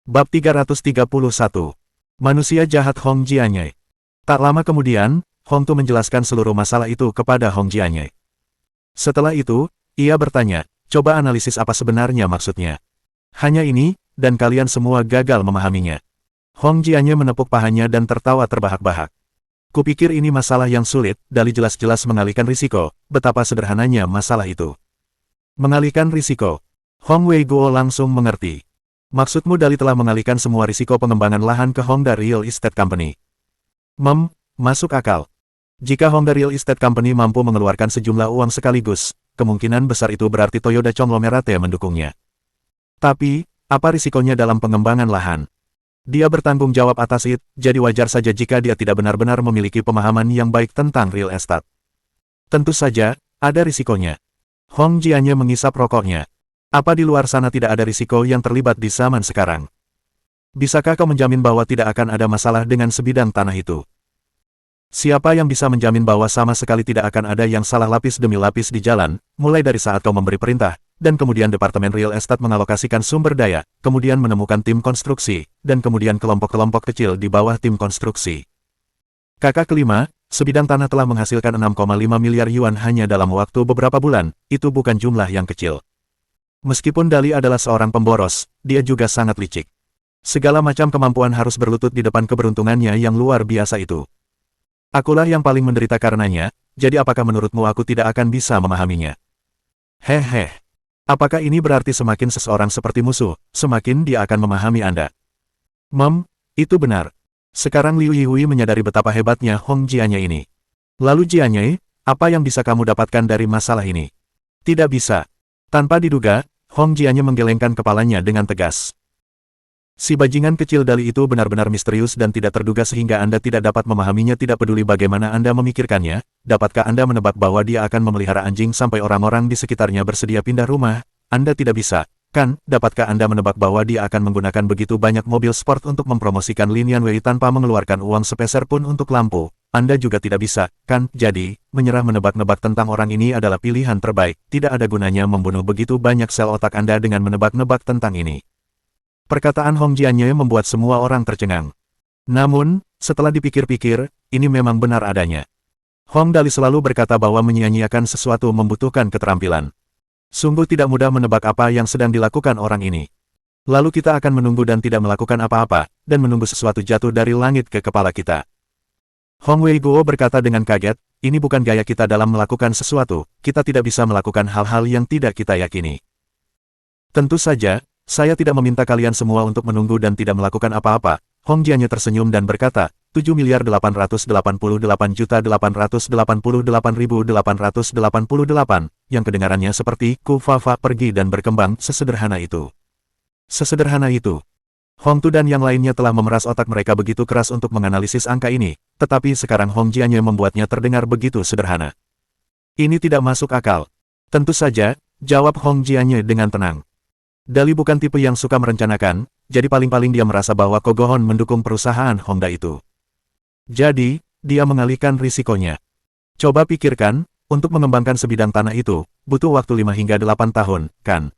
Bab 331. Manusia jahat Hong Jianye. Tak lama kemudian, Hong Tu menjelaskan seluruh masalah itu kepada Hong Jianye. Setelah itu, ia bertanya, coba analisis apa sebenarnya maksudnya. Hanya ini, dan kalian semua gagal memahaminya. Hong Jianye menepuk pahanya dan tertawa terbahak-bahak. Kupikir ini masalah yang sulit, Dali jelas-jelas mengalihkan risiko, betapa sederhananya masalah itu. Mengalihkan risiko. Hong Wei Guo langsung mengerti. Maksudmu Dali telah mengalihkan semua risiko pengembangan lahan ke Hongda Real Estate Company. Masuk akal. Jika Hongda Real Estate Company mampu mengeluarkan sejumlah uang sekaligus, kemungkinan besar itu berarti Toyota Conglomerate mendukungnya. Tapi, apa risikonya dalam pengembangan lahan? Dia bertanggung jawab atas itu, jadi wajar saja jika dia tidak benar-benar memiliki pemahaman yang baik tentang real estate. Tentu saja, ada risikonya. Hong Jianye mengisap rokoknya. Apa di luar sana tidak ada risiko yang terlibat di zaman sekarang? Bisakah kau menjamin bahwa tidak akan ada masalah dengan sebidang tanah itu? Siapa yang bisa menjamin bahwa sama sekali tidak akan ada yang salah lapis demi lapis di jalan, mulai dari saat kau memberi perintah, dan kemudian Departemen Real Estate mengalokasikan sumber daya, kemudian menemukan tim konstruksi, dan kemudian kelompok-kelompok kecil di bawah tim konstruksi. Kakak kelima, sebidang tanah telah menghasilkan 6,5 miliar yuan hanya dalam waktu beberapa bulan, itu bukan jumlah yang kecil. Meskipun Dali adalah seorang pemboros, dia juga sangat licik. Segala macam kemampuan harus berlutut di depan keberuntungannya yang luar biasa itu. Akulah yang paling menderita karenanya, jadi apakah menurutmu aku tidak akan bisa memahaminya? Hehe. Apakah ini berarti semakin seseorang seperti musuh, semakin dia akan memahami Anda? Itu benar. Sekarang Liu Yihui menyadari betapa hebatnya Hong Jianye ini. Lalu Jianye, apa yang bisa kamu dapatkan dari masalah ini? Tidak bisa. Tanpa diduga, Hong Jianye menggelengkan kepalanya dengan tegas. Si bajingan kecil Dali itu benar-benar misterius dan tidak terduga sehingga Anda tidak dapat memahaminya. Tidak peduli bagaimana Anda memikirkannya, dapatkah Anda menebak bahwa dia akan memelihara anjing sampai orang-orang di sekitarnya bersedia pindah rumah? Anda tidak bisa, kan? Dapatkah Anda menebak bahwa dia akan menggunakan begitu banyak mobil sport untuk mempromosikan Linian Wei tanpa mengeluarkan uang sepeser pun untuk lampu? Anda juga tidak bisa, kan? Jadi, menyerah menebak-nebak tentang orang ini adalah pilihan terbaik. Tidak ada gunanya membunuh begitu banyak sel otak Anda dengan menebak-nebak tentang ini. Perkataan Hong Jianye membuat semua orang tercengang. Namun, setelah dipikir-pikir, ini memang benar adanya. Hong Dali selalu berkata bahwa menyia-nyiakan sesuatu membutuhkan keterampilan. Sungguh tidak mudah menebak apa yang sedang dilakukan orang ini. Lalu kita akan menunggu dan tidak melakukan apa-apa, dan menunggu sesuatu jatuh dari langit ke kepala kita. Hong Wei Guo berkata dengan kaget, ini bukan gaya kita dalam melakukan sesuatu, kita tidak bisa melakukan hal-hal yang tidak kita yakini. Tentu saja, saya tidak meminta kalian semua untuk menunggu dan tidak melakukan apa-apa. Hong Jianye tersenyum dan berkata, 7.888.888.888, yang kedengarannya seperti, Kufafa pergi dan berkembang, sesederhana itu. Sesederhana itu. Hong Tu dan yang lainnya telah memeras otak mereka begitu keras untuk menganalisis angka ini, tetapi sekarang Hong Jianye membuatnya terdengar begitu sederhana. Ini tidak masuk akal. Tentu saja, jawab Hong Jianye dengan tenang. Dali bukan tipe yang suka merencanakan, jadi paling-paling dia merasa bahwa Kogohon mendukung perusahaan Honda itu. Jadi, dia mengalihkan risikonya. Coba pikirkan, untuk mengembangkan sebidang tanah itu, butuh waktu 5 hingga 8 tahun, kan?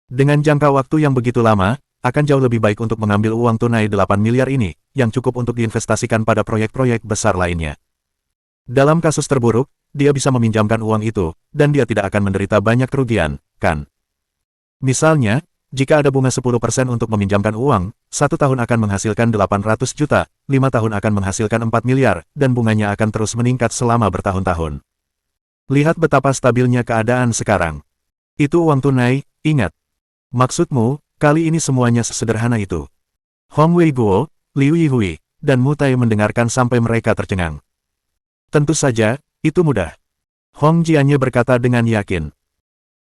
Dengan jangka waktu yang begitu lama, akan jauh lebih baik untuk mengambil uang tunai 8 miliar ini, yang cukup untuk diinvestasikan pada proyek-proyek besar lainnya. Dalam kasus terburuk, dia bisa meminjamkan uang itu, dan dia tidak akan menderita banyak kerugian, kan? Misalnya, jika ada bunga 10% untuk meminjamkan uang, 1 tahun akan menghasilkan 800 juta, 5 tahun akan menghasilkan 4 miliar, dan bunganya akan terus meningkat selama bertahun-tahun. Lihat betapa stabilnya keadaan sekarang. Itu uang tunai, ingat. Maksudmu, kali ini semuanya sesederhana itu. Hong Wei Guo, Liu Yihui, dan Mu Tai mendengarkan sampai mereka tercengang. Tentu saja, itu mudah. Hong Jianye berkata dengan yakin.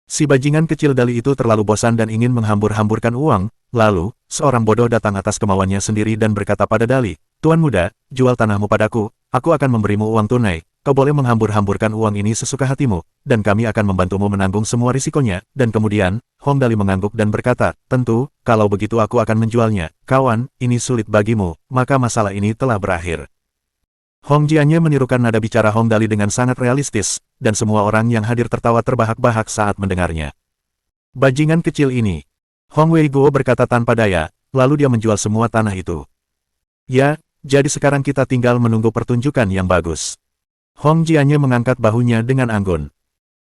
Si bajingan kecil Dali itu terlalu bosan dan ingin menghambur-hamburkan uang, lalu, seorang bodoh datang atas kemauannya sendiri dan berkata pada Dali, Tuan muda, jual tanahmu padaku, aku akan memberimu uang tunai, kau boleh menghambur-hamburkan uang ini sesuka hatimu, dan kami akan membantumu menanggung semua risikonya, dan kemudian, Hong Dali mengangguk dan berkata, tentu, kalau begitu aku akan menjualnya, kawan, ini sulit bagimu, maka masalah ini telah berakhir. Hong Jianye menirukan nada bicara Hong Dali dengan sangat realistis, dan semua orang yang hadir tertawa terbahak-bahak saat mendengarnya. Bajingan kecil ini. Hong Wei Guo berkata tanpa daya, lalu dia menjual semua tanah itu. Ya, jadi sekarang kita tinggal menunggu pertunjukan yang bagus. Hong Jianye mengangkat bahunya dengan anggun.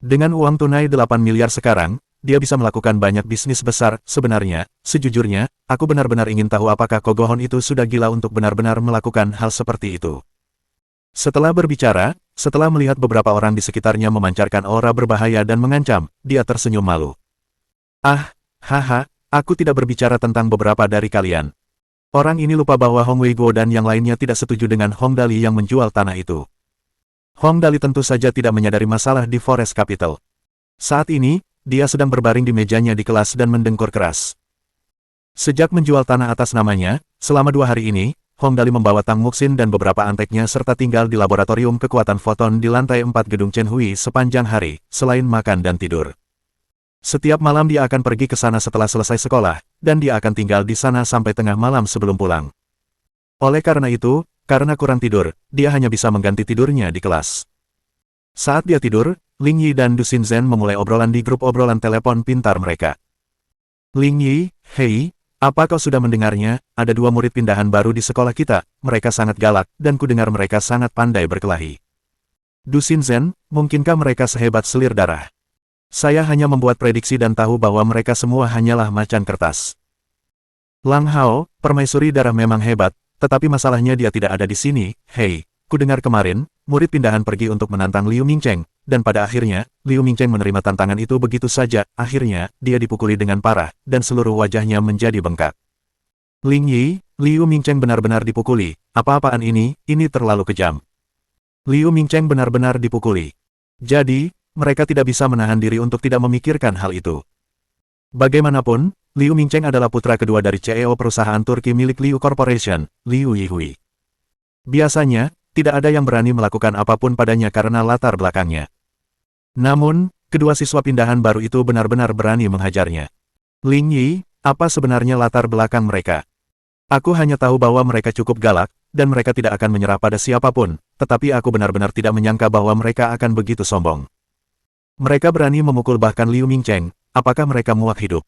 Dengan uang tunai 8 miliar sekarang, dia bisa melakukan banyak bisnis besar. Sebenarnya, sejujurnya, aku benar-benar ingin tahu apakah Kogohon itu sudah gila untuk benar-benar melakukan hal seperti itu. Setelah berbicara, setelah melihat beberapa orang di sekitarnya memancarkan aura berbahaya dan mengancam, dia tersenyum malu. Ah, haha, aku tidak berbicara tentang beberapa dari kalian. Orang ini lupa bahwa Hong Weigo dan yang lainnya tidak setuju dengan Hong Dali yang menjual tanah itu. Hong Dali tentu saja tidak menyadari masalah di Forest Capital. Saat ini, dia sedang berbaring di mejanya di kelas dan mendengkur keras. Sejak menjual tanah atas namanya, selama 2 hari ini, Hong Dali membawa Tang Muxin dan beberapa anteknya serta tinggal di laboratorium kekuatan foton di lantai 4 gedung Chen Hui sepanjang hari, selain makan dan tidur. Setiap malam dia akan pergi ke sana setelah selesai sekolah, dan dia akan tinggal di sana sampai tengah malam sebelum pulang. Oleh karena itu, karena kurang tidur, dia hanya bisa mengganti tidurnya di kelas. Saat dia tidur, Ling Yi dan Du Xinzhen memulai obrolan di grup obrolan telepon pintar mereka. Ling Yi, hei, apa kau sudah mendengarnya? Ada 2 murid pindahan baru di sekolah kita, mereka sangat galak, dan kudengar mereka sangat pandai berkelahi. Du Xinzhen, mungkinkah mereka sehebat selir darah? Saya hanya membuat prediksi dan tahu bahwa mereka semua hanyalah macan kertas. Lang Hao, permaisuri darah memang hebat, tetapi masalahnya dia tidak ada di sini. Hei, kudengar kemarin, murid pindahan pergi untuk menantang Liu Mingcheng, dan pada akhirnya, Liu Mingcheng menerima tantangan itu begitu saja. Akhirnya, dia dipukuli dengan parah, dan seluruh wajahnya menjadi bengkak. Ling Yi, Liu Mingcheng benar-benar dipukuli. Apa-apaan ini terlalu kejam. Liu Mingcheng benar-benar dipukuli. Jadi, mereka tidak bisa menahan diri untuk tidak memikirkan hal itu. Bagaimanapun, Liu Mingcheng adalah putra kedua dari CEO perusahaan Turki milik Liu Corporation, Liu Yihui. Biasanya, tidak ada yang berani melakukan apapun padanya karena latar belakangnya. Namun, kedua siswa pindahan baru itu benar-benar berani menghajarnya. Ling Yi, apa sebenarnya latar belakang mereka? Aku hanya tahu bahwa mereka cukup galak, dan mereka tidak akan menyerah pada siapapun, tetapi aku benar-benar tidak menyangka bahwa mereka akan begitu sombong. Mereka berani memukul bahkan Liu Mingcheng, apakah mereka muak hidup?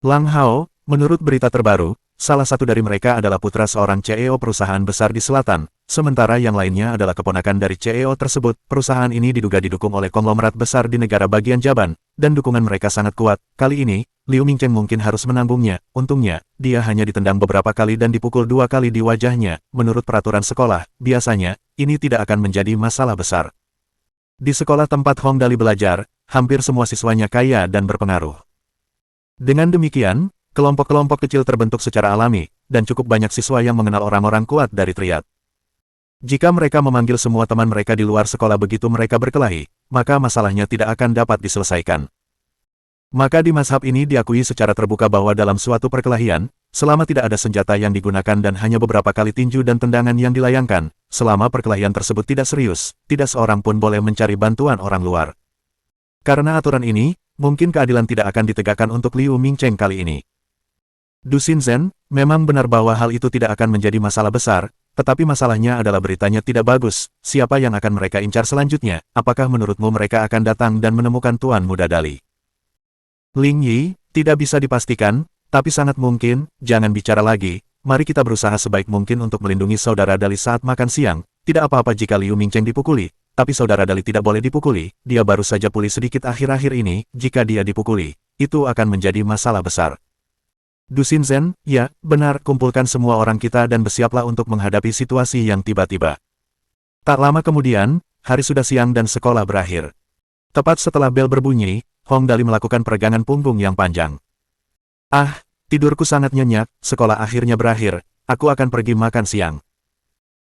Lang Hao, menurut berita terbaru, salah satu dari mereka adalah putra seorang CEO perusahaan besar di selatan, sementara yang lainnya adalah keponakan dari CEO tersebut. Perusahaan ini diduga didukung oleh konglomerat besar di negara bagian Jaban, dan dukungan mereka sangat kuat. Kali ini, Liu Mingcheng mungkin harus menanggungnya. Untungnya, dia hanya ditendang beberapa kali dan dipukul 2 kali di wajahnya. Menurut peraturan sekolah, biasanya, ini tidak akan menjadi masalah besar. Di sekolah tempat Hong Dali belajar, hampir semua siswanya kaya dan berpengaruh. Dengan demikian, kelompok-kelompok kecil terbentuk secara alami, dan cukup banyak siswa yang mengenal orang-orang kuat dari triad. Jika mereka memanggil semua teman mereka di luar sekolah begitu mereka berkelahi, maka masalahnya tidak akan dapat diselesaikan. Maka di mazhab ini diakui secara terbuka bahwa dalam suatu perkelahian, selama tidak ada senjata yang digunakan dan hanya beberapa kali tinju dan tendangan yang dilayangkan, selama perkelahian tersebut tidak serius, tidak seorang pun boleh mencari bantuan orang luar. Karena aturan ini, mungkin keadilan tidak akan ditegakkan untuk Liu Mingcheng kali ini. Du Xinzhen, memang benar bahwa hal itu tidak akan menjadi masalah besar, tetapi masalahnya adalah beritanya tidak bagus. Siapa yang akan mereka incar selanjutnya? Apakah menurutmu mereka akan datang dan menemukan Tuan Muda Dali? Ling Yi, tidak bisa dipastikan, tapi sangat mungkin. Jangan bicara lagi, mari kita berusaha sebaik mungkin untuk melindungi saudara Dali saat makan siang. Tidak apa-apa jika Liu Mingcheng dipukuli, tapi saudara Dali tidak boleh dipukuli. Dia baru saja pulih sedikit akhir-akhir ini. Jika dia dipukuli, itu akan menjadi masalah besar. Du Xinzhen, ya, benar, kumpulkan semua orang kita dan bersiaplah untuk menghadapi situasi yang tiba-tiba. Tak lama kemudian, hari sudah siang dan sekolah berakhir. Tepat setelah bel berbunyi, Hong Dali melakukan peregangan punggung yang panjang. Ah, tidurku sangat nyenyak, sekolah akhirnya berakhir, aku akan pergi makan siang.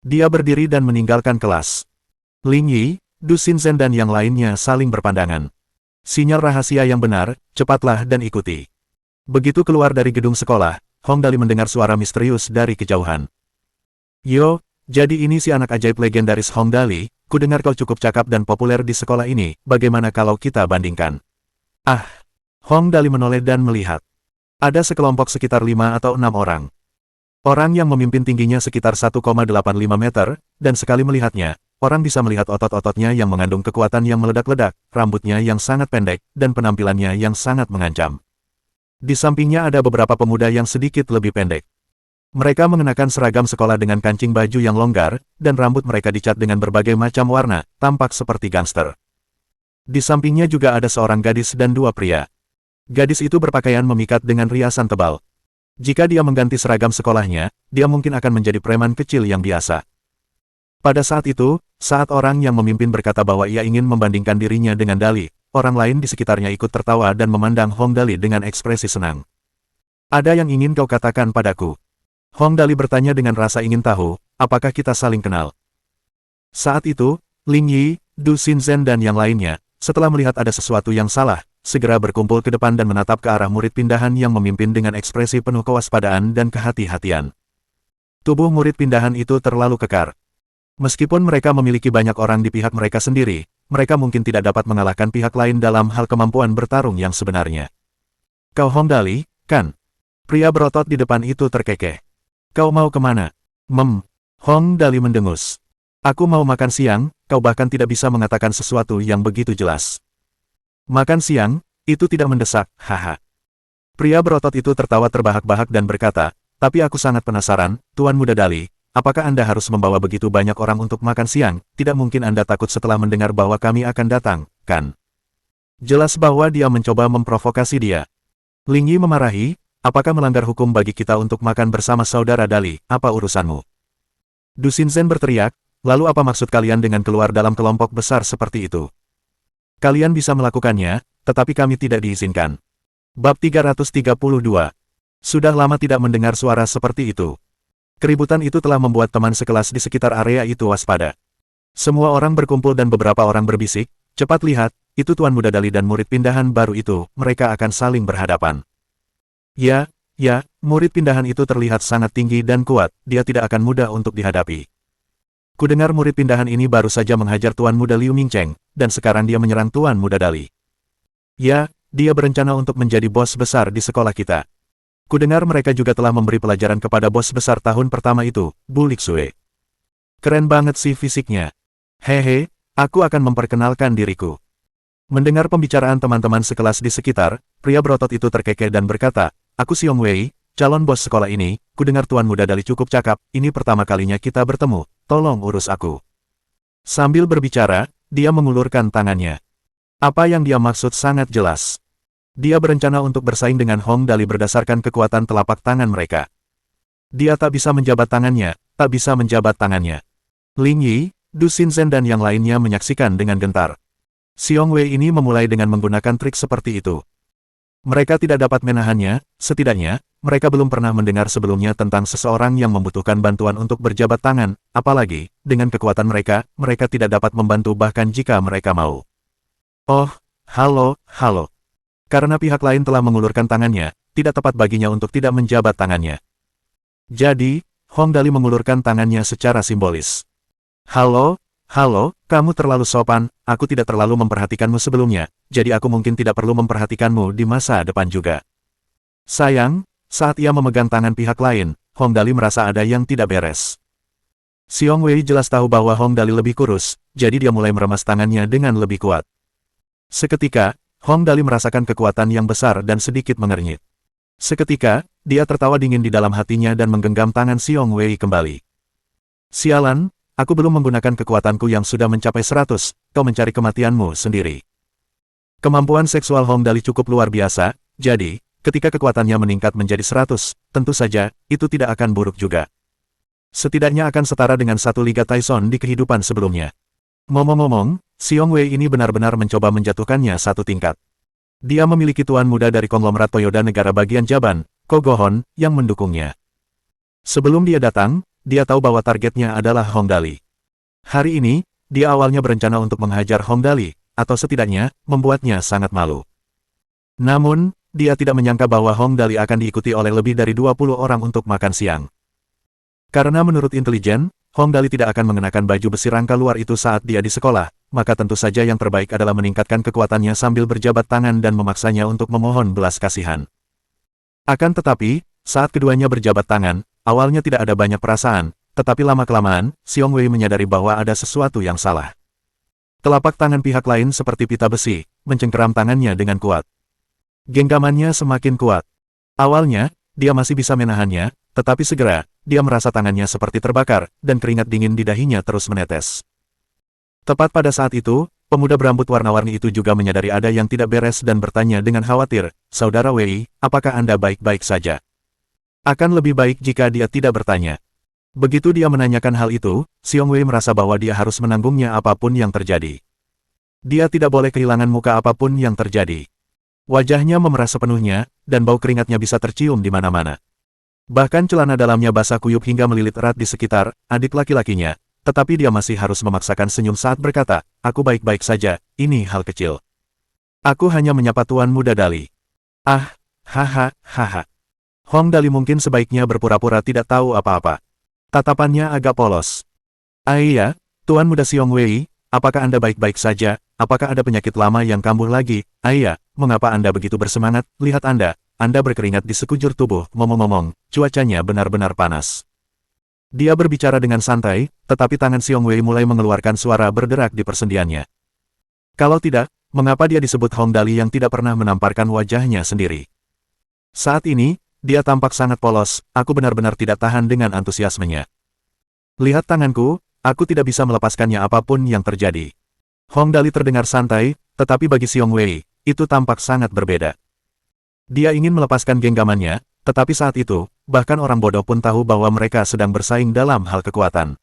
Dia berdiri dan meninggalkan kelas. Ling Yi, Du Xinzhen dan yang lainnya saling berpandangan. Sinyal rahasia yang benar, cepatlah dan ikuti. Begitu keluar dari gedung sekolah, Hong Dali mendengar suara misterius dari kejauhan. Yo, jadi ini si anak ajaib legendaris Hong Dali, kudengar kau cukup cakap dan populer di sekolah ini, bagaimana kalau kita bandingkan? Ah, Hong Dali menoleh dan melihat. Ada sekelompok sekitar 5 atau 6 orang. Orang yang memimpin tingginya sekitar 1,85 meter, dan sekali melihatnya, orang bisa melihat otot-ototnya yang mengandung kekuatan yang meledak-ledak, rambutnya yang sangat pendek, dan penampilannya yang sangat mengancam. Di sampingnya ada beberapa pemuda yang sedikit lebih pendek. Mereka mengenakan seragam sekolah dengan kancing baju yang longgar, dan rambut mereka dicat dengan berbagai macam warna, tampak seperti gangster. Di sampingnya juga ada seorang gadis dan dua pria. Gadis itu berpakaian memikat dengan riasan tebal. Jika dia mengganti seragam sekolahnya, dia mungkin akan menjadi preman kecil yang biasa. Pada saat itu, saat orang yang memimpin berkata bahwa ia ingin membandingkan dirinya dengan Dali, orang lain di sekitarnya ikut tertawa dan memandang Hong Dali dengan ekspresi senang. Ada yang ingin kau katakan padaku? Hong Dali bertanya dengan rasa ingin tahu, apakah kita saling kenal? Saat itu, Ling Yi, Du Xinzhen dan yang lainnya, setelah melihat ada sesuatu yang salah, segera berkumpul ke depan dan menatap ke arah murid pindahan yang memimpin dengan ekspresi penuh kewaspadaan dan kehati-hatian. Tubuh murid pindahan itu terlalu kekar. Meskipun mereka memiliki banyak orang di pihak mereka sendiri, mereka mungkin tidak dapat mengalahkan pihak lain dalam hal kemampuan bertarung yang sebenarnya. Kau Hong Dali, kan? Pria berotot di depan itu terkekeh. Kau mau kemana? Hong Dali mendengus. Aku mau makan siang, kau bahkan tidak bisa mengatakan sesuatu yang begitu jelas. Makan siang, itu tidak mendesak, haha. Pria berotot itu tertawa terbahak-bahak dan berkata, tapi aku sangat penasaran, Tuan Muda Dali, apakah Anda harus membawa begitu banyak orang untuk makan siang? Tidak mungkin Anda takut setelah mendengar bahwa kami akan datang, kan? Jelas bahwa dia mencoba memprovokasi dia. Ling Yi memarahi, apakah melanggar hukum bagi kita untuk makan bersama saudara Dali, apa urusanmu? Du Xinzhen berteriak, lalu apa maksud kalian dengan keluar dalam kelompok besar seperti itu? Kalian bisa melakukannya, tetapi kami tidak diizinkan. Bab 332. Sudah lama tidak mendengar suara seperti itu. Keributan itu telah membuat teman sekelas di sekitar area itu waspada. Semua orang berkumpul dan beberapa orang berbisik, cepat lihat, itu Tuan Muda Dali dan murid pindahan baru itu, mereka akan saling berhadapan. Ya, murid pindahan itu terlihat sangat tinggi dan kuat, dia tidak akan mudah untuk dihadapi. Kudengar murid pindahan ini baru saja menghajar Tuan Muda Liu Mingcheng, dan sekarang dia menyerang Tuan Muda Dali. Ya, dia berencana untuk menjadi bos besar di sekolah kita. Kudengar mereka juga telah memberi pelajaran kepada bos besar tahun pertama itu, Bu Lixue. Keren banget sih fisiknya. Hehe, aku akan memperkenalkan diriku. Mendengar pembicaraan teman-teman sekelas di sekitar, pria berotot itu terkekeh dan berkata, aku Xiong Wei, calon bos sekolah ini, kudengar Tuan Muda Dali cukup cakap, ini pertama kalinya kita bertemu, tolong urus aku. Sambil berbicara, dia mengulurkan tangannya. Apa yang dia maksud sangat jelas. Dia berencana untuk bersaing dengan Hong Dali berdasarkan kekuatan telapak tangan mereka. Dia tak bisa menjabat tangannya, tak bisa menjabat tangannya. Ling Yi, Du Xinzhen dan yang lainnya menyaksikan dengan gentar. Xiong Wei ini memulai dengan menggunakan trik seperti itu. Mereka tidak dapat menahannya, setidaknya, mereka belum pernah mendengar sebelumnya tentang seseorang yang membutuhkan bantuan untuk berjabat tangan, apalagi, dengan kekuatan mereka, mereka tidak dapat membantu bahkan jika mereka mau. Oh, halo. Karena pihak lain telah mengulurkan tangannya, tidak tepat baginya untuk tidak menjabat tangannya. Jadi, Hong Dali mengulurkan tangannya secara simbolis. Halo, kamu terlalu sopan, aku tidak terlalu memperhatikanmu sebelumnya, jadi aku mungkin tidak perlu memperhatikanmu di masa depan juga. Sayang, saat ia memegang tangan pihak lain, Hong Dali merasa ada yang tidak beres. Xiong Wei jelas tahu bahwa Hong Dali lebih kurus, jadi dia mulai meremas tangannya dengan lebih kuat. Seketika, Hong Dali merasakan kekuatan yang besar dan sedikit mengernyit. Seketika, dia tertawa dingin di dalam hatinya dan menggenggam tangan Xiong Wei kembali. Sialan, aku belum menggunakan kekuatanku yang sudah mencapai 100, kau mencari kematianmu sendiri. Kemampuan seksual Hong Dali cukup luar biasa, jadi, ketika kekuatannya meningkat menjadi 100, tentu saja, itu tidak akan buruk juga. Setidaknya akan setara dengan satu Liga Taizong di kehidupan sebelumnya. Ngomong-ngomong, Xiong Wei ini benar-benar mencoba menjatuhkannya satu tingkat. Dia memiliki tuan muda dari konglomerat Toyoda negara bagian Jaban, Kogohon, yang mendukungnya. Sebelum dia datang, dia tahu bahwa targetnya adalah Hong Dali. Hari ini, dia awalnya berencana untuk menghajar Hong Dali, atau setidaknya, membuatnya sangat malu. Namun, dia tidak menyangka bahwa Hong Dali akan diikuti oleh lebih dari 20 orang untuk makan siang. Karena menurut intelijen, Hong Dali tidak akan mengenakan baju besi rangka luar itu saat dia di sekolah, maka tentu saja yang terbaik adalah meningkatkan kekuatannya sambil berjabat tangan dan memaksanya untuk memohon belas kasihan. Akan tetapi, saat keduanya berjabat tangan, awalnya tidak ada banyak perasaan, tetapi lama-kelamaan, Xiong Wei menyadari bahwa ada sesuatu yang salah. Telapak tangan pihak lain seperti pita besi, mencengkeram tangannya dengan kuat. Genggamannya semakin kuat. Awalnya, dia masih bisa menahannya, tetapi segera, dia merasa tangannya seperti terbakar, dan keringat dingin di dahinya terus menetes. Tepat pada saat itu, pemuda berambut warna-warni itu juga menyadari ada yang tidak beres dan bertanya dengan khawatir, "Saudara Wei, apakah Anda baik-baik saja?" Akan lebih baik jika dia tidak bertanya. Begitu dia menanyakan hal itu, Xiong Wei merasa bahwa dia harus menanggungnya apapun yang terjadi. Dia tidak boleh kehilangan muka apapun yang terjadi. Wajahnya memerah sepenuhnya, dan bau keringatnya bisa tercium di mana-mana. Bahkan celana dalamnya basah kuyup hingga melilit erat di sekitar adik laki-lakinya, tetapi dia masih harus memaksakan senyum saat berkata, "Aku baik-baik saja, ini hal kecil. Aku hanya menyapa Tuan Muda Dali." Ah, haha, haha. Hong Dali mungkin sebaiknya berpura-pura tidak tahu apa-apa. Tatapannya agak polos. "Ah iya, Tuan Muda Xiong Wei, apakah Anda baik-baik saja? Apakah ada penyakit lama yang kambuh lagi? Ah iya, mengapa Anda begitu bersemangat? Lihat Anda berkeringat di sekujur tubuh, ngomong-ngomong, cuacanya benar-benar panas." Dia berbicara dengan santai, tetapi tangan Xiong Wei mulai mengeluarkan suara berderak di persendiannya. Kalau tidak, mengapa dia disebut Hong Dali yang tidak pernah menamparkan wajahnya sendiri? Saat ini, dia tampak sangat polos, aku benar-benar tidak tahan dengan antusiasmenya. "Lihat tanganku, aku tidak bisa melepaskannya apapun yang terjadi." Hong Dali terdengar santai, tetapi bagi Xiong Wei, itu tampak sangat berbeda. Dia ingin melepaskan genggamannya, tetapi saat itu, bahkan orang bodoh pun tahu bahwa mereka sedang bersaing dalam hal kekuatan.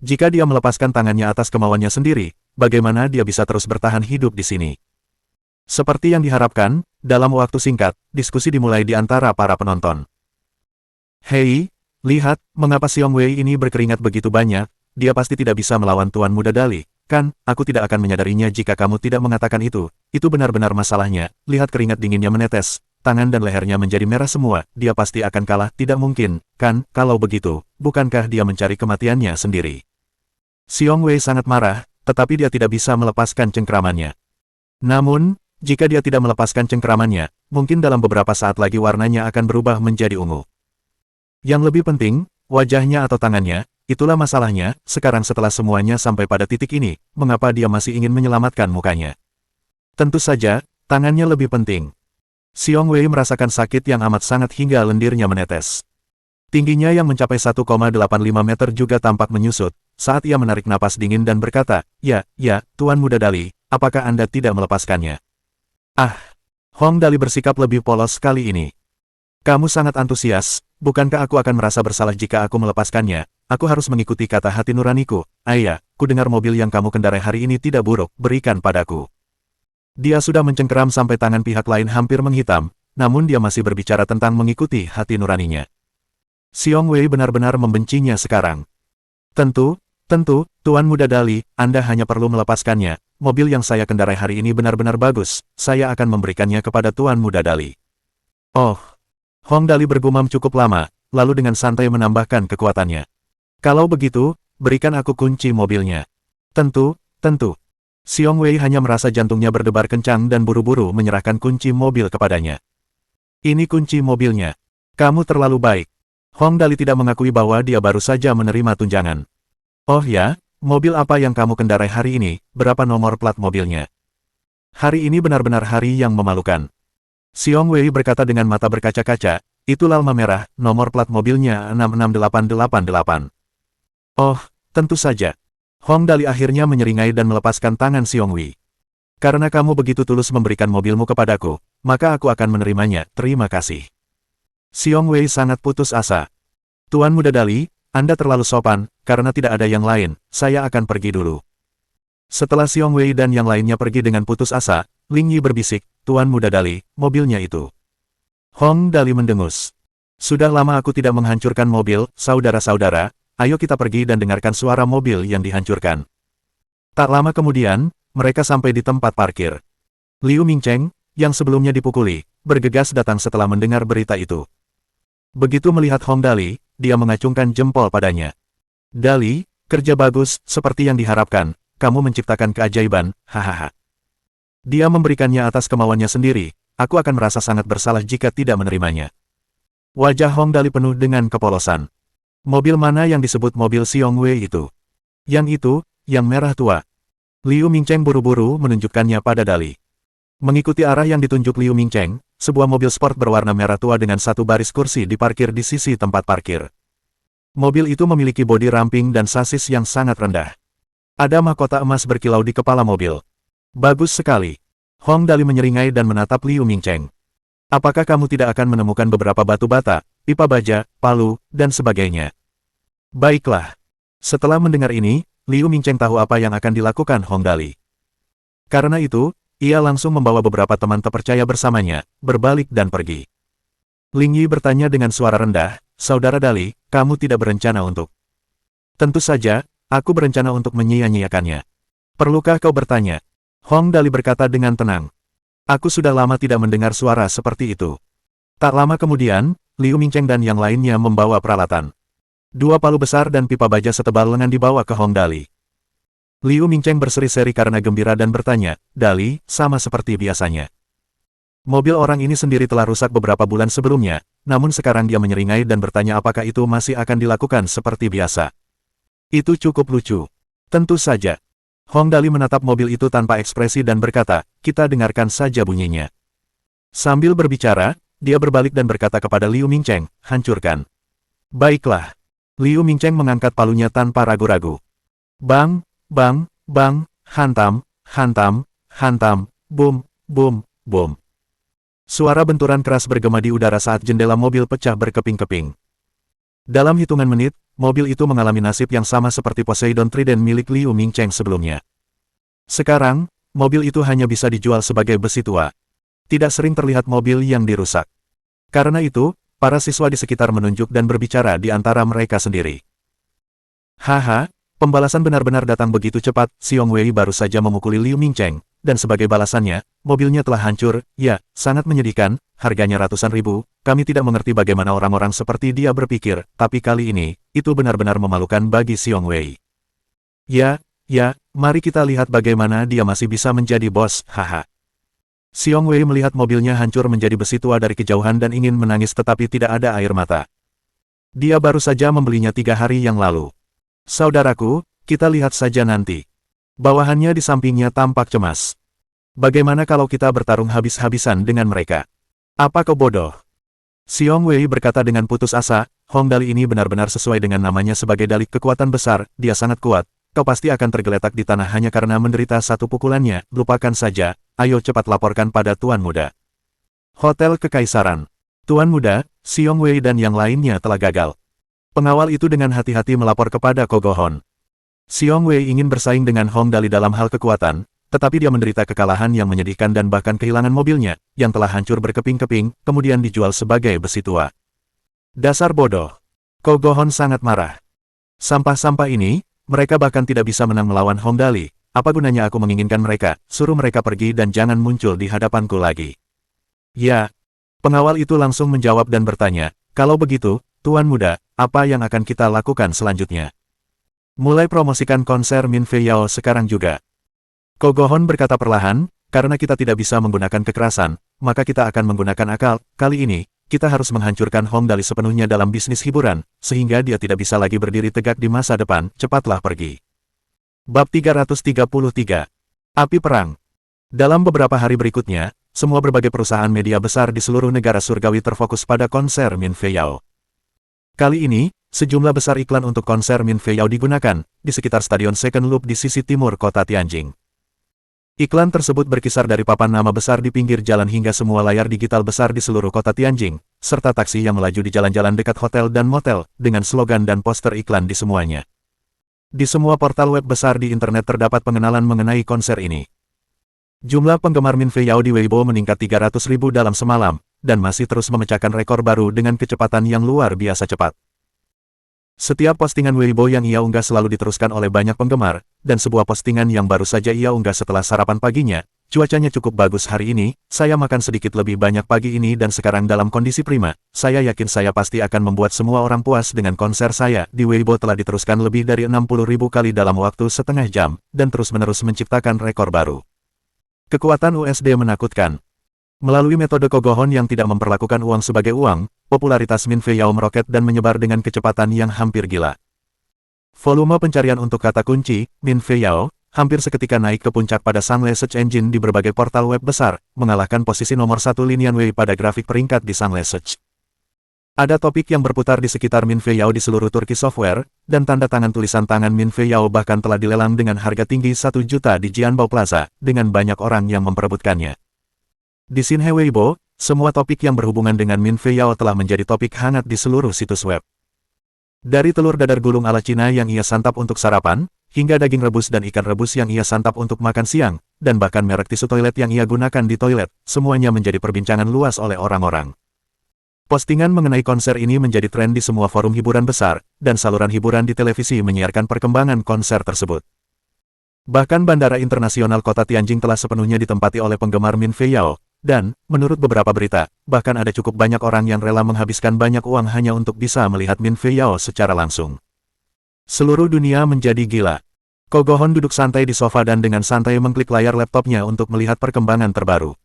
Jika dia melepaskan tangannya atas kemauannya sendiri, bagaimana dia bisa terus bertahan hidup di sini? Seperti yang diharapkan, dalam waktu singkat, diskusi dimulai di antara para penonton. "Hei, lihat, mengapa Xiong Wei ini berkeringat begitu banyak? Dia pasti tidak bisa melawan Tuan Muda Dali, kan? Aku tidak akan menyadarinya jika kamu tidak mengatakan itu. Itu benar-benar masalahnya. Lihat keringat dinginnya menetes, tangan dan lehernya menjadi merah semua. Dia pasti akan kalah, tidak mungkin, kan? Kalau begitu, bukankah dia mencari kematiannya sendiri?" Xiong Wei sangat marah, tetapi dia tidak bisa melepaskan cengkramannya. Namun, jika dia tidak melepaskan cengkramannya, mungkin dalam beberapa saat lagi warnanya akan berubah menjadi ungu. Yang lebih penting, wajahnya atau tangannya, itulah masalahnya. Sekarang setelah semuanya sampai pada titik ini, mengapa dia masih ingin menyelamatkan mukanya? Tentu saja, tangannya lebih penting. Xiong Wei merasakan sakit yang amat sangat hingga lendirnya menetes. Tingginya yang mencapai 1,85 meter juga tampak menyusut, saat ia menarik napas dingin dan berkata, ya, Tuan Muda Dali, apakah Anda tidak melepaskannya?" "Ah." Hong Dali bersikap lebih polos kali ini. "Kamu sangat antusias, bukankah aku akan merasa bersalah jika aku melepaskannya? Aku harus mengikuti kata hati nuraniku. Ayah, ku dengar mobil yang kamu kendarai hari ini tidak buruk, berikan padaku." Dia sudah mencengkeram sampai tangan pihak lain hampir menghitam, namun dia masih berbicara tentang mengikuti hati nuraninya. Xiong Wei benar-benar membencinya sekarang. Tentu, Tuan Muda Dali, Anda hanya perlu melepaskannya. Mobil yang saya kendarai hari ini benar-benar bagus, saya akan memberikannya kepada Tuan Muda Dali. Oh. Hong Dali bergumam cukup lama, lalu dengan santai menambahkan kekuatannya. "Kalau begitu, berikan aku kunci mobilnya." Tentu. Xiong Wei hanya merasa jantungnya berdebar kencang dan buru-buru menyerahkan kunci mobil kepadanya. "Ini kunci mobilnya. Kamu terlalu baik." Hong Dali tidak mengakui bahwa dia baru saja menerima tunjangan. "Oh ya? Mobil apa yang kamu kendarai hari ini? Berapa nomor plat mobilnya?" Hari ini benar-benar hari yang memalukan. Xiong Wei berkata dengan mata berkaca-kaca, "Itu Lalma merah, nomor plat mobilnya 66888. "Oh, tentu saja." Hong Dali akhirnya menyeringai dan melepaskan tangan Xiong Wei. "Karena kamu begitu tulus memberikan mobilmu kepadaku, maka aku akan menerimanya, terima kasih." Xiong Wei sangat putus asa. "Tuan Muda Dali, Anda terlalu sopan, karena tidak ada yang lain, saya akan pergi dulu." Setelah Xiong Wei dan yang lainnya pergi dengan putus asa, Ling Yi berbisik, "Tuan Muda Dali, mobilnya itu." Hong Dali mendengus. "Sudah lama aku tidak menghancurkan mobil, saudara-saudara, ayo kita pergi dan dengarkan suara mobil yang dihancurkan." Tak lama kemudian, mereka sampai di tempat parkir. Liu Mingcheng, yang sebelumnya dipukuli, bergegas datang setelah mendengar berita itu. Begitu melihat Hong Dali, dia mengacungkan jempol padanya. "Dali, kerja bagus, seperti yang diharapkan, kamu menciptakan keajaiban, hahaha." Dia memberikannya atas kemauannya sendiri, aku akan merasa sangat bersalah jika tidak menerimanya. Wajah Hong Dali penuh dengan kepolosan. Mobil mana yang disebut mobil Xiong Wei itu? Yang itu, yang merah tua. Liu Mingcheng buru-buru menunjukkannya pada Dali. Mengikuti arah yang ditunjuk Liu Mingcheng, sebuah mobil sport berwarna merah tua dengan satu baris kursi diparkir di sisi tempat parkir. Mobil itu memiliki bodi ramping dan sasis yang sangat rendah. Ada mahkota emas berkilau di kepala mobil. Bagus sekali. Hong Dali menyeringai dan menatap Liu Mingcheng. Apakah kamu tidak akan menemukan beberapa batu bata, pipa baja, palu, dan sebagainya? Baiklah. Setelah mendengar ini, Liu Mingcheng tahu apa yang akan dilakukan Hong Dali. Karena itu, ia langsung membawa beberapa teman terpercaya bersamanya, berbalik dan pergi. Ling Yi bertanya dengan suara rendah, Saudara Dali, kamu tidak berencana untuk... Tentu saja, aku berencana untuk menyia-nyiakannya. Perlukah kau bertanya? Hong Dali berkata dengan tenang. Aku sudah lama tidak mendengar suara seperti itu. Tak lama kemudian, Liu Mingcheng dan yang lainnya membawa peralatan. 2 palu besar dan pipa baja setebal lengan dibawa ke Hong Dali. Liu Mingcheng berseri-seri karena gembira dan bertanya, Dali, sama seperti biasanya. Mobil orang ini sendiri telah rusak beberapa bulan sebelumnya, namun sekarang dia menyeringai dan bertanya apakah itu masih akan dilakukan seperti biasa. Itu cukup lucu. Tentu saja. Hong Dali menatap mobil itu tanpa ekspresi dan berkata, kita dengarkan saja bunyinya. Sambil berbicara, dia berbalik dan berkata kepada Liu Mingcheng, hancurkan. Baiklah. Liu Mingcheng mengangkat palunya tanpa ragu-ragu. Bang, bang, bang, hantam, hantam, hantam, boom, boom, boom. Suara benturan keras bergema di udara saat jendela mobil pecah berkeping-keping. Dalam hitungan menit, mobil itu mengalami nasib yang sama seperti Poseidon Trident milik Liu Mingcheng sebelumnya. Sekarang, mobil itu hanya bisa dijual sebagai besi tua. Tidak sering terlihat mobil yang dirusak. Karena itu, para siswa di sekitar menunjuk dan berbicara di antara mereka sendiri. Haha, pembalasan benar-benar datang begitu cepat, Xiong Wei baru saja memukuli Liu Mingcheng. Dan sebagai balasannya, mobilnya telah hancur, ya, sangat menyedihkan, harganya ratusan ribu, kami tidak mengerti bagaimana orang-orang seperti dia berpikir, tapi kali ini, itu benar-benar memalukan bagi Xiong Wei. Ya, mari kita lihat bagaimana dia masih bisa menjadi bos, haha. Xiong Wei melihat mobilnya hancur menjadi besi tua dari kejauhan dan ingin menangis tetapi tidak ada air mata. Dia baru saja membelinya 3 hari yang lalu. Saudaraku, kita lihat saja nanti. Bawahannya di sampingnya tampak cemas. Bagaimana kalau kita bertarung habis-habisan dengan mereka? Apa kau bodoh? Xiong Wei berkata dengan putus asa, Hong Dali ini benar-benar sesuai dengan namanya sebagai dalik kekuatan besar, dia sangat kuat, kau pasti akan tergeletak di tanah hanya karena menderita satu pukulannya, lupakan saja, ayo cepat laporkan pada Tuan Muda. Hotel Kekaisaran. Tuan Muda, Xiong Wei dan yang lainnya telah gagal. Pengawal itu dengan hati-hati melapor kepada Kogohon. Xiong Wei ingin bersaing dengan Hong Dali dalam hal kekuatan, tetapi dia menderita kekalahan yang menyedihkan dan bahkan kehilangan mobilnya, yang telah hancur berkeping-keping, kemudian dijual sebagai besi tua. Dasar bodoh. Kogohon sangat marah. Sampah-sampah ini, mereka bahkan tidak bisa menang melawan Hong Dali, apa gunanya aku menginginkan mereka, suruh mereka pergi dan jangan muncul di hadapanku lagi. Ya. Pengawal itu langsung menjawab dan bertanya, kalau begitu, Tuan Muda, apa yang akan kita lakukan selanjutnya? Mulai promosikan konser Min Fei Yao sekarang juga. Kogohon berkata perlahan, karena kita tidak bisa menggunakan kekerasan, maka kita akan menggunakan akal, kali ini, kita harus menghancurkan Hong Dali sepenuhnya dalam bisnis hiburan, sehingga dia tidak bisa lagi berdiri tegak di masa depan, cepatlah pergi. Bab 333. Api Perang. Dalam beberapa hari berikutnya, semua berbagai perusahaan media besar di seluruh negara surgawi terfokus pada konser Min Fei Yao. Kali ini, sejumlah besar iklan untuk konser Min Fei Yao digunakan, di sekitar Stadion Second Loop di sisi timur kota Tianjing. Iklan tersebut berkisar dari papan nama besar di pinggir jalan hingga semua layar digital besar di seluruh kota Tianjing, serta taksi yang melaju di jalan-jalan dekat hotel dan motel, dengan slogan dan poster iklan di semuanya. Di semua portal web besar di internet terdapat pengenalan mengenai konser ini. Jumlah penggemar Min Fei Yao di Weibo meningkat 300.000 dalam semalam, dan masih terus memecahkan rekor baru dengan kecepatan yang luar biasa cepat. Setiap postingan Weibo yang ia unggah selalu diteruskan oleh banyak penggemar, dan sebuah postingan yang baru saja ia unggah setelah sarapan paginya, cuacanya cukup bagus hari ini, saya makan sedikit lebih banyak pagi ini dan sekarang dalam kondisi prima, saya yakin saya pasti akan membuat semua orang puas dengan konser saya, di Weibo telah diteruskan lebih dari 60.000 kali dalam waktu setengah jam, dan terus-menerus menciptakan rekor baru. Kekuatan USD menakutkan. Melalui metode Kogohon yang tidak memperlakukan uang sebagai uang, popularitas Min Fei Yao meroket dan menyebar dengan kecepatan yang hampir gila. Volume pencarian untuk kata kunci, Min Fei Yao, hampir seketika naik ke puncak pada Sunlay Search Engine di berbagai portal web besar, mengalahkan posisi nomor 1 Linian Wei pada grafik peringkat di Sunlay Search. Ada topik yang berputar di sekitar Min Fei Yao di seluruh Turki Software, dan tanda tangan tulisan tangan Min Fei Yao bahkan telah dilelang dengan harga tinggi 1 juta di Jianbao Plaza, dengan banyak orang yang memperebutkannya. Di Xinhe Weibo, semua topik yang berhubungan dengan Min Fei Yao telah menjadi topik hangat di seluruh situs web. Dari telur dadar gulung ala Cina yang ia santap untuk sarapan, hingga daging rebus dan ikan rebus yang ia santap untuk makan siang, dan bahkan merek tisu toilet yang ia gunakan di toilet, semuanya menjadi perbincangan luas oleh orang-orang. Postingan mengenai konser ini menjadi tren di semua forum hiburan besar, dan saluran hiburan di televisi menyiarkan perkembangan konser tersebut. Bahkan Bandara Internasional Kota Tianjin telah sepenuhnya ditempati oleh penggemar Min Fei Yao, dan, menurut beberapa berita, bahkan ada cukup banyak orang yang rela menghabiskan banyak uang hanya untuk bisa melihat Min Fei Yao secara langsung. Seluruh dunia menjadi gila. Ko Go Hon duduk santai di sofa dan dengan santai mengklik layar laptopnya untuk melihat perkembangan terbaru.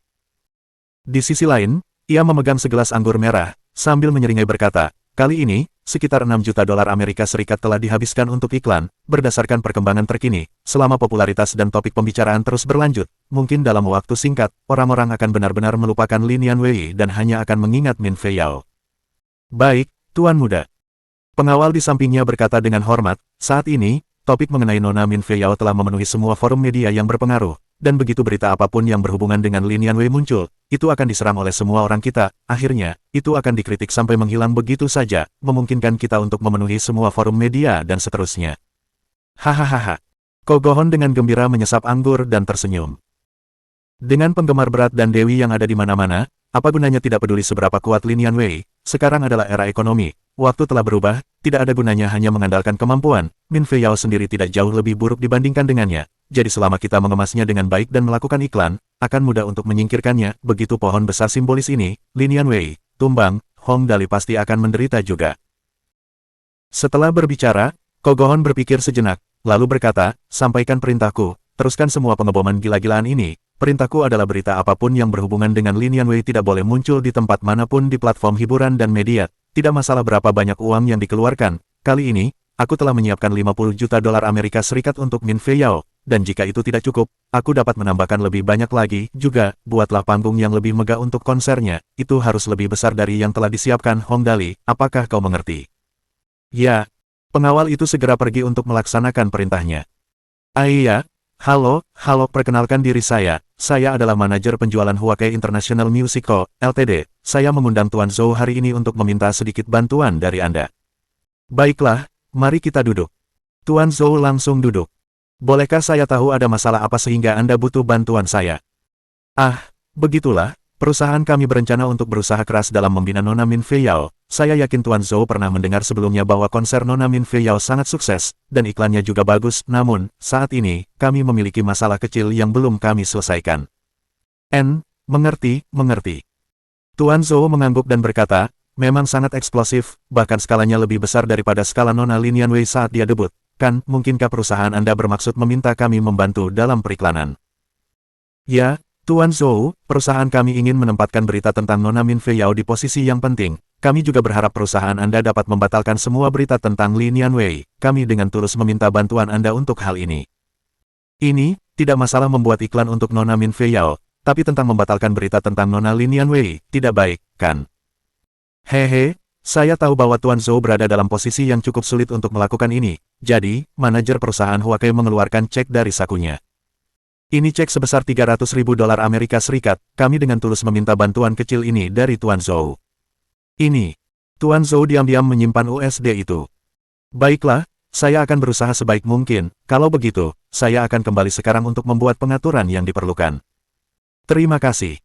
Di sisi lain, ia memegang segelas anggur merah, sambil menyeringai berkata, kali ini, sekitar 6 juta dolar Amerika Serikat telah dihabiskan untuk iklan, berdasarkan perkembangan terkini, selama popularitas dan topik pembicaraan terus berlanjut, mungkin dalam waktu singkat, orang-orang akan benar-benar melupakan Linian Wei dan hanya akan mengingat Min Fei Yao. Baik, Tuan Muda. Pengawal di sampingnya berkata dengan hormat, saat ini, topik mengenai Nona Min Fei Yao telah memenuhi semua forum media yang berpengaruh, dan begitu berita apapun yang berhubungan dengan Linian Wei muncul, itu akan diserang oleh semua orang kita, akhirnya, itu akan dikritik sampai menghilang begitu saja, memungkinkan kita untuk memenuhi semua forum media dan seterusnya. Hahaha. Ko Go Hon dengan gembira menyesap anggur dan tersenyum. Dengan penggemar berat dan dewi yang ada di mana-mana, apa gunanya tidak peduli seberapa kuat Linian Wei, sekarang adalah era ekonomi, waktu telah berubah, tidak ada gunanya hanya mengandalkan kemampuan, Min Fei Yao sendiri tidak jauh lebih buruk dibandingkan dengannya. Jadi selama kita mengemasnya dengan baik dan melakukan iklan, akan mudah untuk menyingkirkannya. Begitu pohon besar simbolis ini, Linian Wei, tumbang, Hong Dali pasti akan menderita juga. Setelah berbicara, Ko Go Hon berpikir sejenak, lalu berkata, sampaikan perintahku, teruskan semua pengeboman gila-gilaan ini. Perintahku adalah berita apapun yang berhubungan dengan Linian Wei tidak boleh muncul di tempat manapun di platform hiburan dan media. Tidak masalah berapa banyak uang yang dikeluarkan. Kali ini, aku telah menyiapkan 50 juta dolar Amerika Serikat untuk Min Fei Yao. Dan jika itu tidak cukup, aku dapat menambahkan lebih banyak lagi, juga, buatlah panggung yang lebih megah untuk konsernya, itu harus lebih besar dari yang telah disiapkan Hong Dali, apakah kau mengerti? Ya, pengawal itu segera pergi untuk melaksanakan perintahnya. Iya, halo, perkenalkan diri saya adalah manajer penjualan Huakai International Music Co., Ltd., saya mengundang Tuan Zhou hari ini untuk meminta sedikit bantuan dari Anda. Baiklah, mari kita duduk. Tuan Zhou langsung duduk. Bolehkah saya tahu ada masalah apa sehingga Anda butuh bantuan saya? Ah, begitulah, perusahaan kami berencana untuk berusaha keras dalam membina Nona Min Fei Yao. Saya yakin Tuan Zhou pernah mendengar sebelumnya bahwa konser Nona Min Fei Yao sangat sukses, dan iklannya juga bagus, namun, saat ini, kami memiliki masalah kecil yang belum kami selesaikan. Mengerti. Tuan Zhou mengangguk dan berkata, memang sangat eksplosif, bahkan skalanya lebih besar daripada skala Nona Linian Wei saat dia debut. Kan, mungkinkah perusahaan Anda bermaksud meminta kami membantu dalam periklanan? Ya, Tuan Zhou, perusahaan kami ingin menempatkan berita tentang Nona Min Fei Yao di posisi yang penting. Kami juga berharap perusahaan Anda dapat membatalkan semua berita tentang Linian Wei. Kami dengan tulus meminta bantuan Anda untuk hal ini. Ini, tidak masalah membuat iklan untuk Nona Min Fei Yao, tapi tentang membatalkan berita tentang Nona Linian Wei, tidak baik, kan? Hehe. Saya tahu bahwa Tuan Zhou berada dalam posisi yang cukup sulit untuk melakukan ini, jadi, manajer perusahaan Huakai mengeluarkan cek dari sakunya. Ini cek sebesar 300.000 dolar Amerika Serikat, kami dengan tulus meminta bantuan kecil ini dari Tuan Zhou. Ini. Tuan Zhou diam-diam menyimpan USD itu. Baiklah, saya akan berusaha sebaik mungkin, kalau begitu, saya akan kembali sekarang untuk membuat pengaturan yang diperlukan. Terima kasih.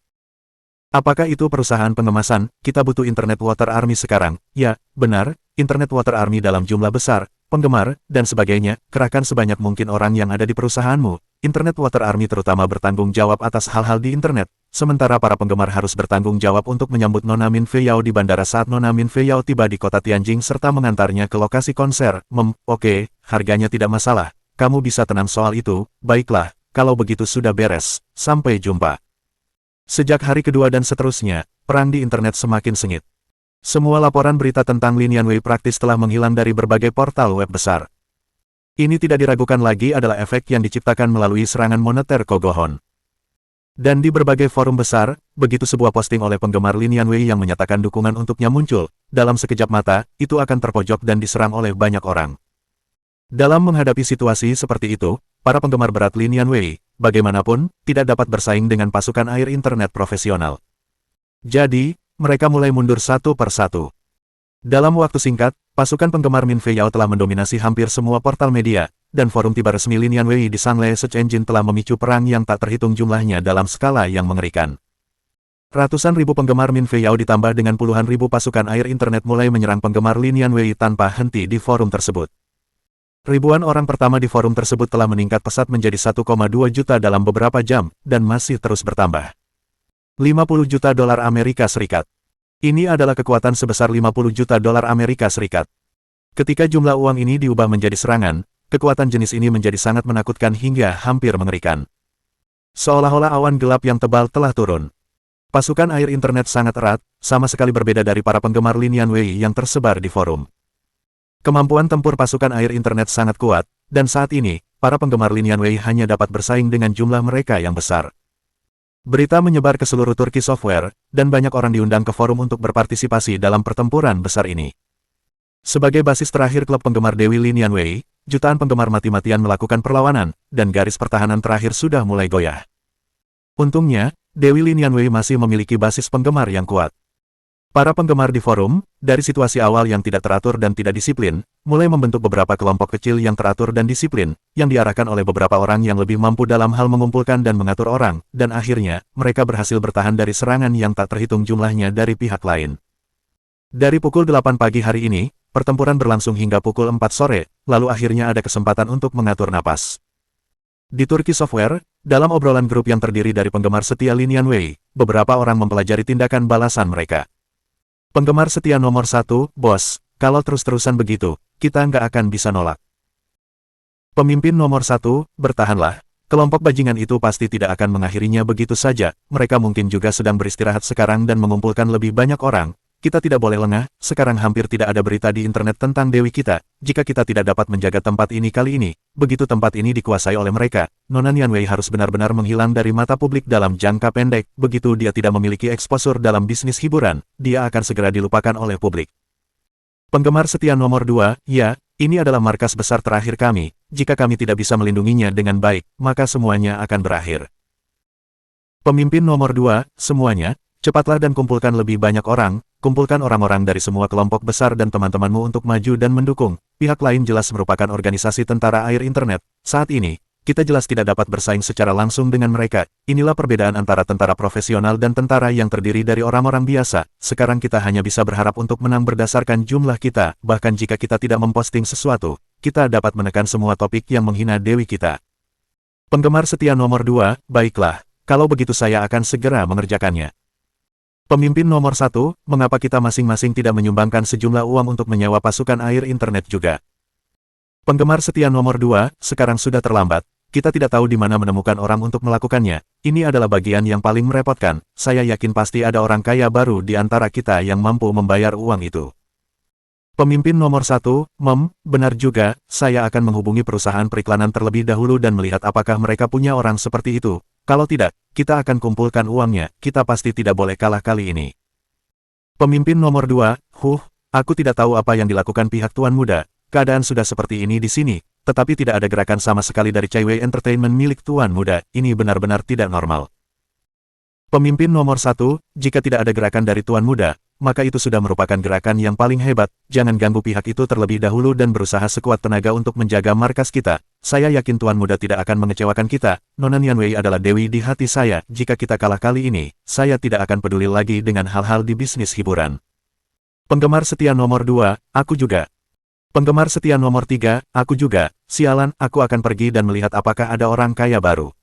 Apakah itu perusahaan pengemasan? Kita butuh Internet Water Army sekarang. Ya, benar, Internet Water Army dalam jumlah besar, penggemar, dan sebagainya. Kerahkan sebanyak mungkin orang yang ada di perusahaanmu. Internet Water Army terutama bertanggung jawab atas hal-hal di internet, sementara para penggemar harus bertanggung jawab untuk menyambut Nona Min Fei Yao di bandara saat Nona Min Fei Yao tiba di kota Tianjin serta mengantarnya ke lokasi konser. Oke, harganya tidak masalah. Kamu bisa tenang soal itu. Baiklah, kalau begitu sudah beres. Sampai jumpa. Sejak hari kedua dan seterusnya, perang di internet semakin sengit. Semua laporan berita tentang Linian Wei praktis telah menghilang dari berbagai portal web besar. Ini tidak diragukan lagi adalah efek yang diciptakan melalui serangan moneter Kogohon. Dan di berbagai forum besar, begitu sebuah posting oleh penggemar Lin Yanwei yang menyatakan dukungan untuknya muncul, dalam sekejap mata, itu akan terpojok dan diserang oleh banyak orang. Dalam menghadapi situasi seperti itu, para penggemar berat Lin Yanwei, bagaimanapun, tidak dapat bersaing dengan pasukan air internet profesional. Jadi, mereka mulai mundur satu per satu. Dalam waktu singkat, pasukan penggemar Min Fei Yao telah mendominasi hampir semua portal media, dan forum tiba resmi Lin Yanwei di Sunlei Search Engine telah memicu perang yang tak terhitung jumlahnya dalam skala yang mengerikan. Ratusan ribu penggemar Min Fei Yao ditambah dengan puluhan ribu pasukan air internet mulai menyerang penggemar Lin Yanwei tanpa henti di forum tersebut. Ribuan orang pertama di forum tersebut telah meningkat pesat menjadi 1,2 juta dalam beberapa jam, dan masih terus bertambah. 50 juta dolar Amerika Serikat. Ini adalah kekuatan sebesar 50 juta dolar Amerika Serikat. Ketika jumlah uang ini diubah menjadi serangan, kekuatan jenis ini menjadi sangat menakutkan hingga hampir mengerikan. Seolah-olah awan gelap yang tebal telah turun. Pasukan air internet sangat erat, sama sekali berbeda dari para penggemar Lin Yanwei yang tersebar di forum. Kemampuan tempur pasukan air internet sangat kuat, dan saat ini, para penggemar Lin Yanwei hanya dapat bersaing dengan jumlah mereka yang besar. Berita menyebar ke seluruh Turki Software, dan banyak orang diundang ke forum untuk berpartisipasi dalam pertempuran besar ini. Sebagai basis terakhir klub penggemar Dewi Lin Yanwei, jutaan penggemar mati-matian melakukan perlawanan, dan garis pertahanan terakhir sudah mulai goyah. Untungnya, Dewi Lin Yanwei masih memiliki basis penggemar yang kuat. Para penggemar di forum, dari situasi awal yang tidak teratur dan tidak disiplin, mulai membentuk beberapa kelompok kecil yang teratur dan disiplin, yang diarahkan oleh beberapa orang yang lebih mampu dalam hal mengumpulkan dan mengatur orang, dan akhirnya, mereka berhasil bertahan dari serangan yang tak terhitung jumlahnya dari pihak lain. Dari pukul 8 pagi hari ini, pertempuran berlangsung hingga pukul 4 sore, lalu akhirnya ada kesempatan untuk mengatur napas. Di Turki Software, dalam obrolan grup yang terdiri dari penggemar setia Lin Yanwei, beberapa orang mempelajari tindakan balasan mereka. Penggemar setia nomor 1, bos, kalau terus-terusan begitu, kita nggak akan bisa nolak. Pemimpin nomor 1, bertahanlah. Kelompok bajingan itu pasti tidak akan mengakhirinya begitu saja, mereka mungkin juga sedang beristirahat sekarang dan mengumpulkan lebih banyak orang. Kita tidak boleh lengah, sekarang hampir tidak ada berita di internet tentang Dewi kita, jika kita tidak dapat menjaga tempat ini kali ini, begitu tempat ini dikuasai oleh mereka, Nona Yanwei harus benar-benar menghilang dari mata publik dalam jangka pendek, begitu dia tidak memiliki eksposur dalam bisnis hiburan, dia akan segera dilupakan oleh publik. Penggemar setia nomor 2, ya, ini adalah markas besar terakhir kami, jika kami tidak bisa melindunginya dengan baik, maka semuanya akan berakhir. Pemimpin nomor 2, semuanya, cepatlah dan kumpulkan lebih banyak orang, kumpulkan orang-orang dari semua kelompok besar dan teman-temanmu untuk maju dan mendukung. Pihak lain jelas merupakan organisasi tentara air internet. Saat ini, kita jelas tidak dapat bersaing secara langsung dengan mereka. Inilah perbedaan antara tentara profesional dan tentara yang terdiri dari orang-orang biasa. Sekarang kita hanya bisa berharap untuk menang berdasarkan jumlah kita, bahkan jika kita tidak memposting sesuatu, kita dapat menekan semua topik yang menghina Dewi kita. Penggemar setia nomor 2, baiklah, kalau begitu saya akan segera mengerjakannya. Pemimpin nomor 1, mengapa kita masing-masing tidak menyumbangkan sejumlah uang untuk menyewa pasukan air internet juga? Penggemar setia nomor 2, sekarang sudah terlambat, kita tidak tahu di mana menemukan orang untuk melakukannya, ini adalah bagian yang paling merepotkan, saya yakin pasti ada orang kaya baru di antara kita yang mampu membayar uang itu. Pemimpin nomor 1, benar juga, saya akan menghubungi perusahaan periklanan terlebih dahulu dan melihat apakah mereka punya orang seperti itu. Kalau tidak, kita akan kumpulkan uangnya, kita pasti tidak boleh kalah kali ini. Pemimpin nomor 2, aku tidak tahu apa yang dilakukan pihak Tuan Muda, keadaan sudah seperti ini di sini, tetapi tidak ada gerakan sama sekali dari Chaiwei Entertainment milik Tuan Muda, ini benar-benar tidak normal. Pemimpin nomor 1, jika tidak ada gerakan dari Tuan Muda, maka itu sudah merupakan gerakan yang paling hebat, jangan ganggu pihak itu terlebih dahulu dan berusaha sekuat tenaga untuk menjaga markas kita. Saya yakin Tuan Muda tidak akan mengecewakan kita, Nona Yanwei adalah dewi di hati saya, jika kita kalah kali ini, saya tidak akan peduli lagi dengan hal-hal di bisnis hiburan. Penggemar setia nomor 2, aku juga. Penggemar setia nomor 3, aku juga, sialan, aku akan pergi dan melihat apakah ada orang kaya baru.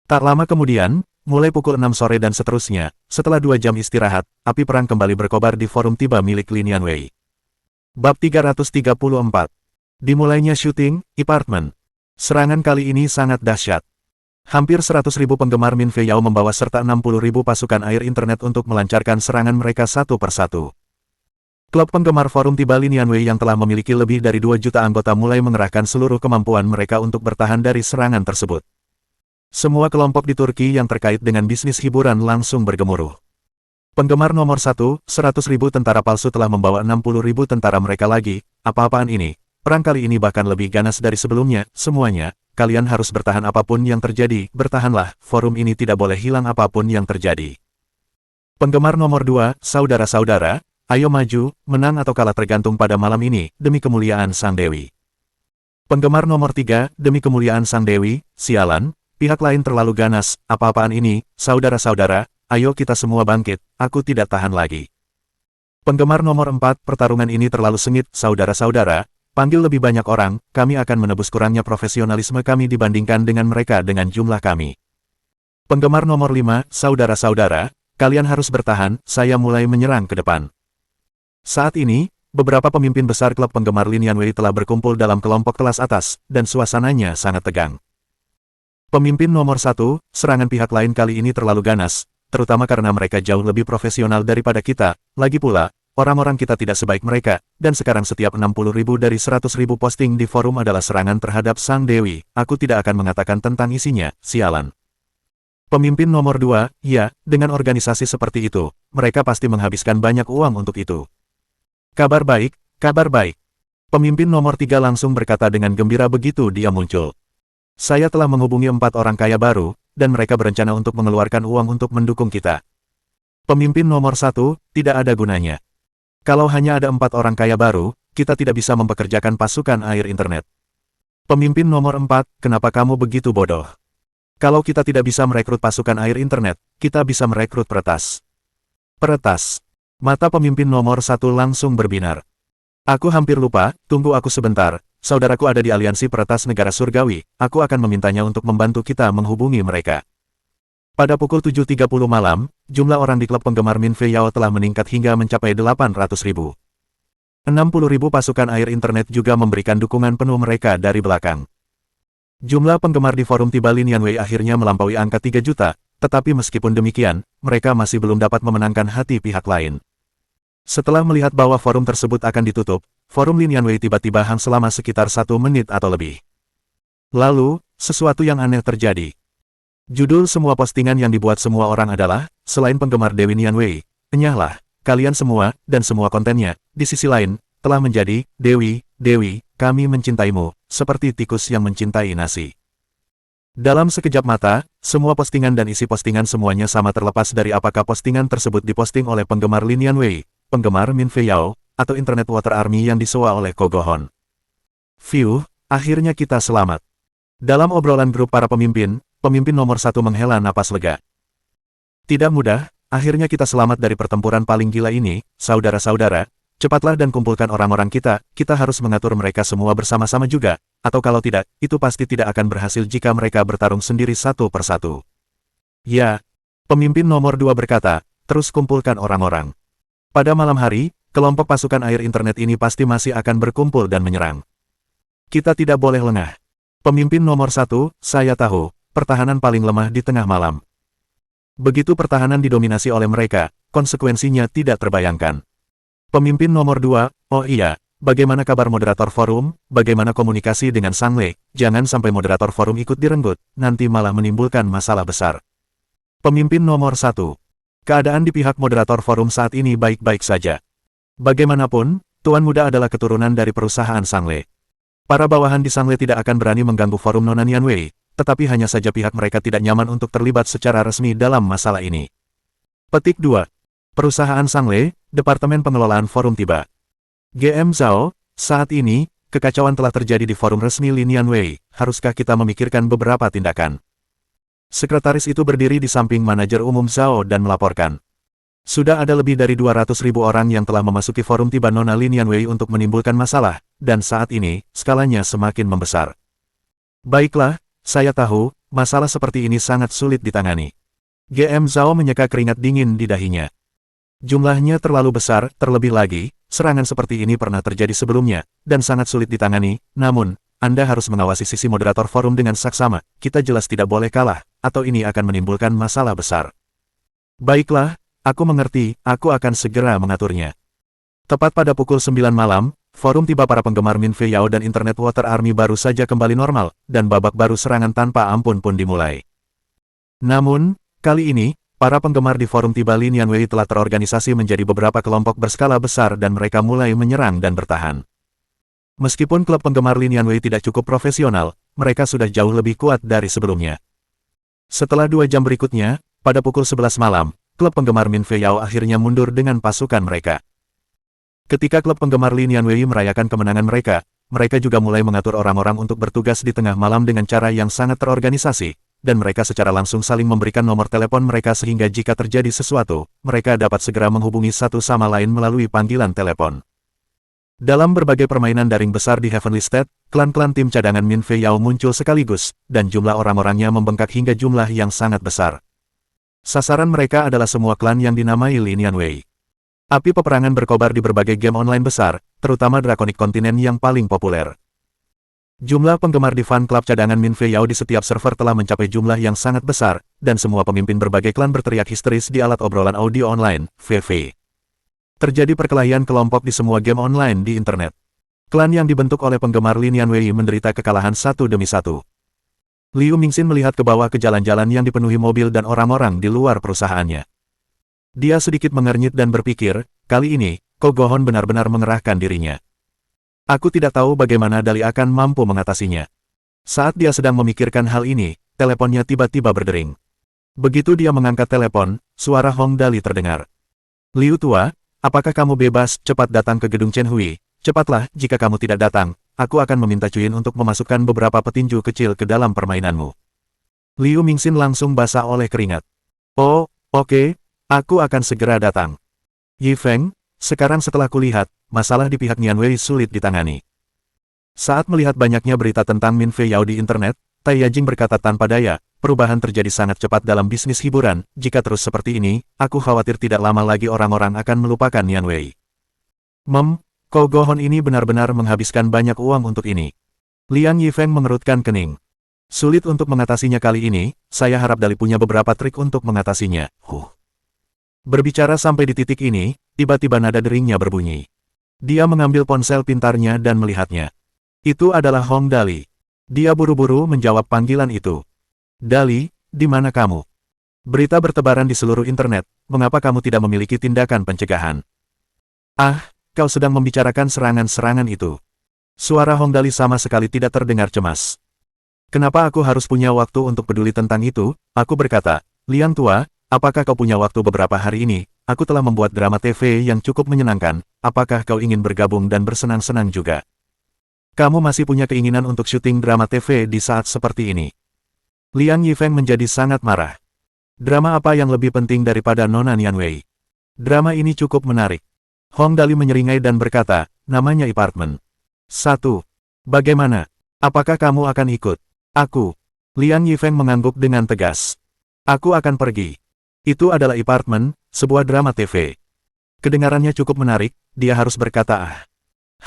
Tak lama kemudian, mulai pukul 6 sore dan seterusnya, setelah 2 jam istirahat, api perang kembali berkobar di forum tiba milik Lin Yanwei. Bab 334. Dimulainya syuting, apartemen. Serangan kali ini sangat dahsyat. Hampir 100.000 penggemar Min Fei Yao membawa serta 60.000 pasukan air internet untuk melancarkan serangan mereka satu persatu. Klub penggemar forum tiba Linianwei yang telah memiliki lebih dari 2 juta anggota mulai mengerahkan seluruh kemampuan mereka untuk bertahan dari serangan tersebut. Semua kelompok di Turki yang terkait dengan bisnis hiburan langsung bergemuruh. Penggemar nomor 1, 100.000 tentara palsu telah membawa 60.000 tentara mereka lagi. Apa-apaan ini? Perang kali ini bahkan lebih ganas dari sebelumnya. Semuanya, kalian harus bertahan apapun yang terjadi. Bertahanlah, forum ini tidak boleh hilang apapun yang terjadi. Penggemar nomor 2, saudara-saudara, ayo maju, menang atau kalah tergantung pada malam ini, demi kemuliaan Sang Dewi. Penggemar nomor 3, demi kemuliaan Sang Dewi, sialan, pihak lain terlalu ganas, apa-apaan ini, saudara-saudara, ayo kita semua bangkit, aku tidak tahan lagi. Penggemar nomor 4, pertarungan ini terlalu sengit, saudara-saudara, panggil lebih banyak orang, kami akan menebus kurangnya profesionalisme kami dibandingkan dengan mereka dengan jumlah kami. Penggemar nomor 5, saudara-saudara, kalian harus bertahan, saya mulai menyerang ke depan. Saat ini, beberapa pemimpin besar klub penggemar Linianwei telah berkumpul dalam kelompok kelas atas, dan suasananya sangat tegang. Pemimpin nomor 1, serangan pihak lain kali ini terlalu ganas, terutama karena mereka jauh lebih profesional daripada kita, lagi pula, orang-orang kita tidak sebaik mereka, dan sekarang setiap 60.000 dari 100.000 posting di forum adalah serangan terhadap Sang Dewi, aku tidak akan mengatakan tentang isinya, sialan. Pemimpin nomor 2, ya, dengan organisasi seperti itu, mereka pasti menghabiskan banyak uang untuk itu. Kabar baik, kabar baik. Pemimpin nomor 3 langsung berkata dengan gembira begitu dia muncul. Saya telah menghubungi 4 orang kaya baru, dan mereka berencana untuk mengeluarkan uang untuk mendukung kita. Pemimpin nomor 1, tidak ada gunanya. Kalau hanya ada 4 orang kaya baru, kita tidak bisa mempekerjakan pasukan air internet. Pemimpin nomor 4, kenapa kamu begitu bodoh? Kalau kita tidak bisa merekrut pasukan air internet, kita bisa merekrut peretas. Peretas. Mata pemimpin nomor 1 langsung berbinar. Aku hampir lupa, tunggu aku sebentar, saudaraku ada di aliansi peretas negara surgawi, aku akan memintanya untuk membantu kita menghubungi mereka. Pada pukul 7.30 malam, jumlah orang di klub penggemar Min Fei Yao telah meningkat hingga mencapai 800.000. 60.000 pasukan air internet juga memberikan dukungan penuh mereka dari belakang. Jumlah penggemar di forum tiba Linianwei akhirnya melampaui angka 3 juta, tetapi meskipun demikian, mereka masih belum dapat memenangkan hati pihak lain. Setelah melihat bahwa forum tersebut akan ditutup, forum Linianwei tiba-tiba hang selama sekitar 1 menit atau lebih. Lalu, sesuatu yang aneh terjadi. Judul semua postingan yang dibuat semua orang adalah, selain penggemar Dewi Nianwei, enyahlah, kalian semua, dan semua kontennya, di sisi lain, telah menjadi, Dewi, Dewi, kami mencintaimu, seperti tikus yang mencintai nasi. Dalam sekejap mata, semua postingan dan isi postingan semuanya sama terlepas dari apakah postingan tersebut diposting oleh penggemar Linianwei, penggemar Min Fei Yao, atau Internet Water Army yang disewa oleh Kogohon. Phew, akhirnya kita selamat. Dalam obrolan grup para pemimpin, pemimpin nomor 1 menghela napas lega. Tidak mudah, akhirnya kita selamat dari pertempuran paling gila ini, saudara-saudara, cepatlah dan kumpulkan orang-orang kita harus mengatur mereka semua bersama-sama juga, atau kalau tidak, itu pasti tidak akan berhasil jika mereka bertarung sendiri satu persatu. Ya, pemimpin nomor 2 berkata, terus kumpulkan orang-orang. Pada malam hari, kelompok pasukan air internet ini pasti masih akan berkumpul dan menyerang. Kita tidak boleh lengah. Pemimpin nomor 1, saya tahu, pertahanan paling lemah di tengah malam. Begitu pertahanan didominasi oleh mereka, konsekuensinya tidak terbayangkan. Pemimpin nomor 2, oh iya, bagaimana kabar moderator forum, bagaimana komunikasi dengan Sang Le, jangan sampai moderator forum ikut direnggut, nanti malah menimbulkan masalah besar. Pemimpin nomor 1, keadaan di pihak moderator forum saat ini baik-baik saja. Bagaimanapun, Tuan Muda adalah keturunan dari perusahaan Sang Le. Para bawahan di Sang Le tidak akan berani mengganggu forum Nona Nianwei, tetapi hanya saja pihak mereka tidak nyaman untuk terlibat secara resmi dalam masalah ini. Petik 2. Perusahaan Sang Le, Departemen Pengelolaan Forum tiba. GM Zhao, saat ini, kekacauan telah terjadi di forum resmi Linianwei, haruskah kita memikirkan beberapa tindakan? Sekretaris itu berdiri di samping manajer umum Zhao dan melaporkan. Sudah ada lebih dari 200.000 orang yang telah memasuki forum tiba Nona Linianwei untuk menimbulkan masalah, dan saat ini, skalanya semakin membesar. Baiklah, saya tahu, masalah seperti ini sangat sulit ditangani. GM Zhao menyeka keringat dingin di dahinya. Jumlahnya terlalu besar, terlebih lagi, serangan seperti ini pernah terjadi sebelumnya, dan sangat sulit ditangani, namun, Anda harus mengawasi sisi moderator forum dengan saksama, kita jelas tidak boleh kalah, atau ini akan menimbulkan masalah besar. Baiklah, aku mengerti, aku akan segera mengaturnya. Tepat pada pukul 9 malam, forum tiba para penggemar Min Fei Yao dan Internet Water Army baru saja kembali normal, dan babak baru serangan tanpa ampun pun dimulai. Namun, kali ini, para penggemar di forum tiba Lin Yanwei telah terorganisasi menjadi beberapa kelompok berskala besar dan mereka mulai menyerang dan bertahan. Meskipun klub penggemar Lin Yanwei tidak cukup profesional, mereka sudah jauh lebih kuat dari sebelumnya. Setelah 2 jam berikutnya, pada pukul 11 malam, klub penggemar Min Fei Yao akhirnya mundur dengan pasukan mereka. Ketika klub penggemar Lin Yanwei merayakan kemenangan mereka, mereka juga mulai mengatur orang-orang untuk bertugas di tengah malam dengan cara yang sangat terorganisasi, dan mereka secara langsung saling memberikan nomor telepon mereka sehingga jika terjadi sesuatu, mereka dapat segera menghubungi satu sama lain melalui panggilan telepon. Dalam berbagai permainan daring besar di Heavenly State, klan-klan tim cadangan Min Fei Yao muncul sekaligus, dan jumlah orang-orangnya membengkak hingga jumlah yang sangat besar. Sasaran mereka adalah semua klan yang dinamai Lin Yanwei. Api peperangan berkobar di berbagai game online besar, terutama Draconic Continent yang paling populer. Jumlah penggemar di fan club cadangan Min Fei Yao di setiap server telah mencapai jumlah yang sangat besar, dan semua pemimpin berbagai klan berteriak histeris di alat obrolan audio online, VV. Terjadi perkelahian kelompok di semua game online di internet. Klan yang dibentuk oleh penggemar Lin Yanwei menderita kekalahan satu demi satu. Liu Mingxin melihat ke bawah ke jalan-jalan yang dipenuhi mobil dan orang-orang di luar perusahaannya. Dia sedikit mengernyit dan berpikir, kali ini, Ko Gohon benar-benar mengerahkan dirinya. Aku tidak tahu bagaimana Dali akan mampu mengatasinya. Saat dia sedang memikirkan hal ini, teleponnya tiba-tiba berdering. Begitu dia mengangkat telepon, suara Hong Dali terdengar. Liu tua, apakah kamu bebas? Cepat datang ke gedung Chen Hui. Cepatlah, jika kamu tidak datang, aku akan meminta Cuyin untuk memasukkan beberapa petinju kecil ke dalam permainanmu. Liu Mingxin langsung basah oleh keringat. Oh, oke. Aku akan segera datang. Yi Feng, sekarang setelah kulihat, masalah di pihak Nianwei sulit ditangani. Saat melihat banyaknya berita tentang Min Fei Yao di internet, Tai Yajing berkata tanpa daya, perubahan terjadi sangat cepat dalam bisnis hiburan, jika terus seperti ini, aku khawatir tidak lama lagi orang-orang akan melupakan Nianwei. Ko Gohon ini benar-benar menghabiskan banyak uang untuk ini. Liang Yi Feng mengerutkan kening. Sulit untuk mengatasinya kali ini, saya harap Dali punya beberapa trik untuk mengatasinya. Berbicara sampai di titik ini, tiba-tiba nada deringnya berbunyi. Dia mengambil ponsel pintarnya dan melihatnya. Itu adalah Hong Dali. Dia buru-buru menjawab panggilan itu. Dali, di mana kamu? Berita bertebaran di seluruh internet, mengapa kamu tidak memiliki tindakan pencegahan? Ah, kau sedang membicarakan serangan-serangan itu. Suara Hong Dali sama sekali tidak terdengar cemas. Kenapa aku harus punya waktu untuk peduli tentang itu? Aku berkata, Liang tua, apakah kau punya waktu beberapa hari ini? Aku telah membuat drama TV yang cukup menyenangkan, apakah kau ingin bergabung dan bersenang-senang juga? Kamu masih punya keinginan untuk syuting drama TV di saat seperti ini? Liang Yifeng menjadi sangat marah. Drama apa yang lebih penting daripada Nona Nianwei? Drama ini cukup menarik. Hong Dali menyeringai dan berkata, namanya apartemen. 1. Bagaimana? Apakah kamu akan ikut? Aku. Liang Yifeng mengangguk dengan tegas. Aku akan pergi. Itu adalah apartemen, sebuah drama TV. Kedengarannya cukup menarik, dia harus berkata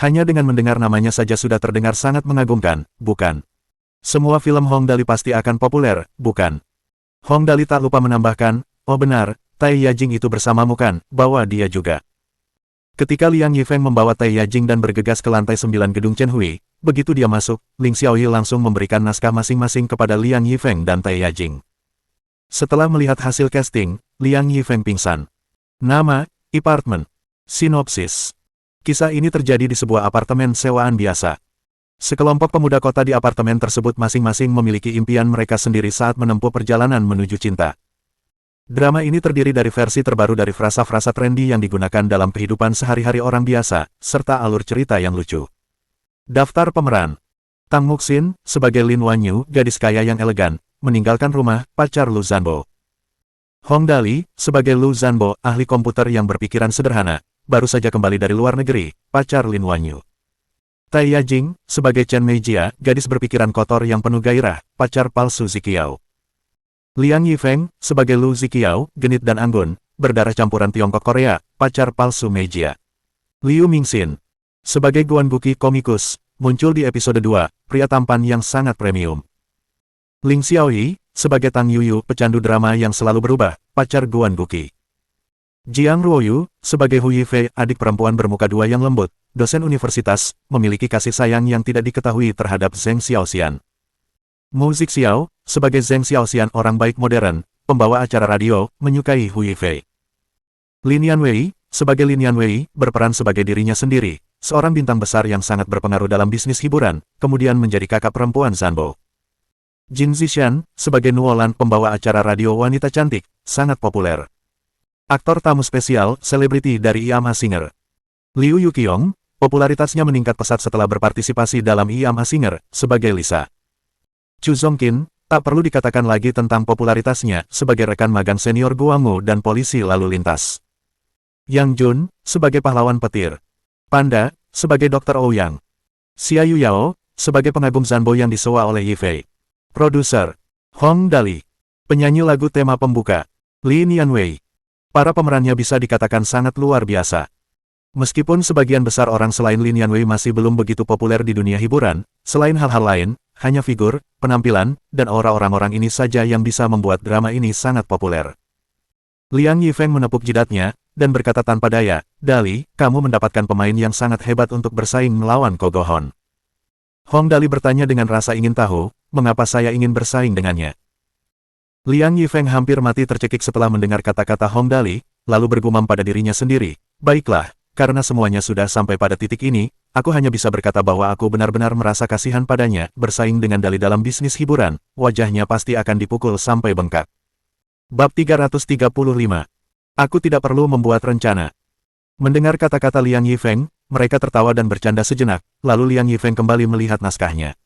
Hanya dengan mendengar namanya saja sudah terdengar sangat mengagumkan, bukan? Semua film Hong Dali pasti akan populer, bukan? Hong Dali tak lupa menambahkan, oh benar, Tai Yajing itu bersamamu kan, bawa dia juga. Ketika Liang Yifeng membawa Tai Yajing dan bergegas ke lantai 9 gedung Chen Hui, begitu dia masuk, Ling Xiaoyi langsung memberikan naskah masing-masing kepada Liang Yifeng dan Tai Yajing. Setelah melihat hasil casting, Liang Yifeng pingsan. Nama, apartemen. Sinopsis. Kisah ini terjadi di sebuah apartemen sewaan biasa. Sekelompok pemuda kota di apartemen tersebut masing-masing memiliki impian mereka sendiri saat menempuh perjalanan menuju cinta. Drama ini terdiri dari versi terbaru dari frasa-frasa trendy yang digunakan dalam kehidupan sehari-hari orang biasa, serta alur cerita yang lucu. Daftar pemeran. Tang Muxin, sebagai Lin Wanyu, gadis kaya yang elegan, meninggalkan rumah, pacar Lu Zanbo. Hong Dali, sebagai Lu Zanbo, ahli komputer yang berpikiran sederhana, baru saja kembali dari luar negeri, pacar Lin Wanyu. Tai Yajing, sebagai Chen Meijia, gadis berpikiran kotor yang penuh gairah, pacar palsu Ziqiao. Liang Yifeng, sebagai Lu Ziqiao, genit dan anggun, berdarah campuran Tiongkok Korea, pacar palsu Meijia. Liu Mingxin, sebagai Guan Guqi komikus, muncul di episode 2, pria tampan yang sangat premium. Ling Xiaoyi, sebagai Tang Yuyu, pecandu drama yang selalu berubah, pacar Guan Guqi. Jiang Ruoyu, sebagai Hu Yifei, adik perempuan bermuka dua yang lembut, dosen universitas, memiliki kasih sayang yang tidak diketahui terhadap Zheng Xiaoxian. Mu Zixiao, sebagai Zheng Xiaoxian orang baik modern, pembawa acara radio, menyukai Hu Yifei. Lin Yanwei, sebagai Lin Yanwei, berperan sebagai dirinya sendiri, seorang bintang besar yang sangat berpengaruh dalam bisnis hiburan, kemudian menjadi kakak perempuan Zanbo. Jin Zishan, sebagai Nuolan, pembawa acara radio wanita cantik, sangat populer. Aktor tamu spesial, selebriti dari IAMA Singer. Liu Yuqiong, popularitasnya meningkat pesat setelah berpartisipasi dalam IAMA Singer, sebagai Lisa. Chu Zongqin, tak perlu dikatakan lagi tentang popularitasnya, sebagai rekan magang senior Guangmu dan polisi lalu lintas. Yang Jun, sebagai pahlawan petir. Panda, sebagai Dr. Ouyang. Xia Yuyao, sebagai pengagum Zanbo yang disewa oleh Yifei. Produser, Hong Dali. Penyanyi lagu tema pembuka, Lin Yanwei. Para pemerannya bisa dikatakan sangat luar biasa. Meskipun sebagian besar orang selain Lin Yanwei masih belum begitu populer di dunia hiburan, selain hal-hal lain, hanya figur, penampilan, dan aura orang-orang ini saja yang bisa membuat drama ini sangat populer. Liang Yifeng menepuk jidatnya, dan berkata tanpa daya, "Dali, kamu mendapatkan pemain yang sangat hebat untuk bersaing melawan Kogohon." Hong Dali bertanya dengan rasa ingin tahu, mengapa saya ingin bersaing dengannya. Liang Yifeng hampir mati tercekik setelah mendengar kata-kata Hong Dali, lalu bergumam pada dirinya sendiri, "Baiklah, karena semuanya sudah sampai pada titik ini, aku hanya bisa berkata bahwa aku benar-benar merasa kasihan padanya, bersaing dengan Dali dalam bisnis hiburan, wajahnya pasti akan dipukul sampai bengkak." Bab 335. Aku tidak perlu membuat rencana. Mendengar kata-kata Liang Yifeng, mereka tertawa dan bercanda sejenak, lalu Liang Yifeng kembali melihat naskahnya.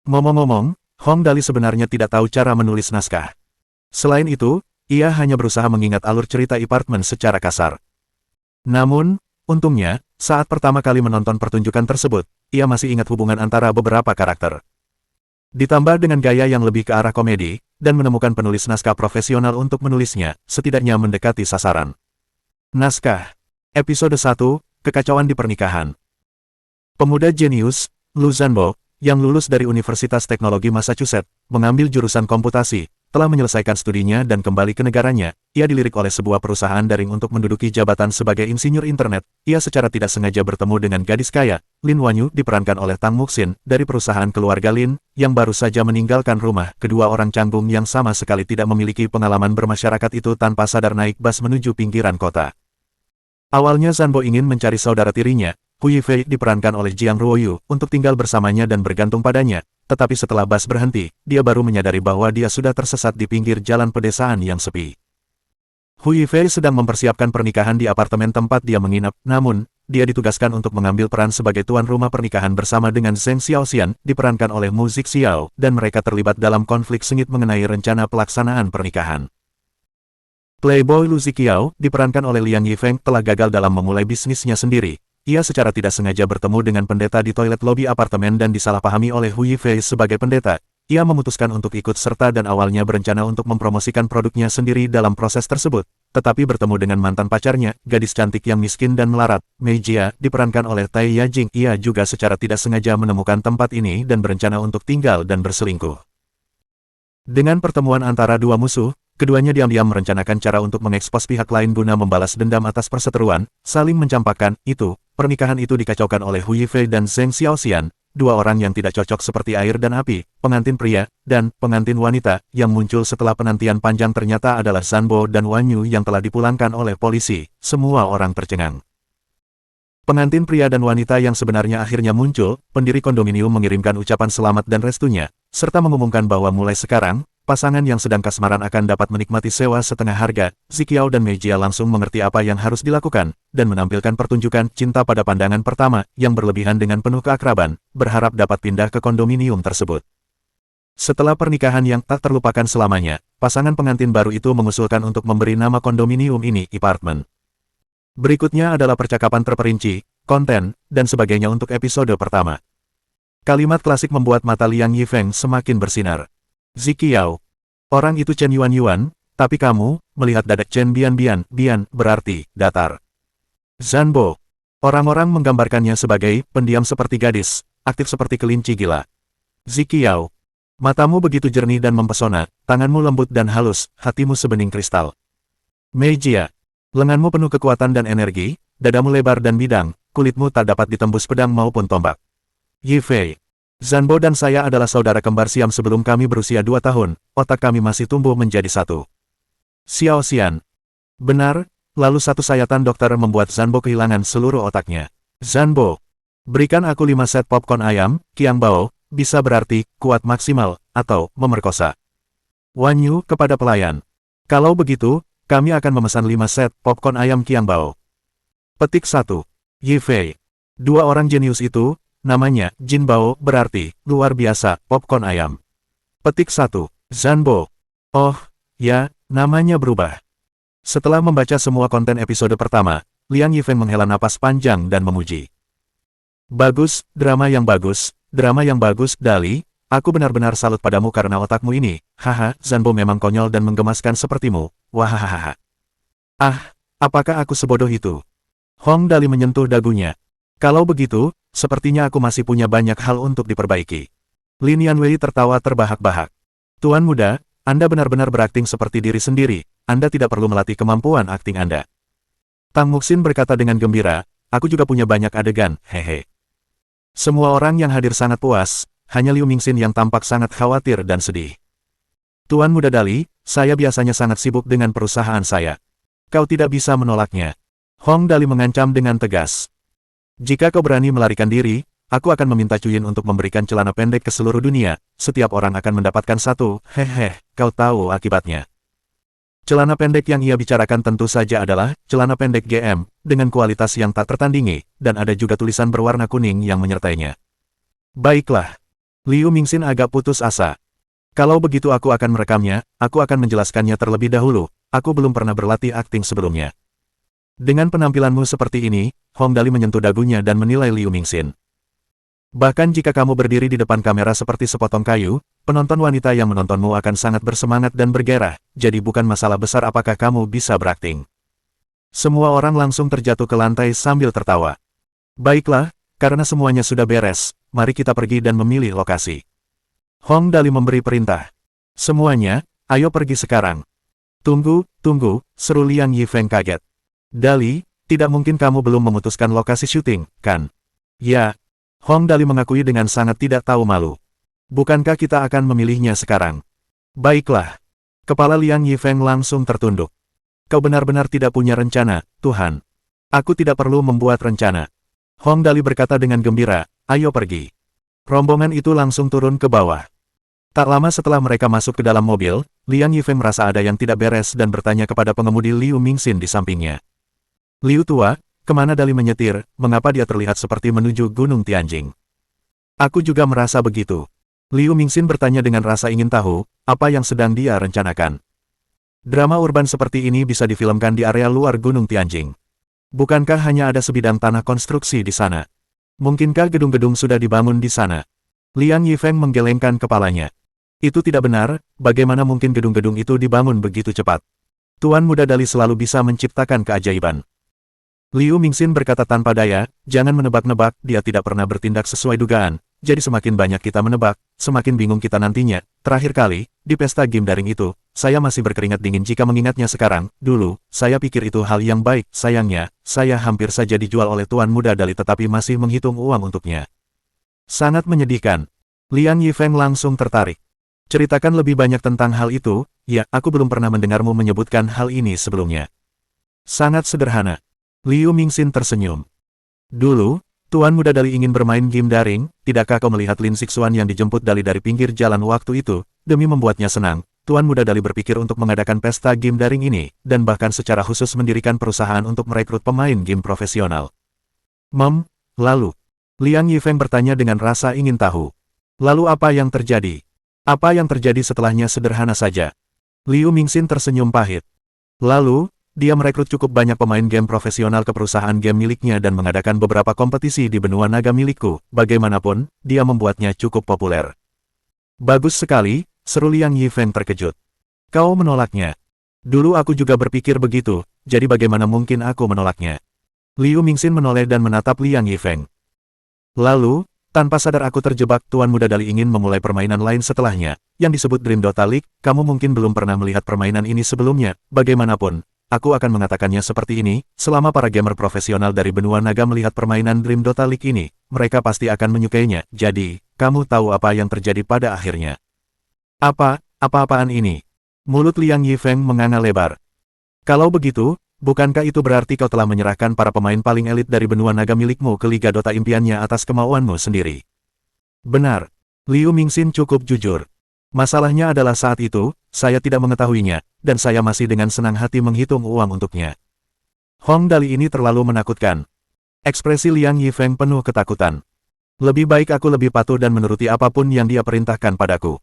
Ngomong-ngomong, Hong Dali sebenarnya tidak tahu cara menulis naskah. Selain itu, ia hanya berusaha mengingat alur cerita apartemen secara kasar. Namun, untungnya, saat pertama kali menonton pertunjukan tersebut, ia masih ingat hubungan antara beberapa karakter. Ditambah dengan gaya yang lebih ke arah komedi, dan menemukan penulis naskah profesional untuk menulisnya, setidaknya mendekati sasaran. Naskah Episode 1, Kekacauan di Pernikahan. Pemuda jenius, Lu Zanbo, yang lulus dari Universitas Teknologi Massachusetts, mengambil jurusan komputasi, telah menyelesaikan studinya dan kembali ke negaranya. Ia dilirik oleh sebuah perusahaan daring untuk menduduki jabatan sebagai insinyur internet. Ia secara tidak sengaja bertemu dengan gadis kaya, Lin Wanyu, diperankan oleh Tang Muxin, dari perusahaan keluarga Lin, yang baru saja meninggalkan rumah. Kedua orang canggung yang sama sekali tidak memiliki pengalaman bermasyarakat itu tanpa sadar naik bus menuju pinggiran kota. Awalnya Zanbo ingin mencari saudara tirinya, Hu Yifei, diperankan oleh Jiang Ruoyu, untuk tinggal bersamanya dan bergantung padanya, tetapi setelah bus berhenti, dia baru menyadari bahwa dia sudah tersesat di pinggir jalan pedesaan yang sepi. Hu Yifei sedang mempersiapkan pernikahan di apartemen tempat dia menginap, namun, dia ditugaskan untuk mengambil peran sebagai tuan rumah pernikahan bersama dengan Zheng Xiaoxian, diperankan oleh Mu Zixiao, dan mereka terlibat dalam konflik sengit mengenai rencana pelaksanaan pernikahan. Playboy Lu Zixiao, diperankan oleh Liang Yifeng, telah gagal dalam memulai bisnisnya sendiri. Ia secara tidak sengaja bertemu dengan pendeta di toilet lobi apartemen dan disalahpahami oleh Hu Yifei sebagai pendeta. Ia memutuskan untuk ikut serta dan awalnya berencana untuk mempromosikan produknya sendiri dalam proses tersebut. Tetapi bertemu dengan mantan pacarnya, gadis cantik yang miskin dan melarat, Mei Jia, diperankan oleh Tai Yajing. Ia juga secara tidak sengaja menemukan tempat ini dan berencana untuk tinggal dan berselingkuh. Dengan pertemuan antara dua musuh, keduanya diam-diam merencanakan cara untuk mengekspos pihak lain guna membalas dendam atas perseteruan, saling mencampakkan. Pernikahan itu dikacaukan oleh Hu Yifei dan Zheng Xiaoxian, dua orang yang tidak cocok seperti air dan api, pengantin pria, dan pengantin wanita, yang muncul setelah penantian panjang ternyata adalah Zanbo dan Wanyu yang telah dipulangkan oleh polisi. Semua orang tercengang. Pengantin pria dan wanita yang sebenarnya akhirnya muncul, pendiri kondominium mengirimkan ucapan selamat dan restunya, serta mengumumkan bahwa mulai sekarang, pasangan yang sedang kasmaran akan dapat menikmati sewa setengah harga. Zixiao dan Mei Jia langsung mengerti apa yang harus dilakukan, dan menampilkan pertunjukan cinta pada pandangan pertama, yang berlebihan dengan penuh keakraban, berharap dapat pindah ke kondominium tersebut. Setelah pernikahan yang tak terlupakan selamanya, pasangan pengantin baru itu mengusulkan untuk memberi nama kondominium ini apartemen. Berikutnya adalah percakapan terperinci, konten, dan sebagainya untuk episode pertama. Kalimat klasik membuat mata Liang Yifeng semakin bersinar. Zixiao. Orang itu Chen Yuan, tapi kamu, melihat dada Chen Bian, berarti, datar. Zanbo. Orang-orang menggambarkannya sebagai, pendiam seperti gadis, aktif seperti kelinci gila. Zixiao. Matamu begitu jernih dan mempesona, tanganmu lembut dan halus, hatimu sebening kristal. Mei Jia. Lenganmu penuh kekuatan dan energi, dadamu lebar dan bidang, kulitmu tak dapat ditembus pedang maupun tombak. Yi Fei. Zanbo dan saya adalah saudara kembar siam sebelum kami berusia 2 tahun, otak kami masih tumbuh menjadi satu. Xiao Xian. Benar, lalu satu sayatan dokter membuat Zanbo kehilangan seluruh otaknya. Zanbo. Berikan aku 5 set popcorn ayam, Qiang Bao, bisa berarti, kuat maksimal, atau, memerkosa. Wan Yu kepada pelayan. Kalau begitu, kami akan memesan 5 set popcorn ayam Qiang Bao. Petik 1. Yi Fei. Dua orang jenius itu, namanya, Jin Bao, berarti, luar biasa, popcorn ayam. Petik 1. Zanbo. Oh, ya, namanya berubah. Setelah membaca semua konten episode pertama, Liang Yifeng menghela napas panjang dan memuji. Bagus, drama yang bagus, Dali. Aku benar-benar salut padamu karena otakmu ini. Haha, Zanbo memang konyol dan menggemaskan sepertimu. Wahahaha. Ah, apakah aku sebodoh itu? Hong Dali menyentuh dagunya. Kalau begitu, sepertinya aku masih punya banyak hal untuk diperbaiki. Lin Yanwei tertawa terbahak-bahak. Tuan muda, Anda benar-benar berakting seperti diri sendiri. Anda tidak perlu melatih kemampuan akting Anda. Tang Muxin berkata dengan gembira, aku juga punya banyak adegan, hehe. Semua orang yang hadir sangat puas, hanya Liu Mingxin yang tampak sangat khawatir dan sedih. Tuan muda Dali, saya biasanya sangat sibuk dengan perusahaan saya. Kau tidak bisa menolaknya. Hong Dali mengancam dengan tegas. Jika kau berani melarikan diri, aku akan meminta Cuyin untuk memberikan celana pendek ke seluruh dunia. Setiap orang akan mendapatkan satu, hehe, kau tahu akibatnya. Celana pendek yang ia bicarakan tentu saja adalah celana pendek GM, dengan kualitas yang tak tertandingi, dan ada juga tulisan berwarna kuning yang menyertainya. Baiklah. Liu Mingxin agak putus asa. Kalau begitu aku akan merekamnya, aku akan menjelaskannya terlebih dahulu, aku belum pernah berlatih akting sebelumnya. Dengan penampilanmu seperti ini, Hong Dali menyentuh dagunya dan menilai Liu Mingxin. Bahkan jika kamu berdiri di depan kamera seperti sepotong kayu, penonton wanita yang menontonmu akan sangat bersemangat dan bergairah, jadi bukan masalah besar apakah kamu bisa berakting. Semua orang langsung terjatuh ke lantai sambil tertawa. Baiklah, karena semuanya sudah beres, mari kita pergi dan memilih lokasi. Hong Dali memberi perintah. Semuanya, ayo pergi sekarang. Tunggu, seru Liang Yifeng kaget. Dali, tidak mungkin kamu belum memutuskan lokasi syuting, kan? Ya. Hong Dali mengakui dengan sangat tidak tahu malu. Bukankah kita akan memilihnya sekarang? Baiklah. Kepala Liang Yifeng langsung tertunduk. Kau benar-benar tidak punya rencana, Tuhan. Aku tidak perlu membuat rencana. Hong Dali berkata dengan gembira, ayo pergi. Rombongan itu langsung turun ke bawah. Tak lama setelah mereka masuk ke dalam mobil, Liang Yifeng merasa ada yang tidak beres dan bertanya kepada pengemudi Liu Mingxin di sampingnya. Liu tua, kemana Dali menyetir, mengapa dia terlihat seperti menuju Gunung Tianjing? Aku juga merasa begitu. Liu Mingxin bertanya dengan rasa ingin tahu, apa yang sedang dia rencanakan. Drama urban seperti ini bisa difilmkan di area luar Gunung Tianjing. Bukankah hanya ada sebidang tanah konstruksi di sana? Mungkinkah gedung-gedung sudah dibangun di sana? Liang Yifeng menggelengkan kepalanya. Itu tidak benar, bagaimana mungkin gedung-gedung itu dibangun begitu cepat? Tuan muda Dali selalu bisa menciptakan keajaiban. Liu Mingxin berkata tanpa daya, jangan menebak-nebak, dia tidak pernah bertindak sesuai dugaan, jadi semakin banyak kita menebak, semakin bingung kita nantinya. Terakhir kali, di pesta game daring itu, saya masih berkeringat dingin jika mengingatnya sekarang. Dulu, saya pikir itu hal yang baik, sayangnya, saya hampir saja dijual oleh Tuan muda Dali tetapi masih menghitung uang untuknya. Sangat menyedihkan. Liang Yifeng langsung tertarik. Ceritakan lebih banyak tentang hal itu, ya, aku belum pernah mendengarmu menyebutkan hal ini sebelumnya. Sangat sederhana. Liu Mingxin tersenyum. Dulu, Tuan muda Dali ingin bermain game daring, tidakkah kau melihat Lin Sixuan yang dijemput Dali dari pinggir jalan waktu itu, demi membuatnya senang, Tuan muda Dali berpikir untuk mengadakan pesta game daring ini, dan bahkan secara khusus mendirikan perusahaan untuk merekrut pemain game profesional. Lalu, Liang Yifeng bertanya dengan rasa ingin tahu. Lalu apa yang terjadi? Apa yang terjadi setelahnya sederhana saja. Liu Mingxin tersenyum pahit. Lalu, dia merekrut cukup banyak pemain game profesional ke perusahaan game miliknya dan mengadakan beberapa kompetisi di benua naga milikku. Bagaimanapun, dia membuatnya cukup populer. Bagus sekali, seru Liang Yifeng terkejut. Kau menolaknya. Dulu aku juga berpikir begitu, jadi bagaimana mungkin aku menolaknya? Liu Mingxin menoleh dan menatap Liang Yifeng. Lalu, tanpa sadar aku terjebak. Tuan muda Dali ingin memulai permainan lain setelahnya, yang disebut Dream Dota League. Kamu mungkin belum pernah melihat permainan ini sebelumnya, bagaimanapun. aku akan mengatakannya seperti ini, selama para gamer profesional dari benua naga melihat permainan Dream Dota League ini, mereka pasti akan menyukainya, jadi, kamu tahu apa yang terjadi pada akhirnya. Apa-apaan ini? Mulut Liang Yifeng menganga lebar. Kalau begitu, bukankah itu berarti kau telah menyerahkan para pemain paling elit dari benua naga milikmu ke Liga Dota impiannya atas kemauanmu sendiri? Benar. Liu Mingxin cukup jujur. Masalahnya adalah saat itu, saya tidak mengetahuinya, dan saya masih dengan senang hati menghitung uang untuknya. Hong Dali ini terlalu menakutkan. Ekspresi Liang Yifeng penuh ketakutan. Lebih baik aku lebih patuh dan menuruti apapun yang dia perintahkan padaku.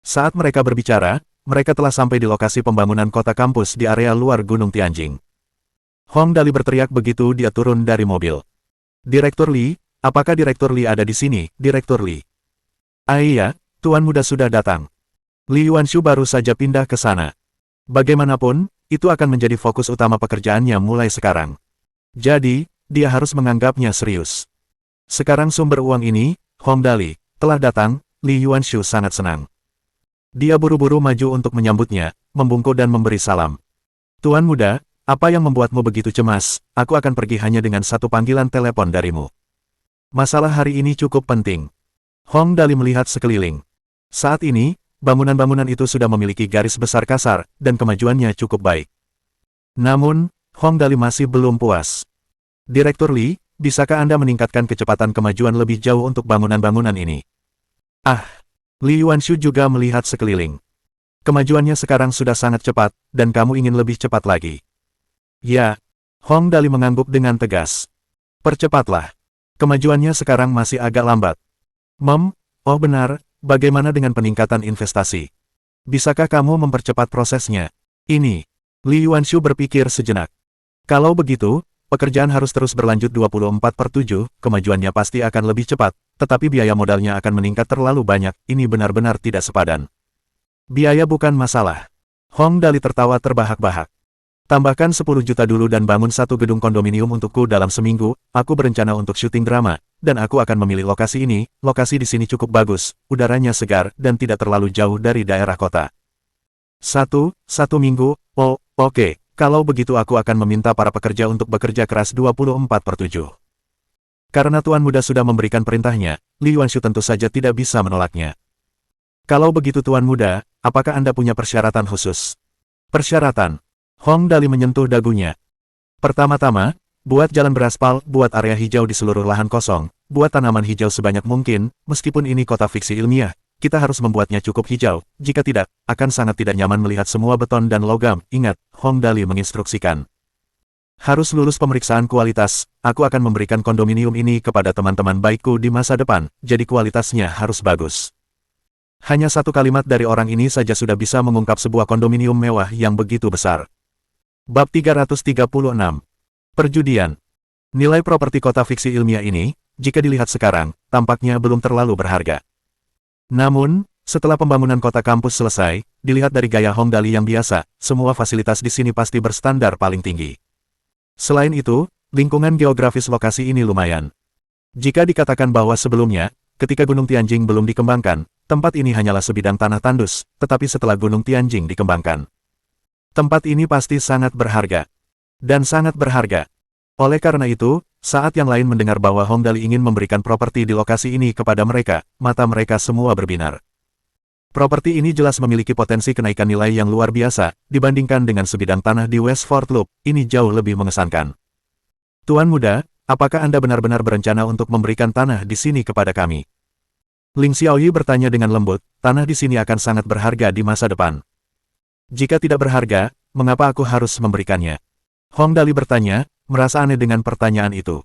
Saat mereka berbicara, mereka telah sampai di lokasi pembangunan kota kampus di area luar Gunung Tianjing. Hong Dali berteriak begitu dia turun dari mobil. Direktur Li, apakah Direktur Li ada di sini, Direktur Li? Iya, Tuan Muda sudah datang. Li Yuanshu baru saja pindah ke sana. Bagaimanapun, itu akan menjadi fokus utama pekerjaannya mulai sekarang. Jadi, dia harus menganggapnya serius. Sekarang sumber uang ini, Hong Dali, telah datang, Li Yuanshu sangat senang. Dia buru-buru maju untuk menyambutnya, membungkuk dan memberi salam. Tuan Muda, apa yang membuatmu begitu cemas? Aku akan pergi hanya dengan satu panggilan telepon darimu. Masalah hari ini cukup penting. Hong Dali melihat sekeliling. Saat ini, bangunan-bangunan itu sudah memiliki garis besar kasar, dan kemajuannya cukup baik. Namun, Hong Dali masih belum puas. Direktur Li, bisakah Anda meningkatkan kecepatan kemajuan lebih jauh untuk bangunan-bangunan ini? Li Yuanshu juga melihat sekeliling. Kemajuannya sekarang sudah sangat cepat, dan kamu ingin lebih cepat lagi. Ya, Hong Dali mengangguk dengan tegas. Percepatlah. Kemajuannya sekarang masih agak lambat. Oh benar, bagaimana dengan peningkatan investasi? Bisakah kamu mempercepat prosesnya? Ini. Li Yuanshu berpikir sejenak. Kalau begitu, pekerjaan harus terus berlanjut 24/7, kemajuannya pasti akan lebih cepat, tetapi biaya modalnya akan meningkat terlalu banyak, ini benar-benar tidak sepadan. Biaya bukan masalah. Hong Dali tertawa terbahak-bahak. Tambahkan 10 juta dulu dan bangun satu gedung kondominium untukku dalam seminggu, aku berencana untuk syuting drama, dan aku akan memilih lokasi ini, lokasi di sini cukup bagus, udaranya segar, dan tidak terlalu jauh dari daerah kota. Satu minggu, oke, kalau begitu aku akan meminta para pekerja untuk bekerja keras 24/7. Karena Tuan Muda sudah memberikan perintahnya, Li Yuanshu tentu saja tidak bisa menolaknya. Kalau begitu Tuan Muda, apakah Anda punya persyaratan khusus? Persyaratan? Hong Dali menyentuh dagunya. Pertama-tama, buat jalan beraspal, buat area hijau di seluruh lahan kosong, buat tanaman hijau sebanyak mungkin, meskipun ini kota fiksi ilmiah, kita harus membuatnya cukup hijau, jika tidak, akan sangat tidak nyaman melihat semua beton dan logam, ingat, Hong Dali menginstruksikan. Harus lulus pemeriksaan kualitas, aku akan memberikan kondominium ini kepada teman-teman baikku di masa depan, jadi kualitasnya harus bagus. Hanya satu kalimat dari orang ini saja sudah bisa mengungkap sebuah kondominium mewah yang begitu besar. Bab 336. Perjudian. Nilai properti kota fiksi ilmiah ini, jika dilihat sekarang, tampaknya belum terlalu berharga. Namun, setelah pembangunan kota kampus selesai, dilihat dari gaya Hong Dali yang biasa, semua fasilitas di sini pasti berstandar paling tinggi. Selain itu, lingkungan geografis lokasi ini lumayan. Jika dikatakan bahwa sebelumnya, ketika Gunung Tianjing belum dikembangkan, tempat ini hanyalah sebidang tanah tandus, tetapi setelah Gunung Tianjing dikembangkan, tempat ini pasti sangat berharga. Dan sangat berharga. Oleh karena itu, saat yang lain mendengar bahwa Hong Dali ingin memberikan properti di lokasi ini kepada mereka, mata mereka semua berbinar. Properti ini jelas memiliki potensi kenaikan nilai yang luar biasa, dibandingkan dengan sebidang tanah di West Fort Loop, ini jauh lebih mengesankan. Tuan Muda, apakah Anda benar-benar berencana untuk memberikan tanah di sini kepada kami? Ling Xiaoyi bertanya dengan lembut, tanah di sini akan sangat berharga di masa depan. Jika tidak berharga, mengapa aku harus memberikannya? Hong Dali bertanya, merasa aneh dengan pertanyaan itu.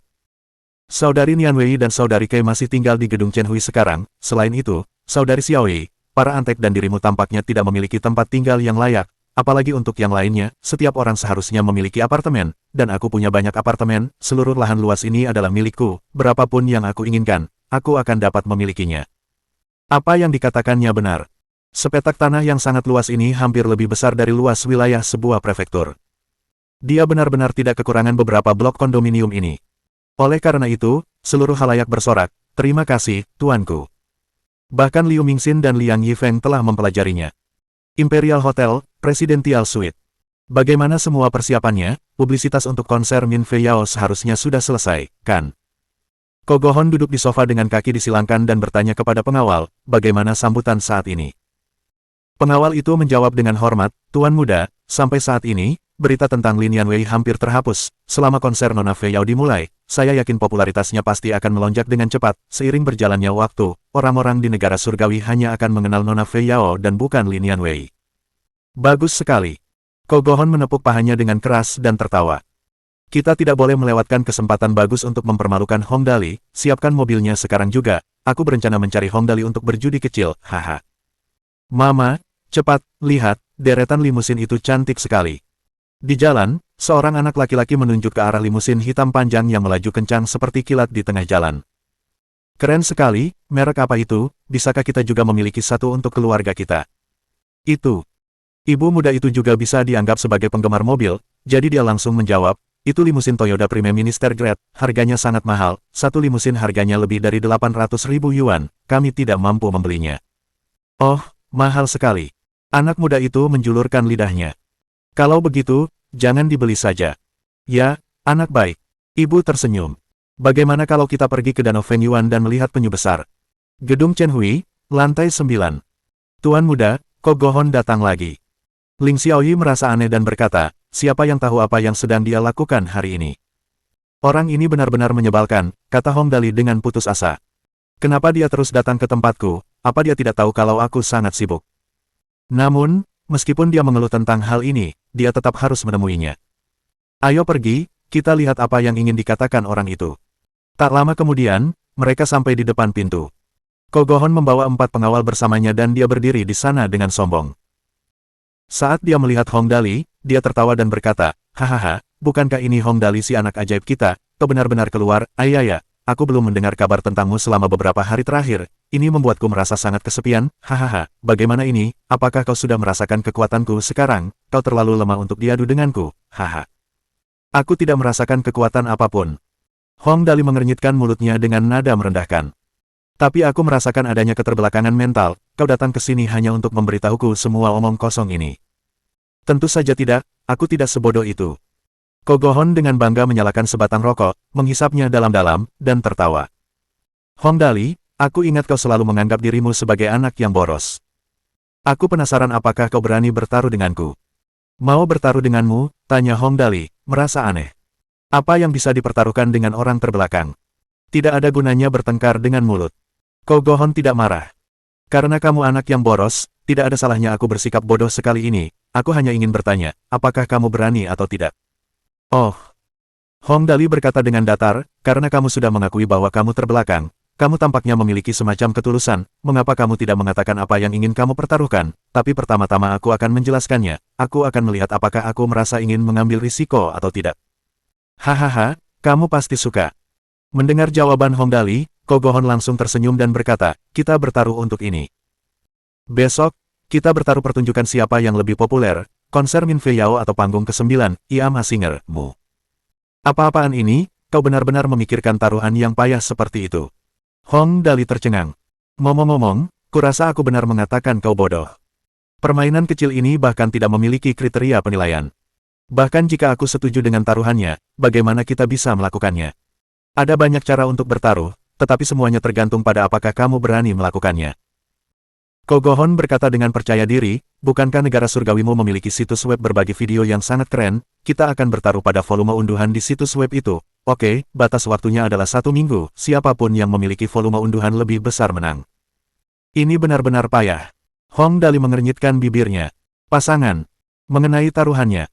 Saudari Nian Wei dan Saudari Kei masih tinggal di gedung Chen Hui sekarang, selain itu, Saudari Xiaoyi, para antek dan dirimu tampaknya tidak memiliki tempat tinggal yang layak, apalagi untuk yang lainnya, setiap orang seharusnya memiliki apartemen, dan aku punya banyak apartemen, seluruh lahan luas ini adalah milikku, berapapun yang aku inginkan, aku akan dapat memilikinya. Apa yang dikatakannya benar. Sepetak tanah yang sangat luas ini hampir lebih besar dari luas wilayah sebuah prefektur. Dia benar-benar tidak kekurangan beberapa blok kondominium ini. Oleh karena itu, seluruh halayak bersorak, terima kasih, tuanku. Bahkan Liu Mingxin dan Liang Yifeng telah mempelajarinya. Imperial Hotel, Presidential Suite. Bagaimana semua persiapannya? Publisitas untuk konser Min Fei Yao seharusnya sudah selesai, kan? Ko Go Hon duduk di sofa dengan kaki disilangkan dan bertanya kepada pengawal, bagaimana sambutan saat ini? Pengawal itu menjawab dengan hormat, Tuan Muda, sampai saat ini, berita tentang Lin Yanwei hampir terhapus. Selama konser Nona Fei Yao dimulai, saya yakin popularitasnya pasti akan melonjak dengan cepat. Seiring berjalannya waktu, orang-orang di negara surgawi hanya akan mengenal Nona Fei Yao dan bukan Lin Yanwei. Bagus sekali. Ko Go Hon menepuk pahanya dengan keras dan tertawa. Kita tidak boleh melewatkan kesempatan bagus untuk mempermalukan Hong Dali. Siapkan mobilnya sekarang juga. Aku berencana mencari Hong Dali untuk berjudi kecil, haha. Mama, cepat, lihat, deretan limusin itu cantik sekali. Di jalan, seorang anak laki-laki menunjuk ke arah limusin hitam panjang yang melaju kencang seperti kilat di tengah jalan. Keren sekali, merek apa itu? Bisakah kita juga memiliki satu untuk keluarga kita? Itu. Ibu muda itu juga bisa dianggap sebagai penggemar mobil, jadi dia langsung menjawab, itu limusin Toyota Prime Minister Grade, harganya sangat mahal, satu limusin harganya lebih dari 800.000 yuan, kami tidak mampu membelinya. Oh, mahal sekali. Anak muda itu menjulurkan lidahnya. Kalau begitu, jangan dibeli saja. Ya, anak baik. Ibu tersenyum. Bagaimana kalau kita pergi ke Danau Fenyuan dan melihat penyu besar? Gedung Chen Hui, lantai 9. Tuan muda, Ko Go Hon datang lagi. Ling Xiaoyi merasa aneh dan berkata, siapa yang tahu apa yang sedang dia lakukan hari ini? Orang ini benar-benar menyebalkan, kata Hong Dali dengan putus asa. Kenapa dia terus datang ke tempatku? Apa dia tidak tahu kalau aku sangat sibuk? Namun, meskipun dia mengeluh tentang hal ini, dia tetap harus menemuinya. Ayo pergi, kita lihat apa yang ingin dikatakan orang itu. Tak lama kemudian, mereka sampai di depan pintu. Ko Go Hon membawa 4 pengawal bersamanya dan dia berdiri di sana dengan sombong. Saat dia melihat Hong Dali, dia tertawa dan berkata, hahaha, bukankah ini Hong Dali si anak ajaib kita? Kau benar-benar keluar, ayaya, aku belum mendengar kabar tentangmu selama beberapa hari terakhir. Ini membuatku merasa sangat kesepian, hahaha, bagaimana ini, apakah kau sudah merasakan kekuatanku sekarang? Kau terlalu lemah untuk diadu denganku, haha. Aku tidak merasakan kekuatan apapun. Hong Dali mengernyitkan mulutnya dengan nada merendahkan. Tapi aku merasakan adanya keterbelakangan mental, kau datang ke sini hanya untuk memberitahuku semua omong kosong ini. Tentu saja tidak, aku tidak sebodoh itu. Ko Go Hon dengan bangga menyalakan sebatang rokok, menghisapnya dalam-dalam, dan tertawa. Hong Dali, aku ingat kau selalu menganggap dirimu sebagai anak yang boros. Aku penasaran apakah kau berani bertaruh denganku. Mau bertaruh denganmu? Tanya Hong Dali, merasa aneh. Apa yang bisa dipertaruhkan dengan orang terbelakang? Tidak ada gunanya bertengkar dengan mulut. Ko Go Hon tidak marah. Karena kamu anak yang boros, tidak ada salahnya aku bersikap bodoh sekali ini, aku hanya ingin bertanya, apakah kamu berani atau tidak? Oh. Hong Dali berkata dengan datar, karena kamu sudah mengakui bahwa kamu terbelakang, kamu tampaknya memiliki semacam ketulusan, mengapa kamu tidak mengatakan apa yang ingin kamu pertaruhkan, tapi pertama-tama aku akan menjelaskannya, aku akan melihat apakah aku merasa ingin mengambil risiko atau tidak. Hahaha, kamu pasti suka. Mendengar jawaban Hong Dali, Ko Go Hon langsung tersenyum dan berkata, kita bertaruh untuk ini. Besok, kita bertaruh pertunjukan siapa yang lebih populer, konser Min Fei Yao atau panggung ke-9, Iam Singer, mu. Apa-apaan ini, kau benar-benar memikirkan taruhan yang payah seperti itu. Hong Dali tercengang. Ngomong-ngomong, kurasa aku benar mengatakan kau bodoh. Permainan kecil ini bahkan tidak memiliki kriteria penilaian. Bahkan jika aku setuju dengan taruhannya, bagaimana kita bisa melakukannya? Ada banyak cara untuk bertaruh, tetapi semuanya tergantung pada apakah kamu berani melakukannya. Ko Go Hon berkata dengan percaya diri, bukankah negara surgawimu memiliki situs web berbagi video yang sangat keren? Kita akan bertaruh pada volume unduhan di situs web itu. Oke, batas waktunya adalah 1 minggu, siapapun yang memiliki volume unduhan lebih besar menang. Ini benar-benar payah. Hong Dali mengernyitkan bibirnya. Pasangan. Mengenai taruhannya.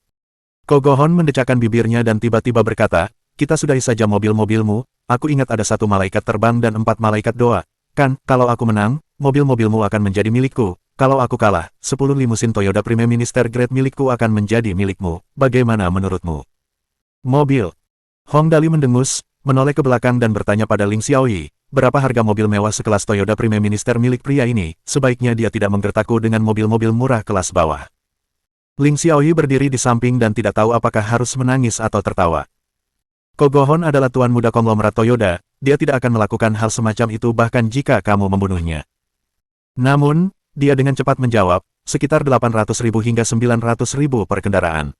Ko Go Hon mendecakkan bibirnya dan tiba-tiba berkata, kita sudahi saja mobil-mobilmu, aku ingat ada 1 malaikat terbang dan 4 malaikat doa. Kan, kalau aku menang, mobil-mobilmu akan menjadi milikku. Kalau aku kalah, 10 limusin Toyota Prime Minister Grade milikku akan menjadi milikmu. Bagaimana menurutmu? Mobil. Hong Dali mendengus, menoleh ke belakang dan bertanya pada Ling Xiaoyi, berapa harga mobil mewah sekelas Toyota Prime Minister milik pria ini? Sebaiknya dia tidak menggertakku dengan mobil-mobil murah kelas bawah. Ling Xiaoyi berdiri di samping dan tidak tahu apakah harus menangis atau tertawa. Ko Go Hon adalah tuan muda konglomerat Toyota, dia tidak akan melakukan hal semacam itu bahkan jika kamu membunuhnya. Namun, dia dengan cepat menjawab, sekitar 800.000 hingga 900.000 per kendaraan.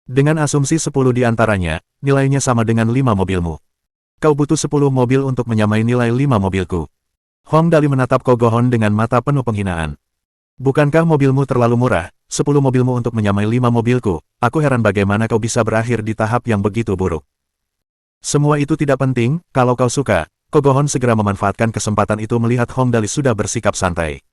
Dengan asumsi 10 di antaranya, nilainya sama dengan 5 mobilmu. Kau butuh 10 mobil untuk menyamai nilai 5 mobilku. Hong Dali menatap Ko Go-hon dengan mata penuh penghinaan. Bukankah mobilmu terlalu murah, 10 mobilmu untuk menyamai 5 mobilku, aku heran bagaimana kau bisa berakhir di tahap yang begitu buruk. Semua itu tidak penting, kalau kau suka. Ko Go-hon segera memanfaatkan kesempatan itu melihat Hong Dali sudah bersikap santai.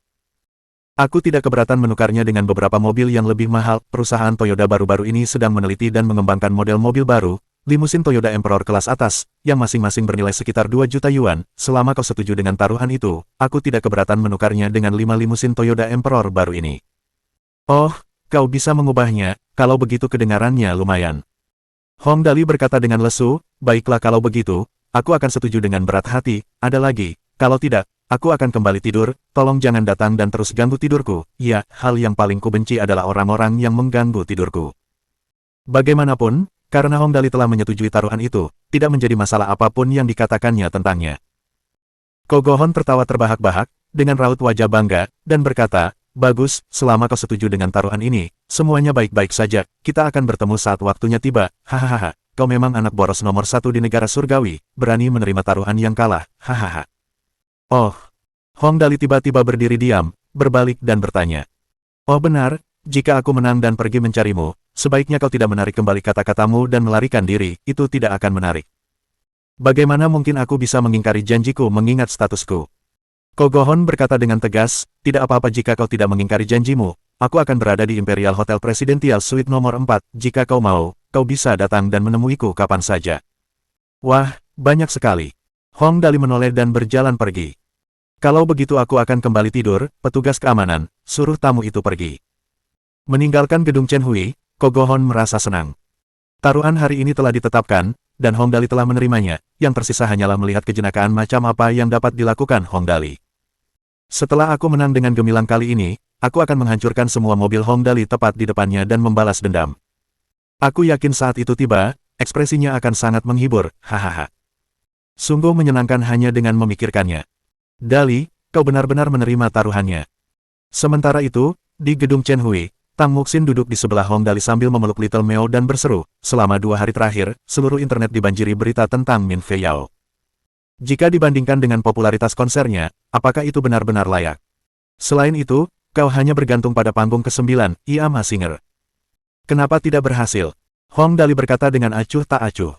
Aku tidak keberatan menukarnya dengan beberapa mobil yang lebih mahal. Perusahaan Toyota baru-baru ini sedang meneliti dan mengembangkan model mobil baru, limusin Toyota Emperor kelas atas, yang masing-masing bernilai sekitar 2 juta yuan. Selama kau setuju dengan taruhan itu, aku tidak keberatan menukarnya dengan 5 limusin Toyota Emperor baru ini. Oh, kau bisa mengubahnya, kalau begitu kedengarannya lumayan. Hong Dali berkata dengan lesu, baiklah kalau begitu, aku akan setuju dengan berat hati. Ada lagi, kalau tidak, aku akan kembali tidur. Tolong jangan datang dan terus ganggu tidurku. Ya, hal yang paling kubenci adalah orang-orang yang mengganggu tidurku. Bagaimanapun, karena Hong Dali telah menyetujui taruhan itu, tidak menjadi masalah apapun yang dikatakannya tentangnya. Ko Go-hon tertawa terbahak-bahak, dengan raut wajah bangga, dan berkata, bagus, selama kau setuju dengan taruhan ini, semuanya baik-baik saja, kita akan bertemu saat waktunya tiba. Hahaha, kau memang anak boros nomor 1 di negara surgawi, berani menerima taruhan yang kalah, hahaha. Oh, Hong Dali tiba-tiba berdiri diam, berbalik dan bertanya. Oh benar, jika aku menang dan pergi mencarimu, sebaiknya kau tidak menarik kembali kata-katamu dan melarikan diri, itu tidak akan menarik. Bagaimana mungkin aku bisa mengingkari janjiku mengingat statusku? Ko Go-hon berkata dengan tegas, tidak apa-apa jika kau tidak mengingkari janjimu, aku akan berada di Imperial Hotel Presidential Suite nomor 4, jika kau mau, kau bisa datang dan menemuiku kapan saja. Wah, banyak sekali. Hong Dali menoleh dan berjalan pergi. Kalau begitu aku akan kembali tidur, petugas keamanan, suruh tamu itu pergi. Meninggalkan gedung Chen Hui, Ko Go-hon merasa senang. Taruhan hari ini telah ditetapkan, dan Hong Dali telah menerimanya, yang tersisa hanyalah melihat kejenakaan macam apa yang dapat dilakukan Hong Dali. Setelah aku menang dengan gemilang kali ini, aku akan menghancurkan semua mobil Hong Dali tepat di depannya dan membalas dendam. Aku yakin saat itu tiba, ekspresinya akan sangat menghibur, hahaha. Sungguh menyenangkan hanya dengan memikirkannya. Dali, kau benar-benar menerima taruhannya. Sementara itu, di gedung Chen Hui, Tang Muxin duduk di sebelah Hong Dali sambil memeluk Little Meo dan berseru, selama 2 hari terakhir, seluruh internet dibanjiri berita tentang Min Fei Yao. Jika dibandingkan dengan popularitas konsernya, apakah itu benar-benar layak? Selain itu, kau hanya bergantung pada panggung ke-9, Iama Singer. Kenapa tidak berhasil? Hong Dali berkata dengan acuh tak acuh.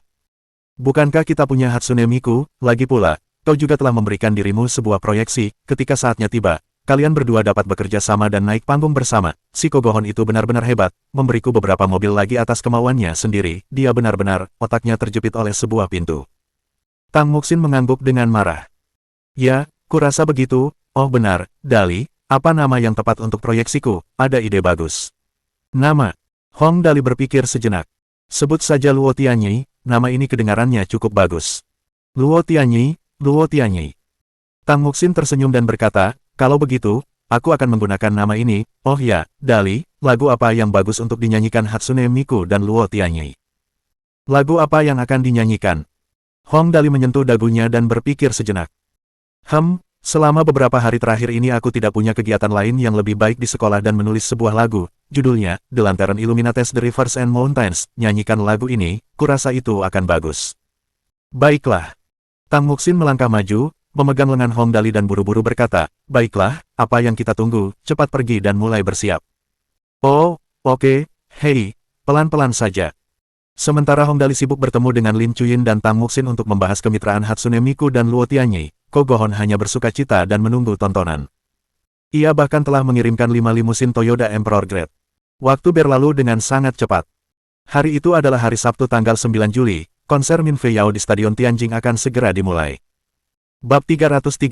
Bukankah kita punya Hatsune Miku, lagi pula, kau juga telah memberikan dirimu sebuah proyeksi, ketika saatnya tiba, kalian berdua dapat bekerja sama dan naik panggung bersama. Si Ko Go-hon itu benar-benar hebat, memberiku beberapa mobil lagi atas kemauannya sendiri, dia benar-benar, otaknya terjepit oleh sebuah pintu. Tang Muxin mengangguk dengan marah. Ya, kurasa begitu, oh benar, Dali, apa nama yang tepat untuk proyeksiku, ada ide bagus. Nama. Hong Dali berpikir sejenak. Sebut saja Luo Tianyi, nama ini kedengarannya cukup bagus. Luo Tianyi, Luo Tianyi. Tang Muxin tersenyum dan berkata, kalau begitu, aku akan menggunakan nama ini. Oh ya, Dali, lagu apa yang bagus untuk dinyanyikan Hatsune Miku dan Luo Tianyi? Lagu apa yang akan dinyanyikan? Hong Dali menyentuh dagunya dan berpikir sejenak. Selama beberapa hari terakhir ini aku tidak punya kegiatan lain yang lebih baik di sekolah dan menulis sebuah lagu, judulnya, The Lantern Illuminates the Rivers and Mountains. Nyanyikan lagu ini, kurasa itu akan bagus. Baiklah. Tang Muxin melangkah maju, memegang lengan Hong Dali dan buru-buru berkata, baiklah, apa yang kita tunggu, cepat pergi dan mulai bersiap. Oh, oke, hei, pelan-pelan saja. Sementara Hong Dali sibuk bertemu dengan Lin Chuyin dan Tang Muxin untuk membahas kemitraan Hatsune Miku dan Luo Tianyi, Ko Go-hon hanya bersuka cita dan menunggu tontonan. Ia bahkan telah mengirimkan 5 limusin Toyota Emperor Grade. Waktu berlalu dengan sangat cepat. Hari itu adalah hari Sabtu tanggal 9 Juli, konser Min Fei Yao di Stadion Tianjin akan segera dimulai. Bab 337.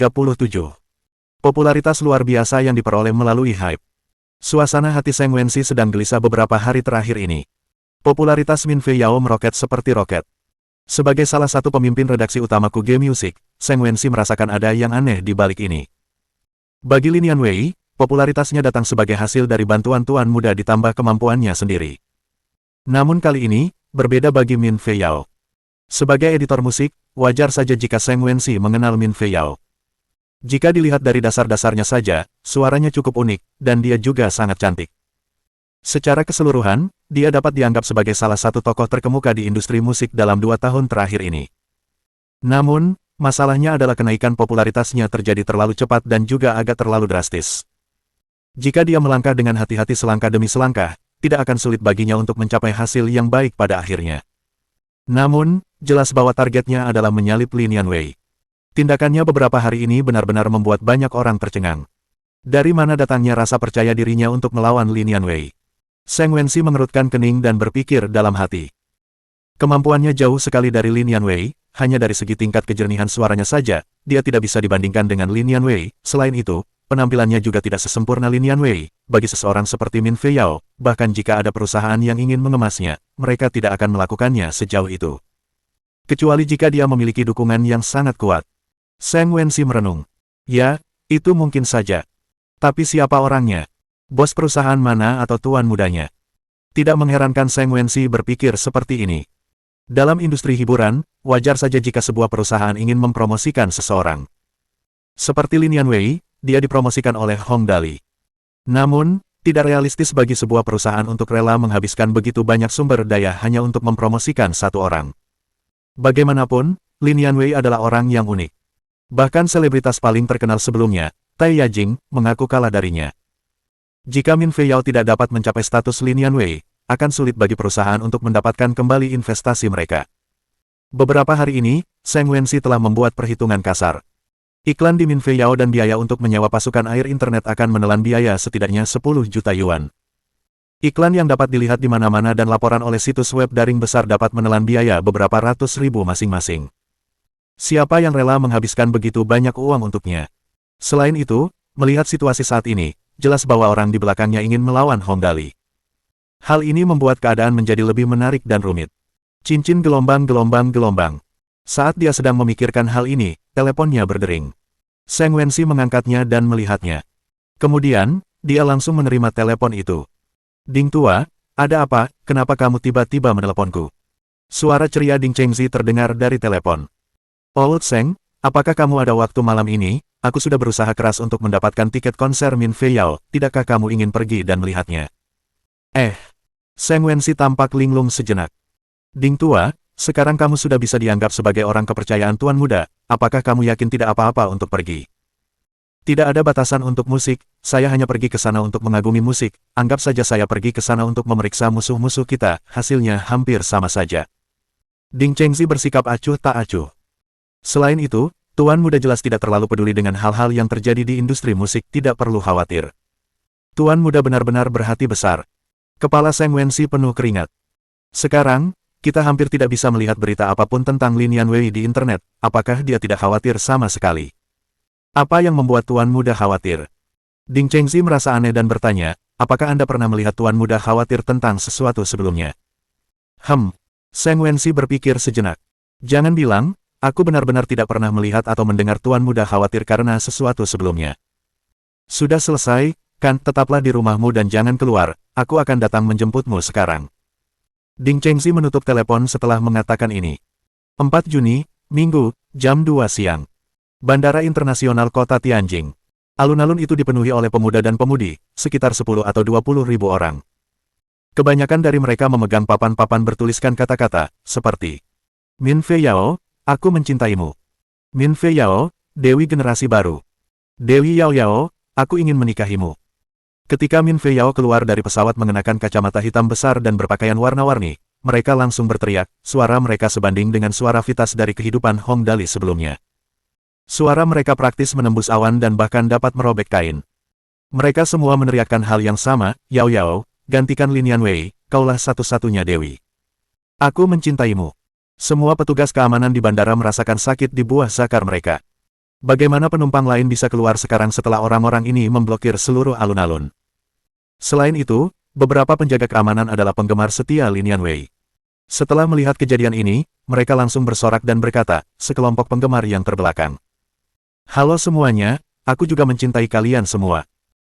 Popularitas luar biasa yang diperoleh melalui hype. Suasana hati Seng Wensi sedang gelisah beberapa hari terakhir ini. Popularitas Min Fei Yao meroket seperti roket. Sebagai salah satu pemimpin redaksi utama Kuge Music, Seng Wensi merasakan ada yang aneh di balik ini. Bagi Lin Yanwei, popularitasnya datang sebagai hasil dari bantuan tuan muda ditambah kemampuannya sendiri. Namun kali ini, berbeda bagi Min Fei Yao. Sebagai editor musik, wajar saja jika Seng Wensi mengenal Min Fei Yao. Jika dilihat dari dasar-dasarnya saja, suaranya cukup unik, dan dia juga sangat cantik. Secara keseluruhan, dia dapat dianggap sebagai salah satu tokoh terkemuka di industri musik dalam 2 tahun terakhir ini. Namun, masalahnya adalah kenaikan popularitasnya terjadi terlalu cepat dan juga agak terlalu drastis. Jika dia melangkah dengan hati-hati selangkah demi selangkah, tidak akan sulit baginya untuk mencapai hasil yang baik pada akhirnya. Namun, jelas bahwa targetnya adalah menyalip Lin Yanwei. Tindakannya beberapa hari ini benar-benar membuat banyak orang tercengang. Dari mana datangnya rasa percaya dirinya untuk melawan Lin Yanwei? Zheng Wenxi mengerutkan kening dan berpikir dalam hati. Kemampuannya jauh sekali dari Lin Yanwei, hanya dari segi tingkat kejernihan suaranya saja, dia tidak bisa dibandingkan dengan Lin Yanwei. Selain itu, penampilannya juga tidak sesempurna Lin Yanwei. Bagi seseorang seperti Min Fei Yao, bahkan jika ada perusahaan yang ingin mengemasnya, mereka tidak akan melakukannya sejauh itu. Kecuali jika dia memiliki dukungan yang sangat kuat. Zheng Wenxi merenung. Ya, itu mungkin saja. Tapi siapa orangnya? Bos perusahaan mana atau tuan mudanya? Tidak mengherankan Zheng Wenxi berpikir seperti ini. Dalam industri hiburan, wajar saja jika sebuah perusahaan ingin mempromosikan seseorang. Seperti Lin Yanwei, dia dipromosikan oleh Hong Dali. Namun, tidak realistis bagi sebuah perusahaan untuk rela menghabiskan begitu banyak sumber daya hanya untuk mempromosikan satu orang. Bagaimanapun, Lin Yanwei adalah orang yang unik. Bahkan selebritas paling terkenal sebelumnya, Tai Yajing, mengaku kalah darinya. Jika Min Fei Yao tidak dapat mencapai status Lin Yanwei, akan sulit bagi perusahaan untuk mendapatkan kembali investasi mereka. Beberapa hari ini, Zheng Wenxi telah membuat perhitungan kasar. Iklan di Min Fei Yao dan biaya untuk menyewa pasukan air internet akan menelan biaya setidaknya 10 juta yuan. Iklan yang dapat dilihat di mana-mana dan laporan oleh situs web daring besar dapat menelan biaya beberapa ratus ribu masing-masing. Siapa yang rela menghabiskan begitu banyak uang untuknya? Selain itu, melihat situasi saat ini, jelas bahwa orang di belakangnya ingin melawan Hong Dali. Hal ini membuat keadaan menjadi lebih menarik dan rumit. Cincin gelombang. Saat dia sedang memikirkan hal ini, teleponnya berdering. Zheng Wenxi mengangkatnya dan melihatnya. Kemudian, dia langsung menerima telepon itu. Ding tua, ada apa, kenapa kamu tiba-tiba meneleponku? Suara ceria Ding Chengzi terdengar dari telepon. Old Zheng, apakah kamu ada waktu malam ini? Aku sudah berusaha keras untuk mendapatkan tiket konser Min Fei Yao, tidakkah kamu ingin pergi dan melihatnya? Zheng Wenxi tampak linglung sejenak. Ding tua, sekarang kamu sudah bisa dianggap sebagai orang kepercayaan tuan muda, apakah kamu yakin tidak apa-apa untuk pergi? Tidak ada batasan untuk musik, saya hanya pergi ke sana untuk mengagumi musik, anggap saja saya pergi ke sana untuk memeriksa musuh-musuh kita, hasilnya hampir sama saja. Ding Chengzi bersikap acuh tak acuh. Selain itu, tuan muda jelas tidak terlalu peduli dengan hal-hal yang terjadi di industri musik, tidak perlu khawatir. Tuan muda benar-benar berhati besar. Kepala Zheng Wenxi penuh keringat. Sekarang, kita hampir tidak bisa melihat berita apapun tentang Lin Yanwei di internet, apakah dia tidak khawatir sama sekali? Apa yang membuat tuan muda khawatir? Ding Chengzi merasa aneh dan bertanya, apakah Anda pernah melihat tuan muda khawatir tentang sesuatu sebelumnya? Zheng Wenxi berpikir sejenak. Jangan bilang, aku benar-benar tidak pernah melihat atau mendengar tuan muda khawatir karena sesuatu sebelumnya. Sudah selesai, kan, tetaplah di rumahmu dan jangan keluar, aku akan datang menjemputmu sekarang. Ding Chengzi menutup telepon setelah mengatakan ini. 4 Juni, Minggu, jam 2 siang. Bandara Internasional Kota Tianjin. Alun-alun itu dipenuhi oleh pemuda dan pemudi, sekitar 10 atau 20 ribu orang. Kebanyakan dari mereka memegang papan-papan bertuliskan kata-kata, seperti Min Fei Yao, aku mencintaimu. Min Fei Yao, Dewi generasi baru. Dewi Yao Yao, aku ingin menikahimu. Ketika Min Fei Yao keluar dari pesawat mengenakan kacamata hitam besar dan berpakaian warna-warni, mereka langsung berteriak, suara mereka sebanding dengan suara vitas dari kehidupan Hong Dali sebelumnya. Suara mereka praktis menembus awan dan bahkan dapat merobek kain. Mereka semua meneriakkan hal yang sama, Yao Yao, gantikan Lin Yanwei, kaulah satu-satunya Dewi. Aku mencintaimu. Semua petugas keamanan di bandara merasakan sakit di buah zakar mereka. Bagaimana penumpang lain bisa keluar sekarang setelah orang-orang ini memblokir seluruh alun-alun? Selain itu, beberapa penjaga keamanan adalah penggemar setia Lin Yanwei. Setelah melihat kejadian ini, mereka langsung bersorak dan berkata, sekelompok penggemar yang terbelakang. Halo semuanya, aku juga mencintai kalian semua.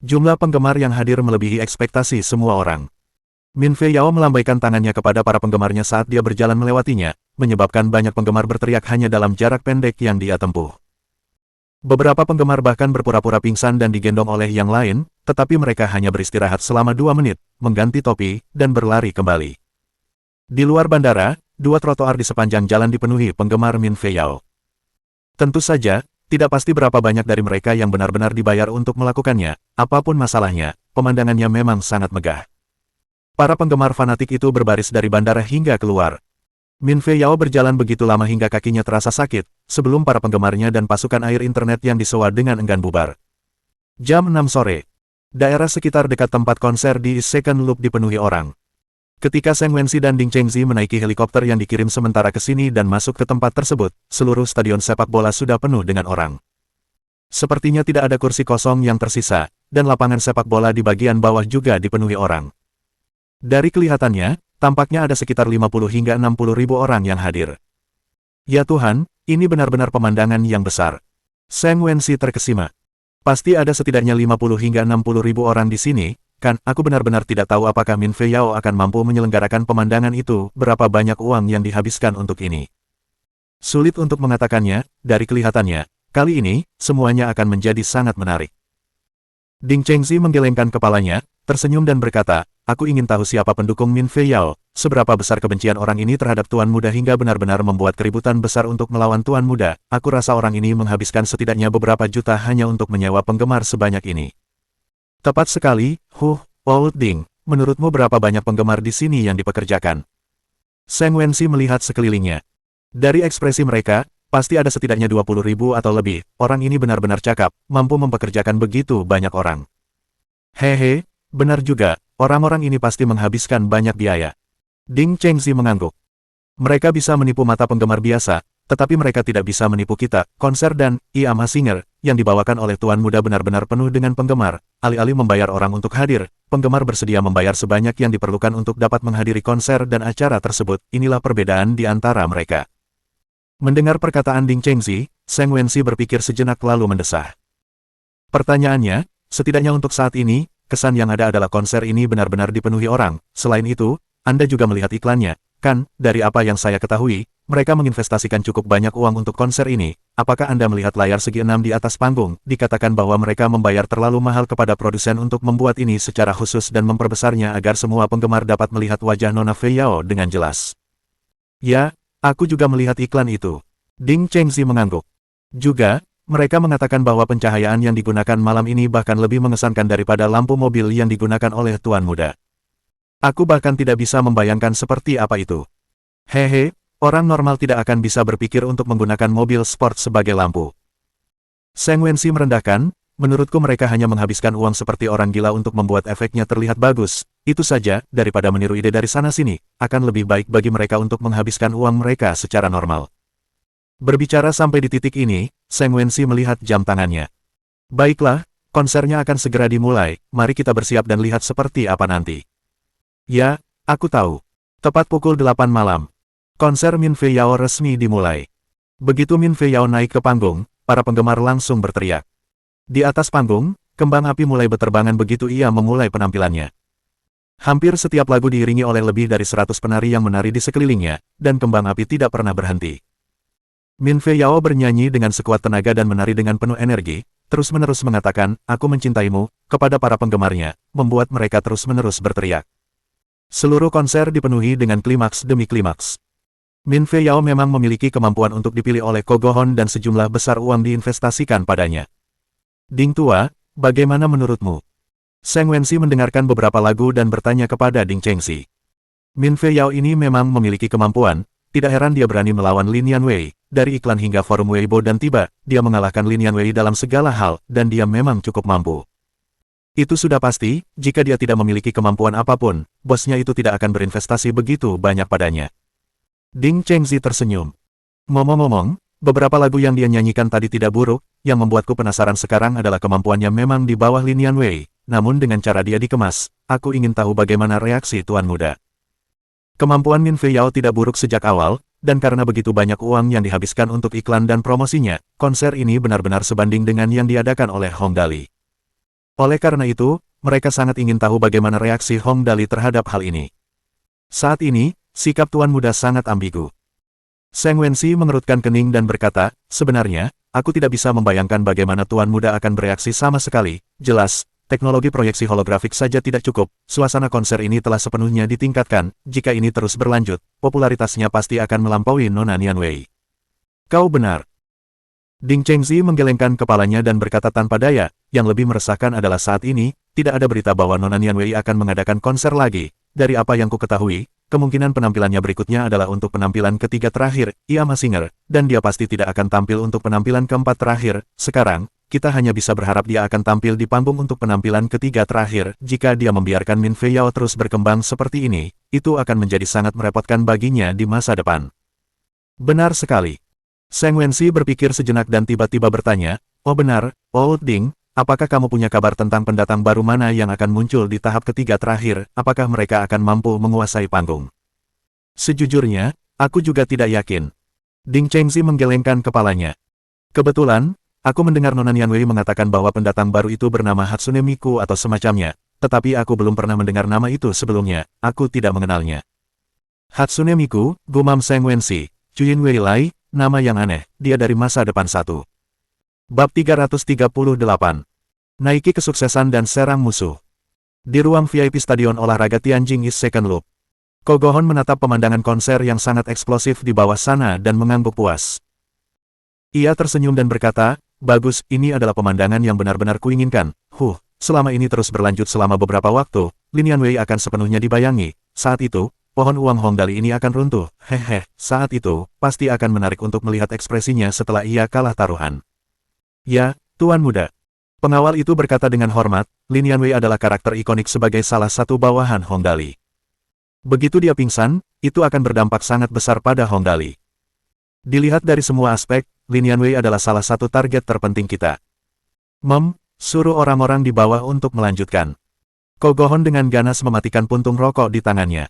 Jumlah penggemar yang hadir melebihi ekspektasi semua orang. Min Fei Yao melambaikan tangannya kepada para penggemarnya saat dia berjalan melewatinya, menyebabkan banyak penggemar berteriak hanya dalam jarak pendek yang dia tempuh. Beberapa penggemar bahkan berpura-pura pingsan dan digendong oleh yang lain, tetapi mereka hanya beristirahat selama 2 menit, mengganti topi, dan berlari kembali. Di luar bandara, 2 trotoar di sepanjang jalan dipenuhi penggemar Min Fei Yao. Tentu saja, tidak pasti berapa banyak dari mereka yang benar-benar dibayar untuk melakukannya, apapun masalahnya, pemandangannya memang sangat megah. Para penggemar fanatik itu berbaris dari bandara hingga keluar. Min Fei Yao berjalan begitu lama hingga kakinya terasa sakit, sebelum para penggemarnya dan pasukan air internet yang disewa dengan enggan bubar. Jam 6 sore. Daerah sekitar dekat tempat konser di Second Loop dipenuhi orang. Ketika Zheng Wenxi dan Ding Chengzi menaiki helikopter yang dikirim sementara ke sini dan masuk ke tempat tersebut, seluruh stadion sepak bola sudah penuh dengan orang. Sepertinya tidak ada kursi kosong yang tersisa, dan lapangan sepak bola di bagian bawah juga dipenuhi orang. Dari kelihatannya, tampaknya ada sekitar 50 hingga 60 ribu orang yang hadir. Ya Tuhan, ini benar-benar pemandangan yang besar. Zheng Wenxi terkesima. Pasti ada setidaknya 50 hingga 60 ribu orang di sini, kan? Aku benar-benar tidak tahu apakah Min Fei Yao akan mampu menyelenggarakan pemandangan itu, berapa banyak uang yang dihabiskan untuk ini. Sulit untuk mengatakannya, dari kelihatannya, kali ini, semuanya akan menjadi sangat menarik. Ding Chengzi menggelengkan kepalanya, tersenyum dan berkata, aku ingin tahu siapa pendukung Min Fei Yao, seberapa besar kebencian orang ini terhadap Tuan Muda hingga benar-benar membuat keributan besar untuk melawan Tuan Muda. Aku rasa orang ini menghabiskan setidaknya beberapa juta hanya untuk menyewa penggemar sebanyak ini. Tepat sekali, Old Ding, menurutmu berapa banyak penggemar di sini yang dipekerjakan? Zheng Wenxi melihat sekelilingnya. Dari ekspresi mereka, pasti ada setidaknya 20 ribu atau lebih. Orang ini benar-benar cakap, mampu mempekerjakan begitu banyak orang. Hehe, benar juga, orang-orang ini pasti menghabiskan banyak biaya. Ding Chengzi mengangguk. Mereka bisa menipu mata penggemar biasa, tetapi mereka tidak bisa menipu kita. Konser dan Iama Singer, yang dibawakan oleh Tuan Muda benar-benar penuh dengan penggemar. Alih-alih membayar orang untuk hadir, penggemar bersedia membayar sebanyak yang diperlukan untuk dapat menghadiri konser dan acara tersebut. Inilah perbedaan di antara mereka. Mendengar perkataan Ding Chengzi, Zheng Wenxi berpikir sejenak lalu mendesah. Pertanyaannya, setidaknya untuk saat ini, kesan yang ada adalah konser ini benar-benar dipenuhi orang. Selain itu, Anda juga melihat iklannya, kan? Dari apa yang saya ketahui, mereka menginvestasikan cukup banyak uang untuk konser ini. Apakah Anda melihat layar segi 6 di atas panggung? Dikatakan bahwa mereka membayar terlalu mahal kepada produsen untuk membuat ini secara khusus dan memperbesarnya agar semua penggemar dapat melihat wajah Nona Fei Yao dengan jelas. Ya, aku juga melihat iklan itu. Ding Chengzi mengangguk. Juga, mereka mengatakan bahwa pencahayaan yang digunakan malam ini bahkan lebih mengesankan daripada lampu mobil yang digunakan oleh Tuan Muda. Aku bahkan tidak bisa membayangkan seperti apa itu. Hehe, orang normal tidak akan bisa berpikir untuk menggunakan mobil sport sebagai lampu. Zheng Wenxi merendahkan, menurutku mereka hanya menghabiskan uang seperti orang gila untuk membuat efeknya terlihat bagus. Itu saja, daripada meniru ide dari sana-sini, akan lebih baik bagi mereka untuk menghabiskan uang mereka secara normal. Berbicara sampai di titik ini, Zheng Wenxi melihat jam tangannya. Baiklah, konsernya akan segera dimulai, mari kita bersiap dan lihat seperti apa nanti. Ya, aku tahu. Tepat pukul 8 malam. Konser Min Fei Yao resmi dimulai. Begitu Min Fei Yao naik ke panggung, para penggemar langsung berteriak. Di atas panggung, kembang api mulai berterbangan begitu ia memulai penampilannya. Hampir setiap lagu diiringi oleh lebih dari 100 penari yang menari di sekelilingnya, dan kembang api tidak pernah berhenti. Min Fei Yao bernyanyi dengan sekuat tenaga dan menari dengan penuh energi, terus-menerus mengatakan, aku mencintaimu, kepada para penggemarnya, membuat mereka terus-menerus berteriak. Seluruh konser dipenuhi dengan klimaks demi klimaks. Min Fei Yao memang memiliki kemampuan untuk dipilih oleh Kogohon dan sejumlah besar uang diinvestasikan padanya. Ding Tua, bagaimana menurutmu? Zheng Wenxi mendengarkan beberapa lagu dan bertanya kepada Ding Chengzi. Min Fei Yao ini memang memiliki kemampuan, tidak heran dia berani melawan Lin Yanwei, dari iklan hingga forum Weibo dan tiba, dia mengalahkan Lin Yanwei dalam segala hal, dan dia memang cukup mampu. Itu sudah pasti, jika dia tidak memiliki kemampuan apapun, bosnya itu tidak akan berinvestasi begitu banyak padanya. Ding Chengzi tersenyum. Ngomong-ngomong, beberapa lagu yang dia nyanyikan tadi tidak buruk, yang membuatku penasaran sekarang adalah kemampuannya memang di bawah Lin Yanwei. Namun dengan cara dia dikemas, aku ingin tahu bagaimana reaksi Tuan Muda. Kemampuan Min Fei Yao tidak buruk sejak awal, dan karena begitu banyak uang yang dihabiskan untuk iklan dan promosinya, konser ini benar-benar sebanding dengan yang diadakan oleh Hong Dali. Oleh karena itu, mereka sangat ingin tahu bagaimana reaksi Hong Dali terhadap hal ini. Saat ini, sikap Tuan Muda sangat ambigu. Zheng Wenxi mengerutkan kening dan berkata, sebenarnya, aku tidak bisa membayangkan bagaimana Tuan Muda akan bereaksi sama sekali. Jelas, teknologi proyeksi holografik saja tidak cukup, suasana konser ini telah sepenuhnya ditingkatkan, jika ini terus berlanjut, popularitasnya pasti akan melampaui Nona Nianwei. Kau benar. Ding Chengzi menggelengkan kepalanya dan berkata tanpa daya, yang lebih meresahkan adalah saat ini, tidak ada berita bahwa Nona Nianwei akan mengadakan konser lagi. Dari apa yang ku ketahui, kemungkinan penampilannya berikutnya adalah untuk penampilan ketiga terakhir, ia Singer, dan dia pasti tidak akan tampil untuk penampilan keempat terakhir. Sekarang, kita hanya bisa berharap dia akan tampil di panggung untuk penampilan ketiga terakhir. Jika dia membiarkan Min Fei Yao terus berkembang seperti ini, itu akan menjadi sangat merepotkan baginya di masa depan. Benar sekali. Seng Wenxi berpikir sejenak dan tiba-tiba bertanya, oh benar, Old Ding, apakah kamu punya kabar tentang pendatang baru mana yang akan muncul di tahap ketiga terakhir? Apakah mereka akan mampu menguasai panggung? Sejujurnya, aku juga tidak yakin. Ding Chengzi menggelengkan kepalanya. Kebetulan, aku mendengar Nona Nianwei mengatakan bahwa pendatang baru itu bernama Hatsune Miku atau semacamnya, tetapi aku belum pernah mendengar nama itu sebelumnya, aku tidak mengenalnya. Hatsune Miku, gumam Seng Wenxi, Chuyin Wei Lai, nama yang aneh, dia dari masa depan 1. Bab 338. Naiki kesuksesan dan serang musuh. Di ruang VIP Stadion Olahraga Tianjin East Second Loop, Ko Go Hon menatap pemandangan konser yang sangat eksplosif di bawah sana dan mengangguk puas. Ia tersenyum dan berkata, bagus, ini adalah pemandangan yang benar-benar kuinginkan. Selama ini terus berlanjut selama beberapa waktu, Lin Yanwei akan sepenuhnya dibayangi. Saat itu, pohon uang Hongdali ini akan runtuh. Saat itu, pasti akan menarik untuk melihat ekspresinya setelah ia kalah taruhan. Ya, Tuan Muda. Pengawal itu berkata dengan hormat, Lin Yanwei adalah karakter ikonik sebagai salah satu bawahan Hongdali. Begitu dia pingsan, itu akan berdampak sangat besar pada Hongdali. Dilihat dari semua aspek, Lin Yanwei adalah salah satu target terpenting kita. Suruh orang-orang di bawah untuk melanjutkan. Ko Go Hon dengan ganas mematikan puntung rokok di tangannya.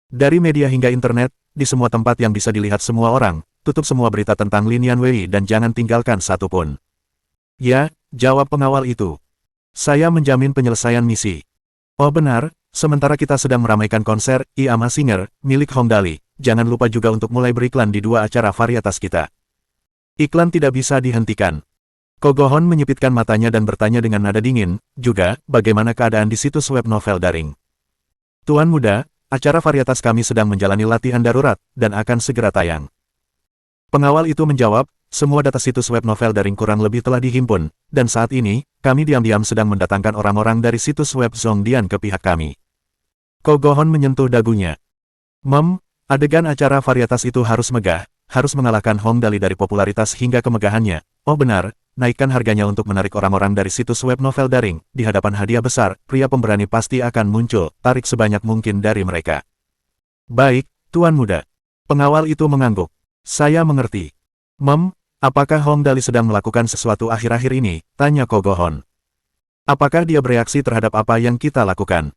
Dari media hingga internet, di semua tempat yang bisa dilihat semua orang, tutup semua berita tentang Lin Yanwei dan jangan tinggalkan satu pun. Ya, jawab pengawal itu. Saya menjamin penyelesaian misi. Oh benar, sementara kita sedang meramaikan konser, ia Singer, milik Hongdali, jangan lupa juga untuk mulai beriklan di 2 acara varietas kita. Iklan tidak bisa dihentikan. Ko Go Hon menyipitkan matanya dan bertanya dengan nada dingin, juga, bagaimana keadaan di situs web novel daring? Tuan Muda, acara varietas kami sedang menjalani latihan darurat, dan akan segera tayang. Pengawal itu menjawab, semua data situs web novel daring kurang lebih telah dihimpun, dan saat ini, kami diam-diam sedang mendatangkan orang-orang dari situs web Zhongdian ke pihak kami. Ko Go Hon menyentuh dagunya. Adegan acara varietas itu harus megah, harus mengalahkan Hongdali dari popularitas hingga kemegahannya. Oh benar, naikkan harganya untuk menarik orang-orang dari situs web novel daring, di hadapan hadiah besar, pria pemberani pasti akan muncul, tarik sebanyak mungkin dari mereka. Baik, Tuan Muda. Pengawal itu mengangguk. Saya mengerti. Apakah Hongdali sedang melakukan sesuatu akhir-akhir ini? Tanya Ko Go Hon. Apakah dia bereaksi terhadap apa yang kita lakukan?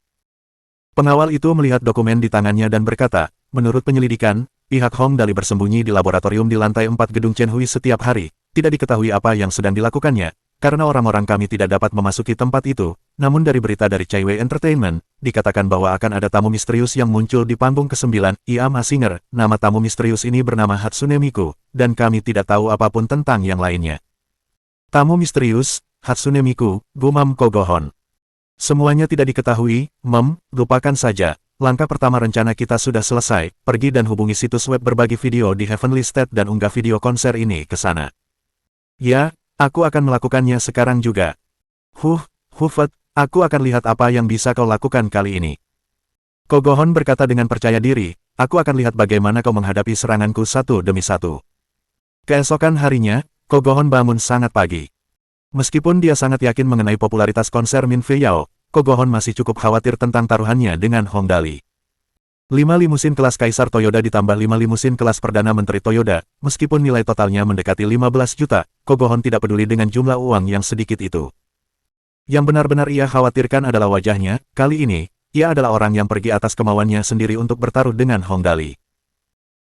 Pengawal itu melihat dokumen di tangannya dan berkata, menurut penyelidikan, pihak Hongdali bersembunyi di laboratorium di lantai 4 gedung Chenhui setiap hari. Tidak diketahui apa yang sedang dilakukannya, karena orang-orang kami tidak dapat memasuki tempat itu. Namun dari berita dari Chaiwei Entertainment, dikatakan bahwa akan ada tamu misterius yang muncul di panggung ke-9, ia Singer. Nama tamu misterius ini bernama Hatsune Miku, dan kami tidak tahu apapun tentang yang lainnya. Tamu misterius, Hatsune Miku, gumam Ko Go Hon. Semuanya tidak diketahui, lupakan saja. Langkah pertama rencana kita sudah selesai, pergi dan hubungi situs web berbagi video di Heavenly State dan unggah video konser ini ke sana. Ya, aku akan melakukannya sekarang juga. Hufet, aku akan lihat apa yang bisa kau lakukan kali ini. Ko Go Hon berkata dengan percaya diri, aku akan lihat bagaimana kau menghadapi seranganku satu demi satu. Keesokan harinya, Ko Go Hon bangun sangat pagi. Meskipun dia sangat yakin mengenai popularitas konser Min Fei Yao, Ko Go Hon masih cukup khawatir tentang taruhannya dengan Hongdali. 5 limusin kelas Kaisar Toyoda ditambah 5 limusin kelas Perdana Menteri Toyoda, meskipun nilai totalnya mendekati 15 juta, Ko Go Hon tidak peduli dengan jumlah uang yang sedikit itu. Yang benar-benar ia khawatirkan adalah wajahnya, kali ini, ia adalah orang yang pergi atas kemauannya sendiri untuk bertaruh dengan Hongdali.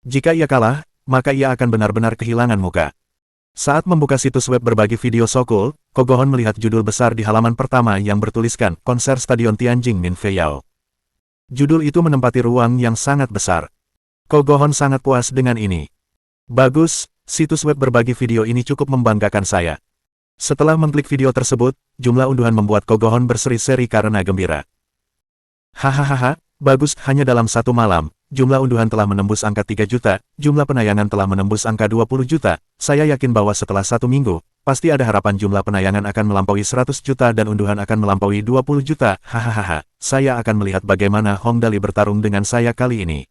Jika ia kalah, maka ia akan benar-benar kehilangan muka. Saat membuka situs web berbagi video Sokul, Ko Go Hon melihat judul besar di halaman pertama yang bertuliskan, Konser Stadion Tianjin Min Fei Yao. Judul itu menempati ruang yang sangat besar. Ko Go Hon sangat puas dengan ini. Bagus, situs web berbagi video ini cukup membanggakan saya. Setelah mengklik video tersebut, jumlah unduhan membuat Kogohon berseri-seri karena gembira. Hahaha, bagus, hanya dalam satu malam, jumlah unduhan telah menembus angka 3 juta, jumlah penayangan telah menembus angka 20 juta, saya yakin bahwa setelah 1 minggu, pasti ada harapan jumlah penayangan akan melampaui 100 juta dan unduhan akan melampaui 20 juta, hahaha, saya akan melihat bagaimana Hong Dali bertarung dengan saya kali ini.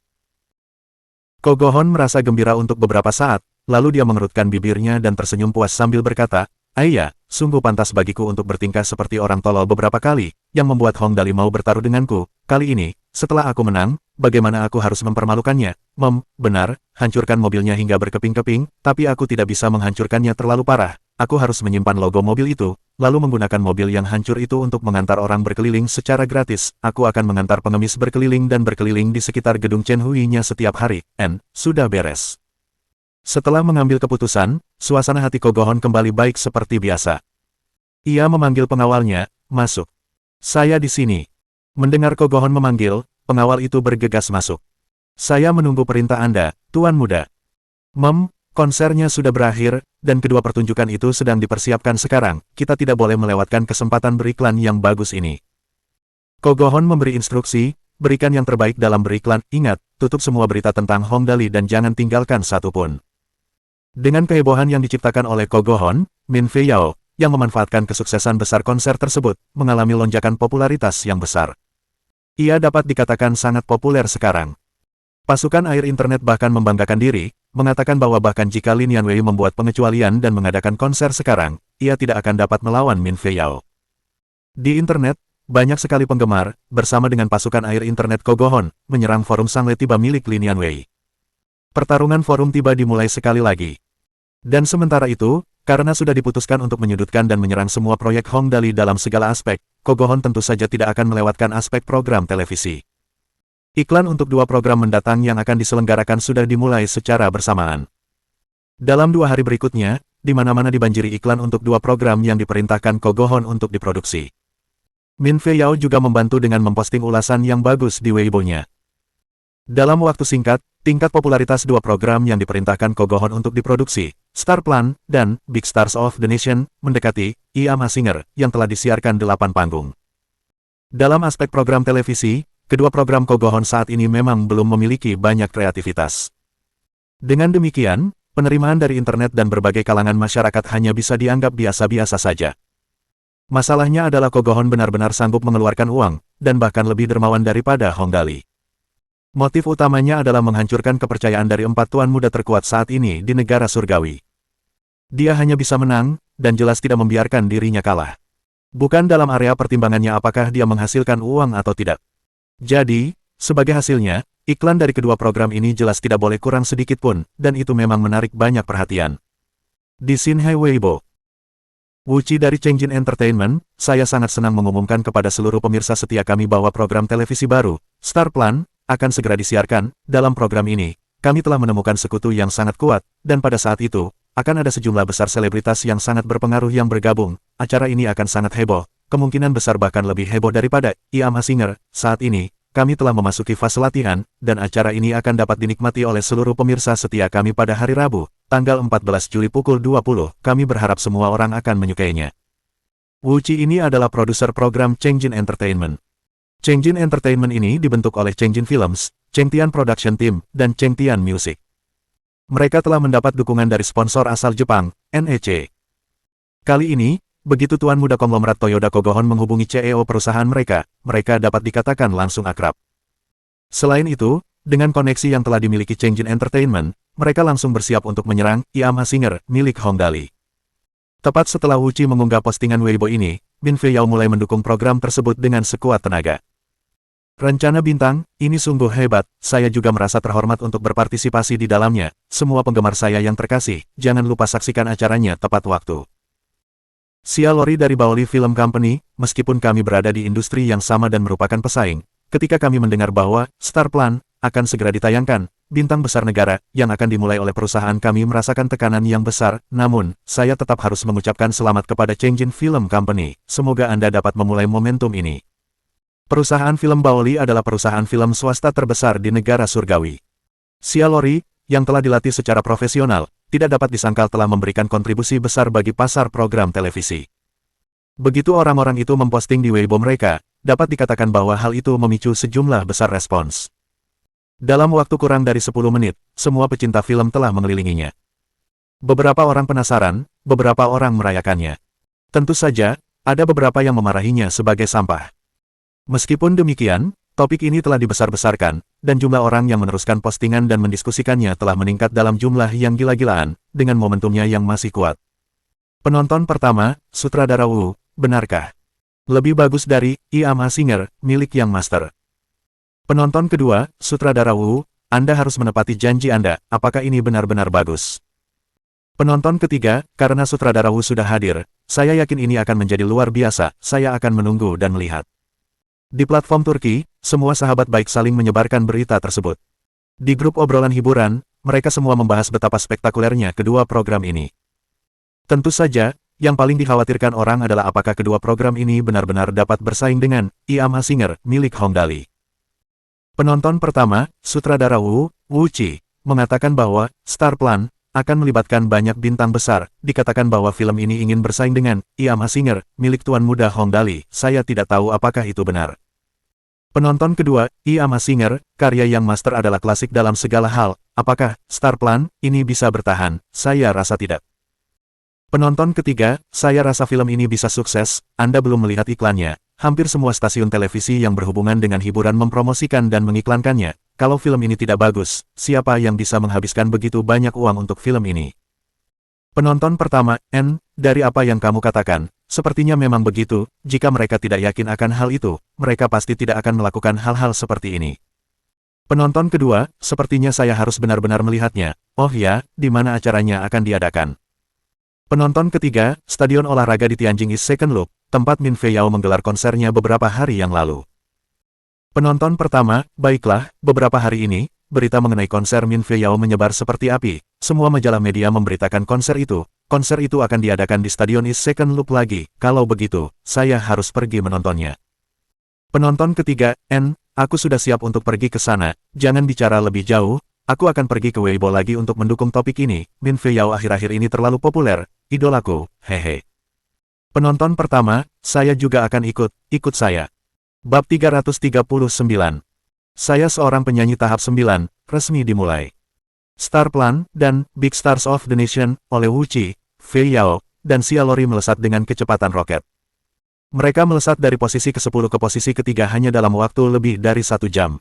Kogohon merasa gembira untuk beberapa saat, lalu dia mengerutkan bibirnya dan tersenyum puas sambil berkata, "Ayah, sungguh pantas bagiku untuk bertingkah seperti orang tolol beberapa kali, yang membuat Hong Dali mau bertaruh denganku. Kali ini, setelah aku menang, bagaimana aku harus mempermalukannya? Benar, hancurkan mobilnya hingga berkeping-keping, tapi aku tidak bisa menghancurkannya terlalu parah. Aku harus menyimpan logo mobil itu, lalu menggunakan mobil yang hancur itu untuk mengantar orang berkeliling secara gratis. Aku akan mengantar pengemis berkeliling dan berkeliling di sekitar gedung Chen Hui-nya setiap hari. Sudah beres." Setelah mengambil keputusan, suasana hati Kogohon kembali baik seperti biasa. Ia memanggil pengawalnya, "Masuk." "Saya di sini." Mendengar Kogohon memanggil, pengawal itu bergegas masuk. "Saya menunggu perintah Anda, Tuan Muda." Konsernya sudah berakhir, dan kedua pertunjukan itu sedang dipersiapkan sekarang, kita tidak boleh melewatkan kesempatan beriklan yang bagus ini. Kogohon memberi instruksi, berikan yang terbaik dalam beriklan, ingat, tutup semua berita tentang Hong Dali dan jangan tinggalkan satu pun. Dengan kehebohan yang diciptakan oleh Kogohon, Min Fei Yao, yang memanfaatkan kesuksesan besar konser tersebut, mengalami lonjakan popularitas yang besar. Ia dapat dikatakan sangat populer sekarang. Pasukan air internet bahkan membanggakan diri, mengatakan bahwa bahkan jika Lin Yanwei membuat pengecualian dan mengadakan konser sekarang, ia tidak akan dapat melawan Min Fei Yao. Di internet, banyak sekali penggemar, bersama dengan pasukan air internet Kogohon, menyerang forum Sangle Tiba milik Lin Yanwei. Pertarungan forum Tiba dimulai sekali lagi. Dan sementara itu, karena sudah diputuskan untuk menyudutkan dan menyerang semua proyek Hong Dali dalam segala aspek, Kogohon tentu saja tidak akan melewatkan aspek program televisi. Iklan untuk 2 program mendatang yang akan diselenggarakan sudah dimulai secara bersamaan. Dalam 2 hari berikutnya, di mana-mana dibanjiri iklan untuk 2 program yang diperintahkan Kogohon untuk diproduksi. Min Fei Yao juga membantu dengan memposting ulasan yang bagus di Weibo-nya. Dalam waktu singkat, tingkat popularitas 2 program yang diperintahkan Kogohon untuk diproduksi, Star Plan, dan Big Stars of the Nation, mendekati I Am a Singer, yang telah disiarkan 8 panggung. Dalam aspek program televisi, kedua program Kogohon saat ini memang belum memiliki banyak kreativitas. Dengan demikian, penerimaan dari internet dan berbagai kalangan masyarakat hanya bisa dianggap biasa-biasa saja. Masalahnya adalah Kogohon benar-benar sanggup mengeluarkan uang, dan bahkan lebih dermawan daripada Hong Dali. Motif utamanya adalah menghancurkan kepercayaan dari 4 tuan muda terkuat saat ini di negara surgawi. Dia hanya bisa menang, dan jelas tidak membiarkan dirinya kalah. Bukan dalam area pertimbangannya apakah dia menghasilkan uang atau tidak. Jadi, sebagai hasilnya, iklan dari kedua program ini jelas tidak boleh kurang sedikit pun, dan itu memang menarik banyak perhatian. Di Xinhai Weibo, Wuci dari Chengjin Entertainment, saya sangat senang mengumumkan kepada seluruh pemirsa setia kami bahwa program televisi baru, Star Plan, akan segera disiarkan. Dalam program ini, kami telah menemukan sekutu yang sangat kuat, dan pada saat itu, akan ada sejumlah besar selebritas yang sangat berpengaruh yang bergabung. Acara ini akan sangat heboh. Kemungkinan besar bahkan lebih heboh daripada I Am a Singer. Saat ini, kami telah memasuki fase latihan, dan acara ini akan dapat dinikmati oleh seluruh pemirsa setia kami pada hari Rabu, tanggal 14 Juli pukul 20. Kami berharap semua orang akan menyukainya. Wuci ini adalah produser program Chengjin Entertainment. Chengjin Entertainment ini dibentuk oleh Chengjin Films, Chengtian Production Team, dan Chengtian Music. Mereka telah mendapat dukungan dari sponsor asal Jepang, NEC. Kali ini, begitu tuan muda konglomerat Toyota Kogohon menghubungi CEO perusahaan mereka, mereka dapat dikatakan langsung akrab. Selain itu, dengan koneksi yang telah dimiliki Chengjin Entertainment, mereka langsung bersiap untuk menyerang I Am a Singer milik Hong Dali. Tepat setelah Wuci mengunggah postingan Weibo ini, Min Fei Yao mulai mendukung program tersebut dengan sekuat tenaga. Rencana bintang, ini sungguh hebat, saya juga merasa terhormat untuk berpartisipasi di dalamnya. Semua penggemar saya yang terkasih, jangan lupa saksikan acaranya tepat waktu. Xia Lori dari Baoli Film Company, meskipun kami berada di industri yang sama dan merupakan pesaing, ketika kami mendengar bahwa Star Plan akan segera ditayangkan, bintang besar negara yang akan dimulai oleh perusahaan kami merasakan tekanan yang besar, namun, saya tetap harus mengucapkan selamat kepada Chengjin Film Company, semoga Anda dapat memulai momentum ini. Perusahaan film Baoli adalah perusahaan film swasta terbesar di negara surgawi. Xia Lori, yang telah dilatih secara profesional, tidak dapat disangkal telah memberikan kontribusi besar bagi pasar program televisi. Begitu orang-orang itu memposting di Weibo mereka, dapat dikatakan bahwa hal itu memicu sejumlah besar respons. Dalam waktu kurang dari 10 menit, semua pecinta film telah mengelilinginya. Beberapa orang penasaran, beberapa orang merayakannya. Tentu saja, ada beberapa yang memarahinya sebagai sampah. Meskipun demikian, topik ini telah dibesar-besarkan, dan jumlah orang yang meneruskan postingan dan mendiskusikannya telah meningkat dalam jumlah yang gila-gilaan, dengan momentumnya yang masih kuat. Penonton pertama, sutradara Wu, benarkah? Lebih bagus dari I Am a Singer, milik Yang Master. Penonton kedua, sutradara Wu, Anda harus menepati janji Anda, apakah ini benar-benar bagus? Penonton ketiga, karena sutradara Wu sudah hadir, saya yakin ini akan menjadi luar biasa, saya akan menunggu dan melihat. Di platform Turki, semua sahabat baik saling menyebarkan berita tersebut. Di grup obrolan hiburan, mereka semua membahas betapa spektakulernya kedua program ini. Tentu saja, yang paling dikhawatirkan orang adalah apakah kedua program ini benar-benar dapat bersaing dengan I Am a Singer, milik Hong Dali. Penonton pertama, sutradara Wu Chi, mengatakan bahwa Star Plan akan melibatkan banyak bintang besar. Dikatakan bahwa film ini ingin bersaing dengan I Am a Singer, milik tuan muda Hong Dali. Saya tidak tahu apakah itu benar. Penonton kedua, I Am a Singer, karya Yang Master adalah klasik dalam segala hal. Apakah Star Plan ini bisa bertahan? Saya rasa tidak. Penonton ketiga, saya rasa film ini bisa sukses. Anda belum melihat iklannya. Hampir semua stasiun televisi yang berhubungan dengan hiburan mempromosikan dan mengiklankannya. Kalau film ini tidak bagus, siapa yang bisa menghabiskan begitu banyak uang untuk film ini? Penonton pertama, N, dari apa yang kamu katakan, sepertinya memang begitu. Jika mereka tidak yakin akan hal itu, mereka pasti tidak akan melakukan hal-hal seperti ini. Penonton kedua, sepertinya saya harus benar-benar melihatnya. Oh ya, di mana acaranya akan diadakan? Penonton ketiga, Stadion Olahraga di Tianjin East Second Loop, tempat Min Fei Yao menggelar konsernya beberapa hari yang lalu. Penonton pertama, baiklah, beberapa hari ini, berita mengenai konser Min Fei Yao menyebar seperti api. Semua majalah media memberitakan konser itu akan diadakan di Stadion East Second Loop lagi. Kalau begitu, saya harus pergi menontonnya. Penonton ketiga, N, aku sudah siap untuk pergi ke sana, jangan bicara lebih jauh. Aku akan pergi ke Weibo lagi untuk mendukung topik ini. Min Fei Yao akhir-akhir ini terlalu populer. Idolaku, hehe. Penonton pertama, saya juga akan ikut saya. Bab 339. Saya seorang penyanyi tahap 9, resmi dimulai. Star Plan dan Big Stars of the Nation oleh Wu Chi, Fei Yao, dan Xia Lori melesat dengan kecepatan roket. Mereka melesat dari posisi ke-10 ke posisi ke-3 hanya dalam waktu lebih dari 1 jam.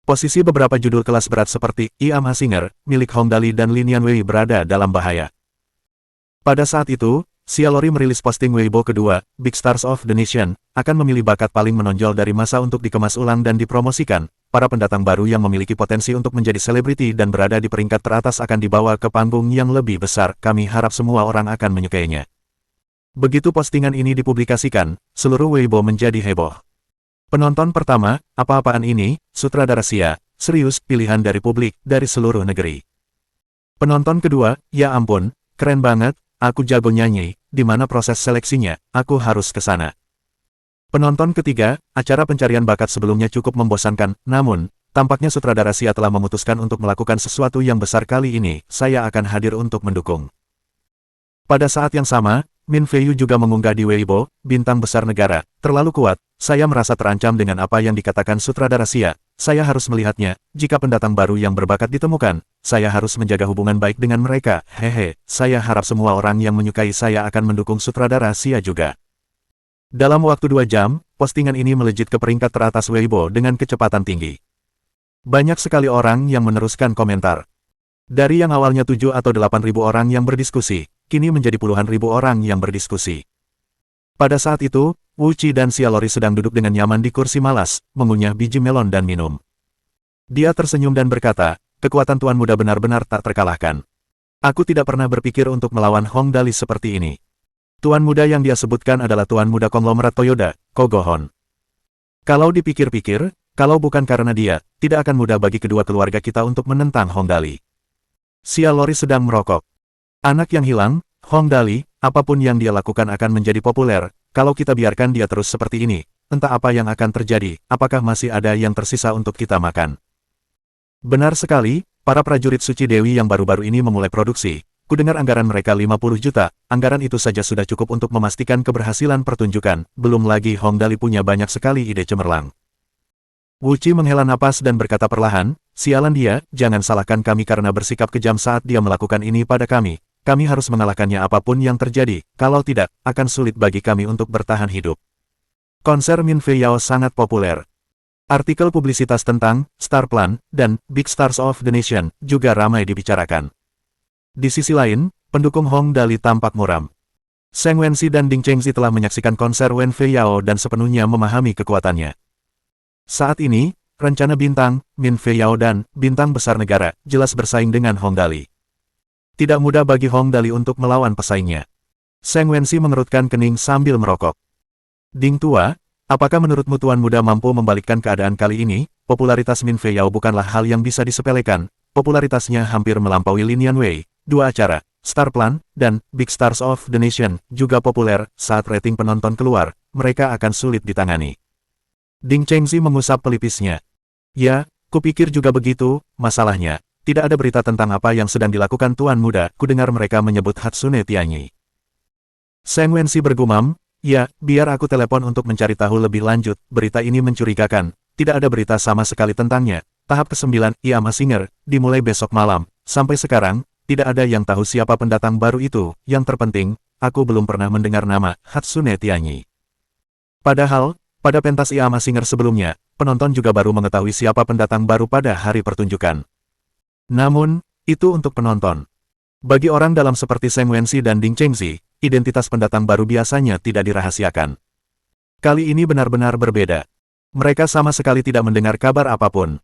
Posisi beberapa judul kelas berat seperti I Am a Singer, milik Hong Dali dan Lin Yanwei berada dalam bahaya. Pada saat itu, Xia Lori merilis posting Weibo kedua, Big Stars of the Nation, akan memilih bakat paling menonjol dari masa untuk dikemas ulang dan dipromosikan. Para pendatang baru yang memiliki potensi untuk menjadi selebriti dan berada di peringkat teratas akan dibawa ke panggung yang lebih besar. Kami harap semua orang akan menyukainya. Begitu postingan ini dipublikasikan, seluruh Weibo menjadi heboh. Penonton pertama, apa-apaan ini, sutradara Xia, serius, pilihan dari publik, dari seluruh negeri. Penonton kedua, ya ampun, keren banget, aku jago nyanyi, di mana proses seleksinya, aku harus ke sana. Penonton ketiga, acara pencarian bakat sebelumnya cukup membosankan, namun, tampaknya sutradara Xia telah memutuskan untuk melakukan sesuatu yang besar kali ini, saya akan hadir untuk mendukung. Pada saat yang sama, Min Fei Yu juga mengunggah di Weibo, bintang besar negara, terlalu kuat, saya merasa terancam dengan apa yang dikatakan sutradara Xia, saya harus melihatnya, jika pendatang baru yang berbakat ditemukan, saya harus menjaga hubungan baik dengan mereka, hehe, saya harap semua orang yang menyukai saya akan mendukung sutradara Xia juga. Dalam waktu 2 jam, postingan ini melejit ke peringkat teratas Weibo dengan kecepatan tinggi. Banyak sekali orang yang meneruskan komentar. Dari yang awalnya 7 atau 8 ribu orang yang berdiskusi, kini menjadi puluhan ribu orang yang berdiskusi. Pada saat itu, Wu Chi dan Xia Lori sedang duduk dengan nyaman di kursi malas, mengunyah biji melon dan minum. Dia tersenyum dan berkata, kekuatan tuan muda benar-benar tak terkalahkan. Aku tidak pernah berpikir untuk melawan Hong Dali seperti ini. Tuan muda yang dia sebutkan adalah tuan muda konglomerat Toyoda, Kogohon. Kalau dipikir-pikir, kalau bukan karena dia, tidak akan mudah bagi kedua keluarga kita untuk menentang Hong Dali. Xia Lori sedang merokok. Anak yang hilang, Hong Dali, apapun yang dia lakukan akan menjadi populer, kalau kita biarkan dia terus seperti ini, entah apa yang akan terjadi, apakah masih ada yang tersisa untuk kita makan. Benar sekali, para prajurit suci Dewi yang baru-baru ini memulai produksi. Kudengar anggaran mereka 50 juta, anggaran itu saja sudah cukup untuk memastikan keberhasilan pertunjukan, belum lagi Hong Dali punya banyak sekali ide cemerlang. Wu Qi menghela napas dan berkata perlahan, sialan dia, jangan salahkan kami karena bersikap kejam saat dia melakukan ini pada kami. Kami harus mengalahkannya apapun yang terjadi, kalau tidak, akan sulit bagi kami untuk bertahan hidup. Konser Min Fei Yao sangat populer. Artikel publisitas tentang Star Plan dan Big Stars of the Nation juga ramai dibicarakan. Di sisi lain, pendukung Hong Dali tampak muram. Seng Wenxi dan Ding Chengxi telah menyaksikan konser Wen Fei Yao dan sepenuhnya memahami kekuatannya. Saat ini, rencana bintang, Min Fei Yao dan bintang besar negara, jelas bersaing dengan Hong Dali. Tidak mudah bagi Hong Dali untuk melawan pesaingnya. Seng Wenxi mengerutkan kening sambil merokok. Ding tua, apakah menurutmu Tuan Muda mampu membalikkan keadaan kali ini? Popularitas Min Fei Yao bukanlah hal yang bisa disepelekan. Popularitasnya hampir melampaui Lin Yanwei. Dua acara, Star Plan, dan Big Stars of the Nation, juga populer. Saat rating penonton keluar, mereka akan sulit ditangani. Ding Chengxi mengusap pelipisnya. Ya, kupikir juga begitu, masalahnya, tidak ada berita tentang apa yang sedang dilakukan Tuan Muda, kudengar mereka menyebut Hatsune Tianyi. Seng Wenxi bergumam, ya, biar aku telepon untuk mencari tahu lebih lanjut, berita ini mencurigakan, tidak ada berita sama sekali tentangnya. Tahap ke-9, Ia Ma Singer, dimulai besok malam, sampai sekarang, tidak ada yang tahu siapa pendatang baru itu, yang terpenting, aku belum pernah mendengar nama Hatsune Tianyi. Padahal, pada pentas Ia Ma Singer sebelumnya, penonton juga baru mengetahui siapa pendatang baru pada hari pertunjukan. Namun, itu untuk penonton. Bagi orang dalam seperti Seng Wenxi dan Ding Chengxi, identitas pendatang baru biasanya tidak dirahasiakan. Kali ini benar-benar berbeda. Mereka sama sekali tidak mendengar kabar apapun.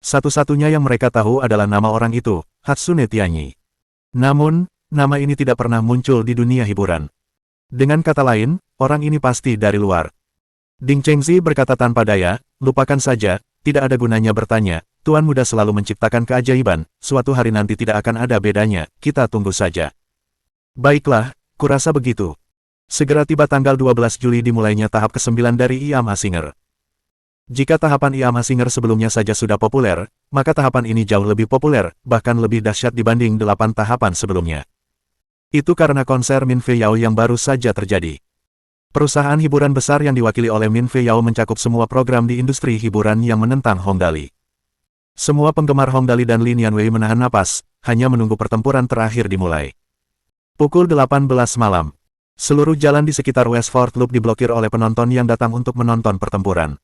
Satu-satunya yang mereka tahu adalah nama orang itu, Hatsune Tianyi. Namun, nama ini tidak pernah muncul di dunia hiburan. Dengan kata lain, orang ini pasti dari luar. Ding Chengxi berkata tanpa daya, lupakan saja, tidak ada gunanya bertanya, Tuan Muda selalu menciptakan keajaiban, suatu hari nanti tidak akan ada bedanya, kita tunggu saja. Baiklah, kurasa begitu. Segera tiba tanggal 12 Juli dimulainya tahap ke-9 dari Ia Ma Singer. Jika tahapan Ia Ma Singer sebelumnya saja sudah populer, maka tahapan ini jauh lebih populer, bahkan lebih dahsyat dibanding 8 tahapan sebelumnya. Itu karena konser Min Fei Yao yang baru saja terjadi. Perusahaan hiburan besar yang diwakili oleh Min Fei Yao mencakup semua program di industri hiburan yang menentang Hong Dali. Semua penggemar Hong Dali dan Lin Yanwei menahan napas, hanya menunggu pertempuran terakhir dimulai. Pukul 18 malam. Seluruh jalan di sekitar Westford Loop diblokir oleh penonton yang datang untuk menonton pertempuran.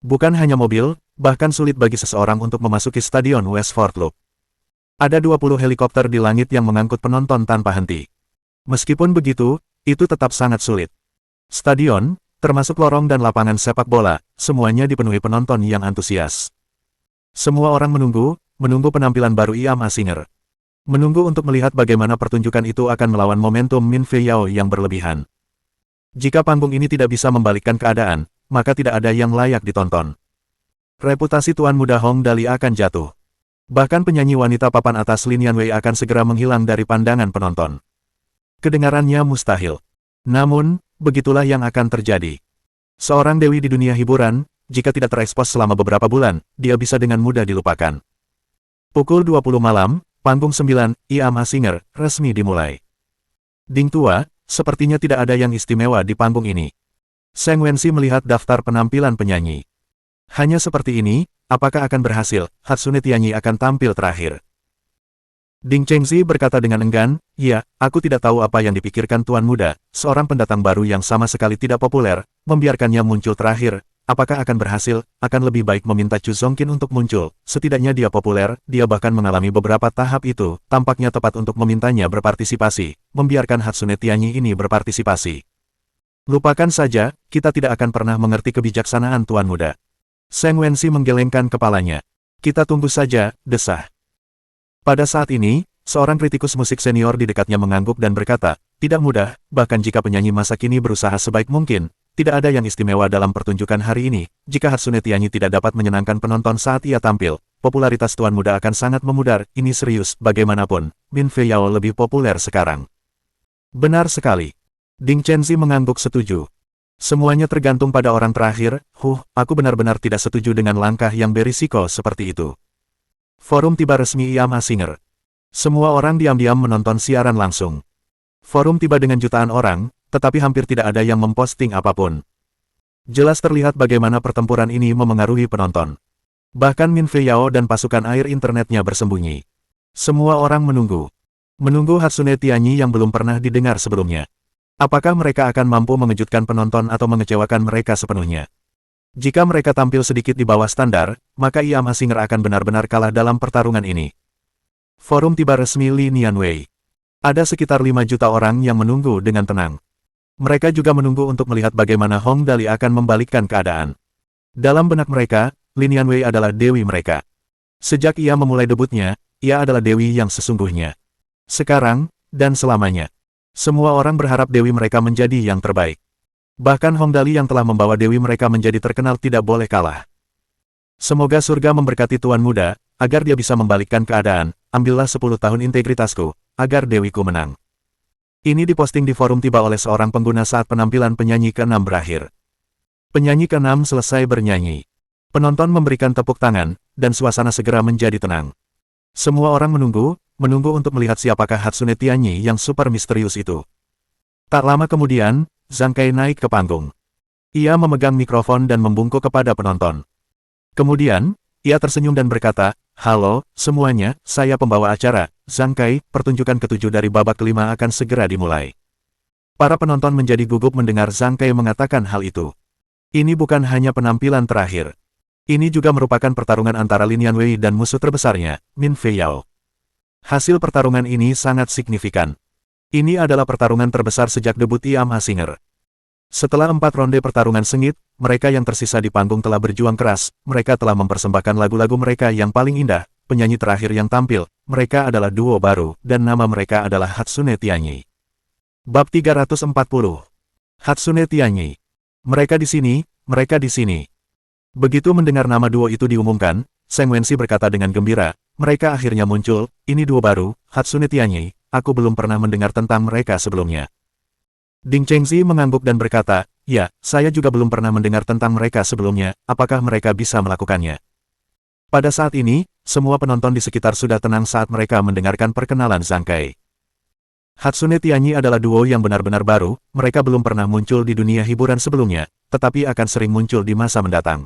Bukan hanya mobil, bahkan sulit bagi seseorang untuk memasuki stadion Westford Loop. Ada 20 helikopter di langit yang mengangkut penonton tanpa henti. Meskipun begitu, itu tetap sangat sulit. Stadion, termasuk lorong dan lapangan sepak bola, semuanya dipenuhi penonton yang antusias. Semua orang menunggu penampilan baru Ia Ma Singer. Menunggu untuk melihat bagaimana pertunjukan itu akan melawan momentum Min Fei Yao yang berlebihan. Jika panggung ini tidak bisa membalikkan keadaan, maka tidak ada yang layak ditonton. Reputasi Tuan Muda Hong Dali akan jatuh. Bahkan penyanyi wanita papan atas Lin Yanwei akan segera menghilang dari pandangan penonton. Kedengarannya mustahil. Namun, begitulah yang akan terjadi. Seorang dewi di dunia hiburan, jika tidak terekspos selama beberapa bulan, dia bisa dengan mudah dilupakan. Pukul 20 malam, panggung 9, Ia Ma Singer, resmi dimulai. Ding tua, sepertinya tidak ada yang istimewa di panggung ini. Seng Wenxi melihat daftar penampilan penyanyi. Hanya seperti ini, apakah akan berhasil, Hatsune Tianyi akan tampil terakhir. Ding Chengxi berkata dengan enggan, ya, aku tidak tahu apa yang dipikirkan Tuan Muda, seorang pendatang baru yang sama sekali tidak populer, membiarkannya muncul terakhir, apakah akan berhasil, akan lebih baik meminta Chu Zongqin untuk muncul, setidaknya dia populer, dia bahkan mengalami beberapa tahap itu, tampaknya tepat untuk memintanya berpartisipasi, membiarkan Hatsune Tianyi ini berpartisipasi. Lupakan saja, kita tidak akan pernah mengerti kebijaksanaan Tuan Muda. Seng Wenxi menggelengkan kepalanya. Kita tunggu saja, desah. Pada saat ini, seorang kritikus musik senior di dekatnya mengangguk dan berkata, tidak mudah, bahkan jika penyanyi masa kini berusaha sebaik mungkin, tidak ada yang istimewa dalam pertunjukan hari ini, jika Hatsune Tianyi tidak dapat menyenangkan penonton saat ia tampil, popularitas Tuan Muda akan sangat memudar, ini serius, bagaimanapun, Min Fei Yao lebih populer sekarang. Benar sekali. Ding Chengxi mengangguk setuju. Semuanya tergantung pada orang terakhir, aku benar-benar tidak setuju dengan langkah yang berisiko seperti itu. Forum tiba resmi IAMA Singer. Semua orang diam-diam menonton siaran langsung. Forum tiba dengan jutaan orang, tetapi hampir tidak ada yang memposting apapun. Jelas terlihat bagaimana pertempuran ini memengaruhi penonton. Bahkan Min Fei Yao dan pasukan air internetnya bersembunyi. Semua orang menunggu. Menunggu Hatsune Tianyi yang belum pernah didengar sebelumnya. Apakah mereka akan mampu mengejutkan penonton atau mengecewakan mereka sepenuhnya? Jika mereka tampil sedikit di bawah standar, maka IAMA Singer akan benar-benar kalah dalam pertarungan ini. Forum tiba resmi Li Nianwei. Ada sekitar 5 juta orang yang menunggu dengan tenang. Mereka juga menunggu untuk melihat bagaimana Hong Dali akan membalikkan keadaan. Dalam benak mereka, Li Nianwei adalah dewi mereka. Sejak ia memulai debutnya, ia adalah dewi yang sesungguhnya. Sekarang, dan selamanya. Semua orang berharap dewi mereka menjadi yang terbaik. Bahkan Hong Dali yang telah membawa dewi mereka menjadi terkenal tidak boleh kalah. Semoga surga memberkati Tuan Muda, agar dia bisa membalikkan keadaan, ambillah 10 tahun integritasku, agar dewiku menang. Ini diposting di forum tiba oleh seorang pengguna saat penampilan penyanyi ke-6 berakhir. Penyanyi ke-6 selesai bernyanyi. Penonton memberikan tepuk tangan, dan suasana segera menjadi tenang. Semua orang menunggu untuk melihat siapakah Hatsune Tianyi yang super misterius itu. Tak lama kemudian, Zhang Kai naik ke panggung. Ia memegang mikrofon dan membungkuk kepada penonton. Kemudian, ia tersenyum dan berkata, "Halo, semuanya, saya pembawa acara, Zhang Kai, pertunjukan ke-7 dari babak kelima akan segera dimulai." Para penonton menjadi gugup mendengar Zhang Kai mengatakan hal itu. Ini bukan hanya penampilan terakhir. Ini juga merupakan pertarungan antara Lin Yanwei dan musuh terbesarnya, Min Fei Yao. Hasil pertarungan ini sangat signifikan. Ini adalah pertarungan terbesar sejak debut IAMA Singer. Setelah 4 ronde pertarungan sengit, mereka yang tersisa di panggung telah berjuang keras, mereka telah mempersembahkan lagu-lagu mereka yang paling indah, penyanyi terakhir yang tampil, mereka adalah duo baru, dan nama mereka adalah Hatsune Tianyi. Bab 340. Hatsune Tianyi. Mereka di sini, mereka di sini. Begitu mendengar nama duo itu diumumkan, Seng Wensi berkata dengan gembira, mereka akhirnya muncul, ini duo baru, Hatsune Tianyi, aku belum pernah mendengar tentang mereka sebelumnya. Ding Chengzi mengangguk dan berkata, ya, saya juga belum pernah mendengar tentang mereka sebelumnya, apakah mereka bisa melakukannya? Pada saat ini, semua penonton di sekitar sudah tenang saat mereka mendengarkan perkenalan Zhang Kai. Hatsune Tianyi adalah duo yang benar-benar baru, mereka belum pernah muncul di dunia hiburan sebelumnya, tetapi akan sering muncul di masa mendatang.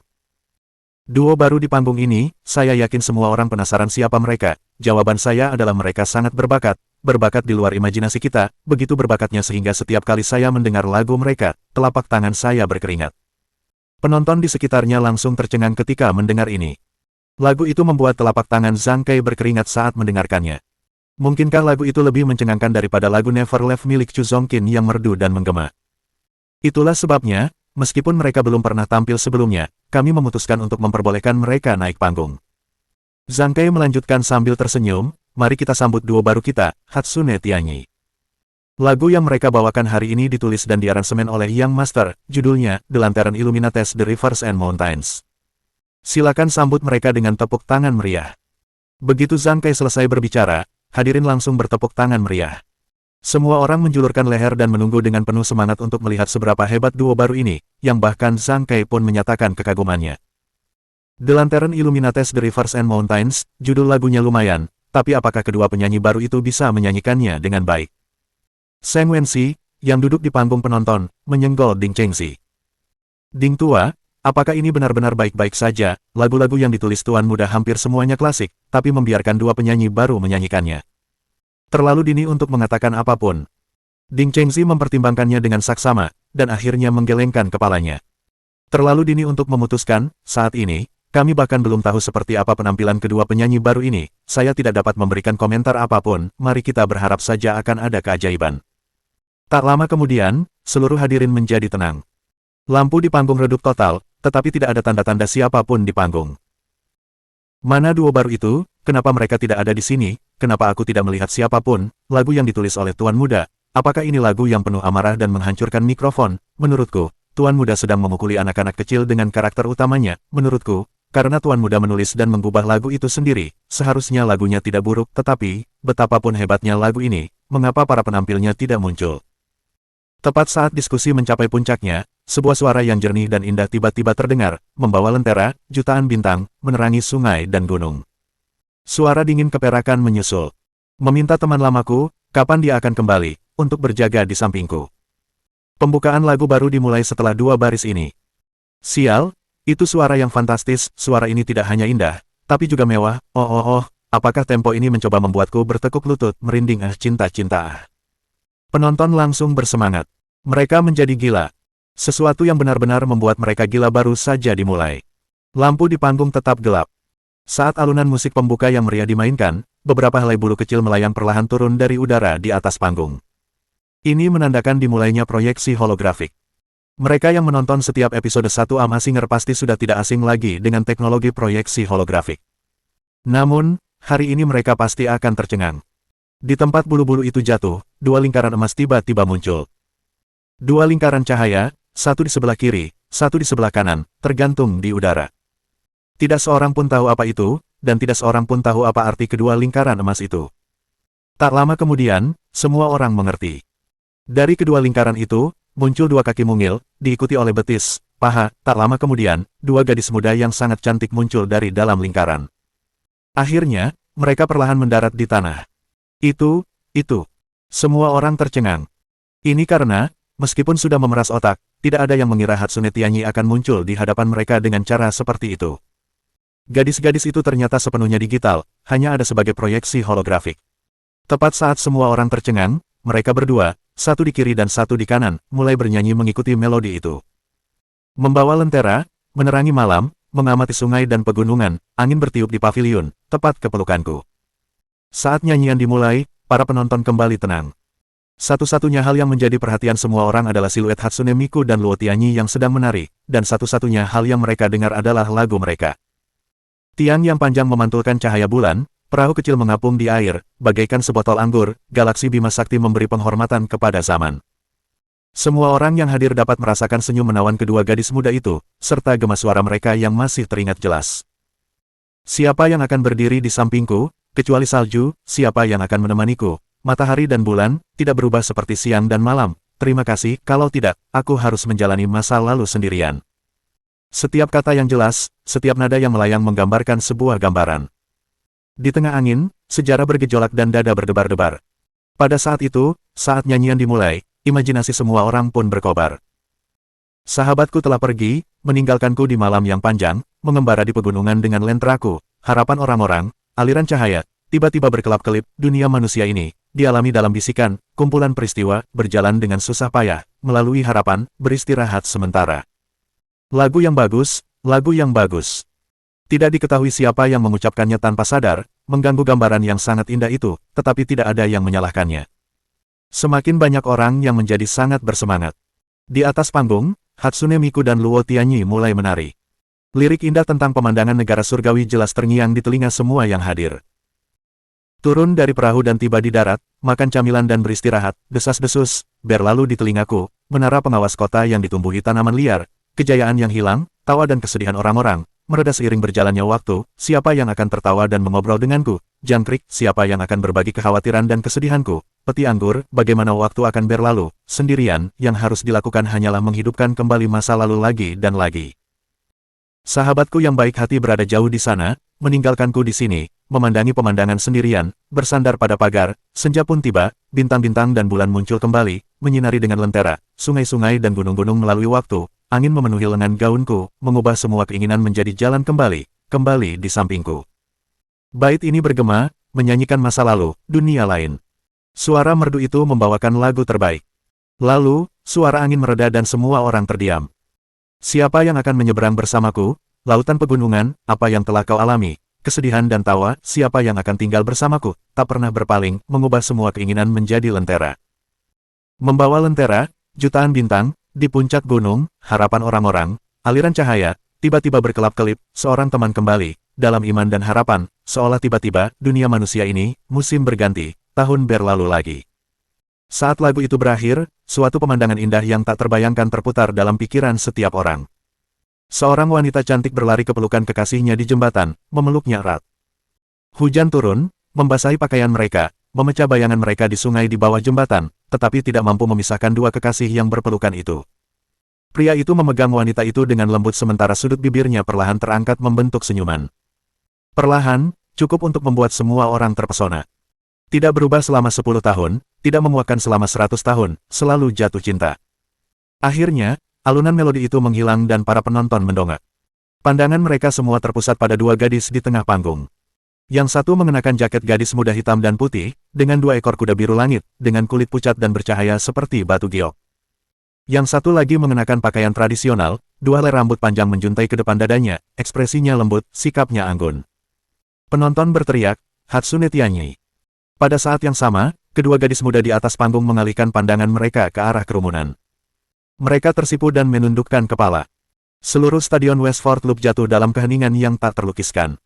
Duo baru di panggung ini, saya yakin semua orang penasaran siapa mereka. Jawaban saya adalah mereka sangat berbakat di luar imajinasi kita, begitu berbakatnya sehingga setiap kali saya mendengar lagu mereka, telapak tangan saya berkeringat. Penonton di sekitarnya langsung tercengang ketika mendengar ini. Lagu itu membuat telapak tangan Zhang Kai berkeringat saat mendengarkannya. Mungkinkah lagu itu lebih mencengangkan daripada lagu Never Left milik Chu Zongqin yang merdu dan menggema? Itulah sebabnya, meskipun mereka belum pernah tampil sebelumnya, kami memutuskan untuk memperbolehkan mereka naik panggung. Zhang Kai melanjutkan sambil tersenyum, mari kita sambut duo baru kita, Hatsune Tianyi. Lagu yang mereka bawakan hari ini ditulis dan diaransemen oleh Young Master, judulnya, The Lantern Illuminates the Rivers and Mountains. Silakan sambut mereka dengan tepuk tangan meriah. Begitu Zhang Kai selesai berbicara, hadirin langsung bertepuk tangan meriah. Semua orang menjulurkan leher dan menunggu dengan penuh semangat untuk melihat seberapa hebat duo baru ini, yang bahkan Zhang Kai pun menyatakan kekagumannya. The Lantern Illuminates the Rivers and Mountains, judul lagunya lumayan, tapi apakah kedua penyanyi baru itu bisa menyanyikannya dengan baik? Seng Wensi, yang duduk di panggung penonton, menyenggol Ding Chengzi. Ding tua, apakah ini benar-benar baik-baik saja? Lagu-lagu yang ditulis Tuan Muda hampir semuanya klasik, tapi membiarkan dua penyanyi baru menyanyikannya. Terlalu dini untuk mengatakan apapun. Ding Chengzi mempertimbangkannya dengan saksama, dan akhirnya menggelengkan kepalanya. Terlalu dini untuk memutuskan, saat ini, kami bahkan belum tahu seperti apa penampilan kedua penyanyi baru ini, saya tidak dapat memberikan komentar apapun, mari kita berharap saja akan ada keajaiban. Tak lama kemudian, seluruh hadirin menjadi tenang. Lampu di panggung redup total, tetapi tidak ada tanda-tanda siapapun di panggung. Mana duo baru itu? Kenapa mereka tidak ada di sini? Kenapa aku tidak melihat siapapun? Lagu yang ditulis oleh Tuan Muda. Apakah ini lagu yang penuh amarah dan menghancurkan mikrofon? Menurutku, Tuan Muda sedang memukuli anak-anak kecil dengan karakter utamanya. Menurutku, karena Tuan Muda menulis dan mengubah lagu itu sendiri, seharusnya lagunya tidak buruk. Tetapi, betapapun hebatnya lagu ini, mengapa para penampilnya tidak muncul? Tepat saat diskusi mencapai puncaknya, sebuah suara yang jernih dan indah tiba-tiba terdengar, membawa lentera, jutaan bintang, menerangi sungai dan gunung. Suara dingin keperakan menyusul. Meminta teman lamaku, kapan dia akan kembali, untuk berjaga di sampingku. Pembukaan lagu baru dimulai setelah 2 baris ini. Sial, itu suara yang fantastis, suara ini tidak hanya indah, tapi juga mewah, apakah tempo ini mencoba membuatku bertekuk lutut, merinding cinta-cinta. Penonton langsung bersemangat. Mereka menjadi gila. Sesuatu yang benar-benar membuat mereka gila baru saja dimulai. Lampu di panggung tetap gelap. Saat alunan musik pembuka yang meriah dimainkan, beberapa helai bulu kecil melayang perlahan turun dari udara di atas panggung. Ini menandakan dimulainya proyeksi holografik. Mereka yang menonton setiap episode 1 Amazing pasti sudah tidak asing lagi dengan teknologi proyeksi holografik. Namun, hari ini mereka pasti akan tercengang. Di tempat bulu-bulu itu jatuh, 2 lingkaran emas tiba-tiba muncul. 2 lingkaran cahaya, satu di sebelah kiri, satu di sebelah kanan, tergantung di udara. Tidak seorang pun tahu apa itu, dan tidak seorang pun tahu apa arti kedua lingkaran emas itu. Tak lama kemudian, semua orang mengerti. Dari kedua lingkaran itu, muncul 2 kaki mungil, diikuti oleh betis, paha. Tak lama kemudian, 2 gadis muda yang sangat cantik muncul dari dalam lingkaran. Akhirnya, mereka perlahan mendarat di tanah. Itu. Semua orang tercengang. Ini karena, meskipun sudah memeras otak, tidak ada yang mengira Hatsune Tianyi akan muncul di hadapan mereka dengan cara seperti itu. Gadis-gadis itu ternyata sepenuhnya digital, hanya ada sebagai proyeksi holografik. Tepat saat semua orang tercengang, mereka berdua, satu di kiri dan satu di kanan, mulai bernyanyi mengikuti melodi itu. Membawa lentera, menerangi malam, mengamati sungai dan pegunungan, angin bertiup di paviliun, tepat ke pelukanku. Saat nyanyian dimulai, para penonton kembali tenang. Satu-satunya hal yang menjadi perhatian semua orang adalah siluet Hatsune Miku dan Luo Tianyi yang sedang menari, dan satu-satunya hal yang mereka dengar adalah lagu mereka. Tiang yang panjang memantulkan cahaya bulan, perahu kecil mengapung di air, bagaikan sebotol anggur, galaksi Bima Sakti memberi penghormatan kepada zaman. Semua orang yang hadir dapat merasakan senyum menawan kedua gadis muda itu, serta gema suara mereka yang masih teringat jelas. Siapa yang akan berdiri di sampingku? Kecuali salju, siapa yang akan menemaniku? Matahari dan bulan, tidak berubah seperti siang dan malam. Terima kasih, kalau tidak, aku harus menjalani masa lalu sendirian. Setiap kata yang jelas, setiap nada yang melayang menggambarkan sebuah gambaran. Di tengah angin, sejarah bergejolak dan dada berdebar-debar. Pada saat itu, saat nyanyian dimulai, imajinasi semua orang pun berkobar. Sahabatku telah pergi, meninggalkanku di malam yang panjang, mengembara di pegunungan dengan lenteraku, harapan orang-orang, aliran cahaya, tiba-tiba berkelap-kelip, dunia manusia ini, dialami dalam bisikan, kumpulan peristiwa, berjalan dengan susah payah, melalui harapan, beristirahat sementara. Lagu yang bagus, lagu yang bagus. Tidak diketahui siapa yang mengucapkannya tanpa sadar, mengganggu gambaran yang sangat indah itu, tetapi tidak ada yang menyalahkannya. Semakin banyak orang yang menjadi sangat bersemangat. Di atas panggung, Hatsune Miku dan Luo Tianyi mulai menari. Lirik indah tentang pemandangan negara surgawi jelas terngiang di telinga semua yang hadir. Turun dari perahu dan tiba di darat, makan camilan dan beristirahat, desas-desus, berlalu di telingaku, menara pengawas kota yang ditumbuhi tanaman liar, kejayaan yang hilang, tawa dan kesedihan orang-orang, mereda seiring berjalannya waktu, siapa yang akan tertawa dan mengobrol denganku, jangkrik, siapa yang akan berbagi kekhawatiran dan kesedihanku, peti anggur, bagaimana waktu akan berlalu, sendirian, yang harus dilakukan hanyalah menghidupkan kembali masa lalu lagi dan lagi. Sahabatku yang baik hati berada jauh di sana, meninggalkanku di sini, memandangi pemandangan sendirian, bersandar pada pagar, senja pun tiba, bintang-bintang dan bulan muncul kembali, menyinari dengan lentera, sungai-sungai dan gunung-gunung melalui waktu, angin memenuhi lengan gaunku, mengubah semua keinginan menjadi jalan kembali di sampingku. Bait ini bergema, menyanyikan masa lalu, dunia lain. Suara merdu itu membawakan lagu terbaik. Lalu, suara angin mereda dan semua orang terdiam. Siapa yang akan menyeberang bersamaku? Lautan pegunungan, apa yang telah kau alami? Kesedihan dan tawa, siapa yang akan tinggal bersamaku? Tak pernah berpaling, mengubah semua keinginan menjadi lentera. Membawa lentera, jutaan bintang, di puncak gunung, harapan orang-orang, aliran cahaya, tiba-tiba berkelap-kelip, seorang teman kembali, dalam iman dan harapan, seolah tiba-tiba, dunia manusia ini, musim berganti, tahun berlalu lagi. Saat lagu itu berakhir, suatu pemandangan indah yang tak terbayangkan terputar dalam pikiran setiap orang. Seorang wanita cantik berlari ke pelukan kekasihnya di jembatan, memeluknya erat. Hujan turun, membasahi pakaian mereka, memecah bayangan mereka di sungai di bawah jembatan, tetapi tidak mampu memisahkan dua kekasih yang berpelukan itu. Pria itu memegang wanita itu dengan lembut sementara sudut bibirnya perlahan terangkat membentuk senyuman. Perlahan, cukup untuk membuat semua orang terpesona. Tidak berubah selama 10 tahun, tidak memuakkan selama 100 tahun, selalu jatuh cinta. Akhirnya, alunan melodi itu menghilang dan para penonton mendongak. Pandangan mereka semua terpusat pada dua gadis di tengah panggung. Yang satu mengenakan jaket gadis muda hitam dan putih, dengan dua ekor kuda biru langit, dengan kulit pucat dan bercahaya seperti batu giok. Yang satu lagi mengenakan pakaian tradisional, dua helai rambut panjang menjuntai ke depan dadanya, ekspresinya lembut, sikapnya anggun. Penonton berteriak, Hatsune Tianyi. Pada saat yang sama, kedua gadis muda di atas panggung mengalihkan pandangan mereka ke arah kerumunan. Mereka tersipu dan menundukkan kepala. Seluruh stadion Westford Loop jatuh dalam keheningan yang tak terlukiskan.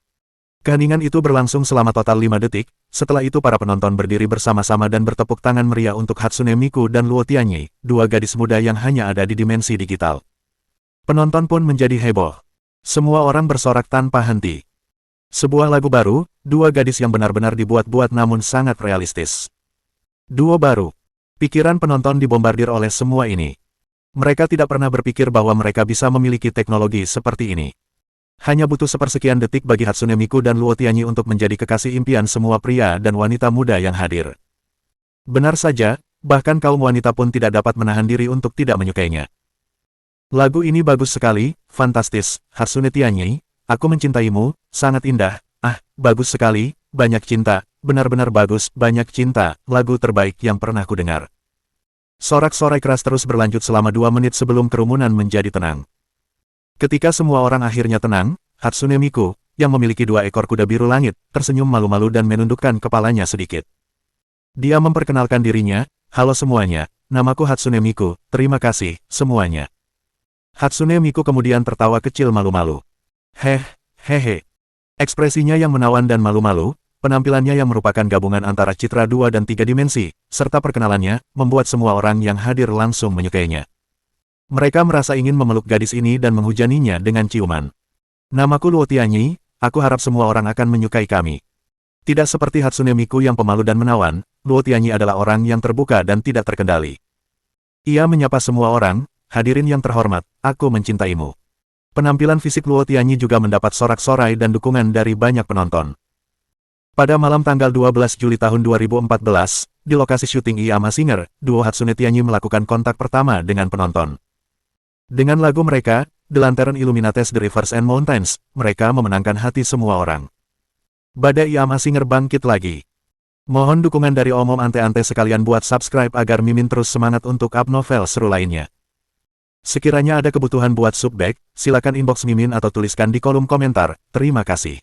Keheningan itu berlangsung selama total 5 detik, setelah itu para penonton berdiri bersama-sama dan bertepuk tangan meriah untuk Hatsune Miku dan Luo Tianyi, dua gadis muda yang hanya ada di dimensi digital. Penonton pun menjadi heboh. Semua orang bersorak tanpa henti. Sebuah lagu baru, dua gadis yang benar-benar dibuat-buat namun sangat realistis. Duo baru. Pikiran penonton dibombardir oleh semua ini. Mereka tidak pernah berpikir bahwa mereka bisa memiliki teknologi seperti ini. Hanya butuh sepersekian detik bagi Hatsune Miku dan Luo Tianyi untuk menjadi kekasih impian semua pria dan wanita muda yang hadir. Benar saja, bahkan kaum wanita pun tidak dapat menahan diri untuk tidak menyukainya. Lagu ini bagus sekali, fantastis, Hatsune Tianyi. Aku mencintaimu, sangat indah, bagus sekali, banyak cinta, benar-benar bagus, banyak cinta, lagu terbaik yang pernah kudengar. Sorak-sorai keras terus berlanjut selama 2 menit sebelum kerumunan menjadi tenang. Ketika semua orang akhirnya tenang, Hatsune Miku, yang memiliki 2 ekor kuda biru langit, tersenyum malu-malu dan menundukkan kepalanya sedikit. Dia memperkenalkan dirinya, halo semuanya, namaku Hatsune Miku, terima kasih, semuanya. Hatsune Miku kemudian tertawa kecil malu-malu. Hehehe. Ekspresinya yang menawan dan malu-malu, penampilannya yang merupakan gabungan antara citra 2 dan 3 dimensi, serta perkenalannya, membuat semua orang yang hadir langsung menyukainya. Mereka merasa ingin memeluk gadis ini dan menghujaninya dengan ciuman. Namaku Luo Tianyi, aku harap semua orang akan menyukai kami. Tidak seperti Hatsune Miku yang pemalu dan menawan, Luo Tianyi adalah orang yang terbuka dan tidak terkendali. Ia menyapa semua orang, hadirin yang terhormat, aku mencintaimu. Penampilan fisik Luo Tianyi juga mendapat sorak-sorai dan dukungan dari banyak penonton. Pada malam tanggal 12 Juli tahun 2014, di lokasi syuting Iyama Singer, duo Hatsune Tianyi melakukan kontak pertama dengan penonton. Dengan lagu mereka, The Lantern Illuminates the Rivers and Mountains, mereka memenangkan hati semua orang. Badai Iyama Singer bangkit lagi. Mohon dukungan dari Om Ante-Ante sekalian buat subscribe agar Mimin terus semangat untuk up novel seru lainnya. Sekiranya ada kebutuhan buat subback, silakan inbox Mimin atau tuliskan di kolom komentar. Terima kasih.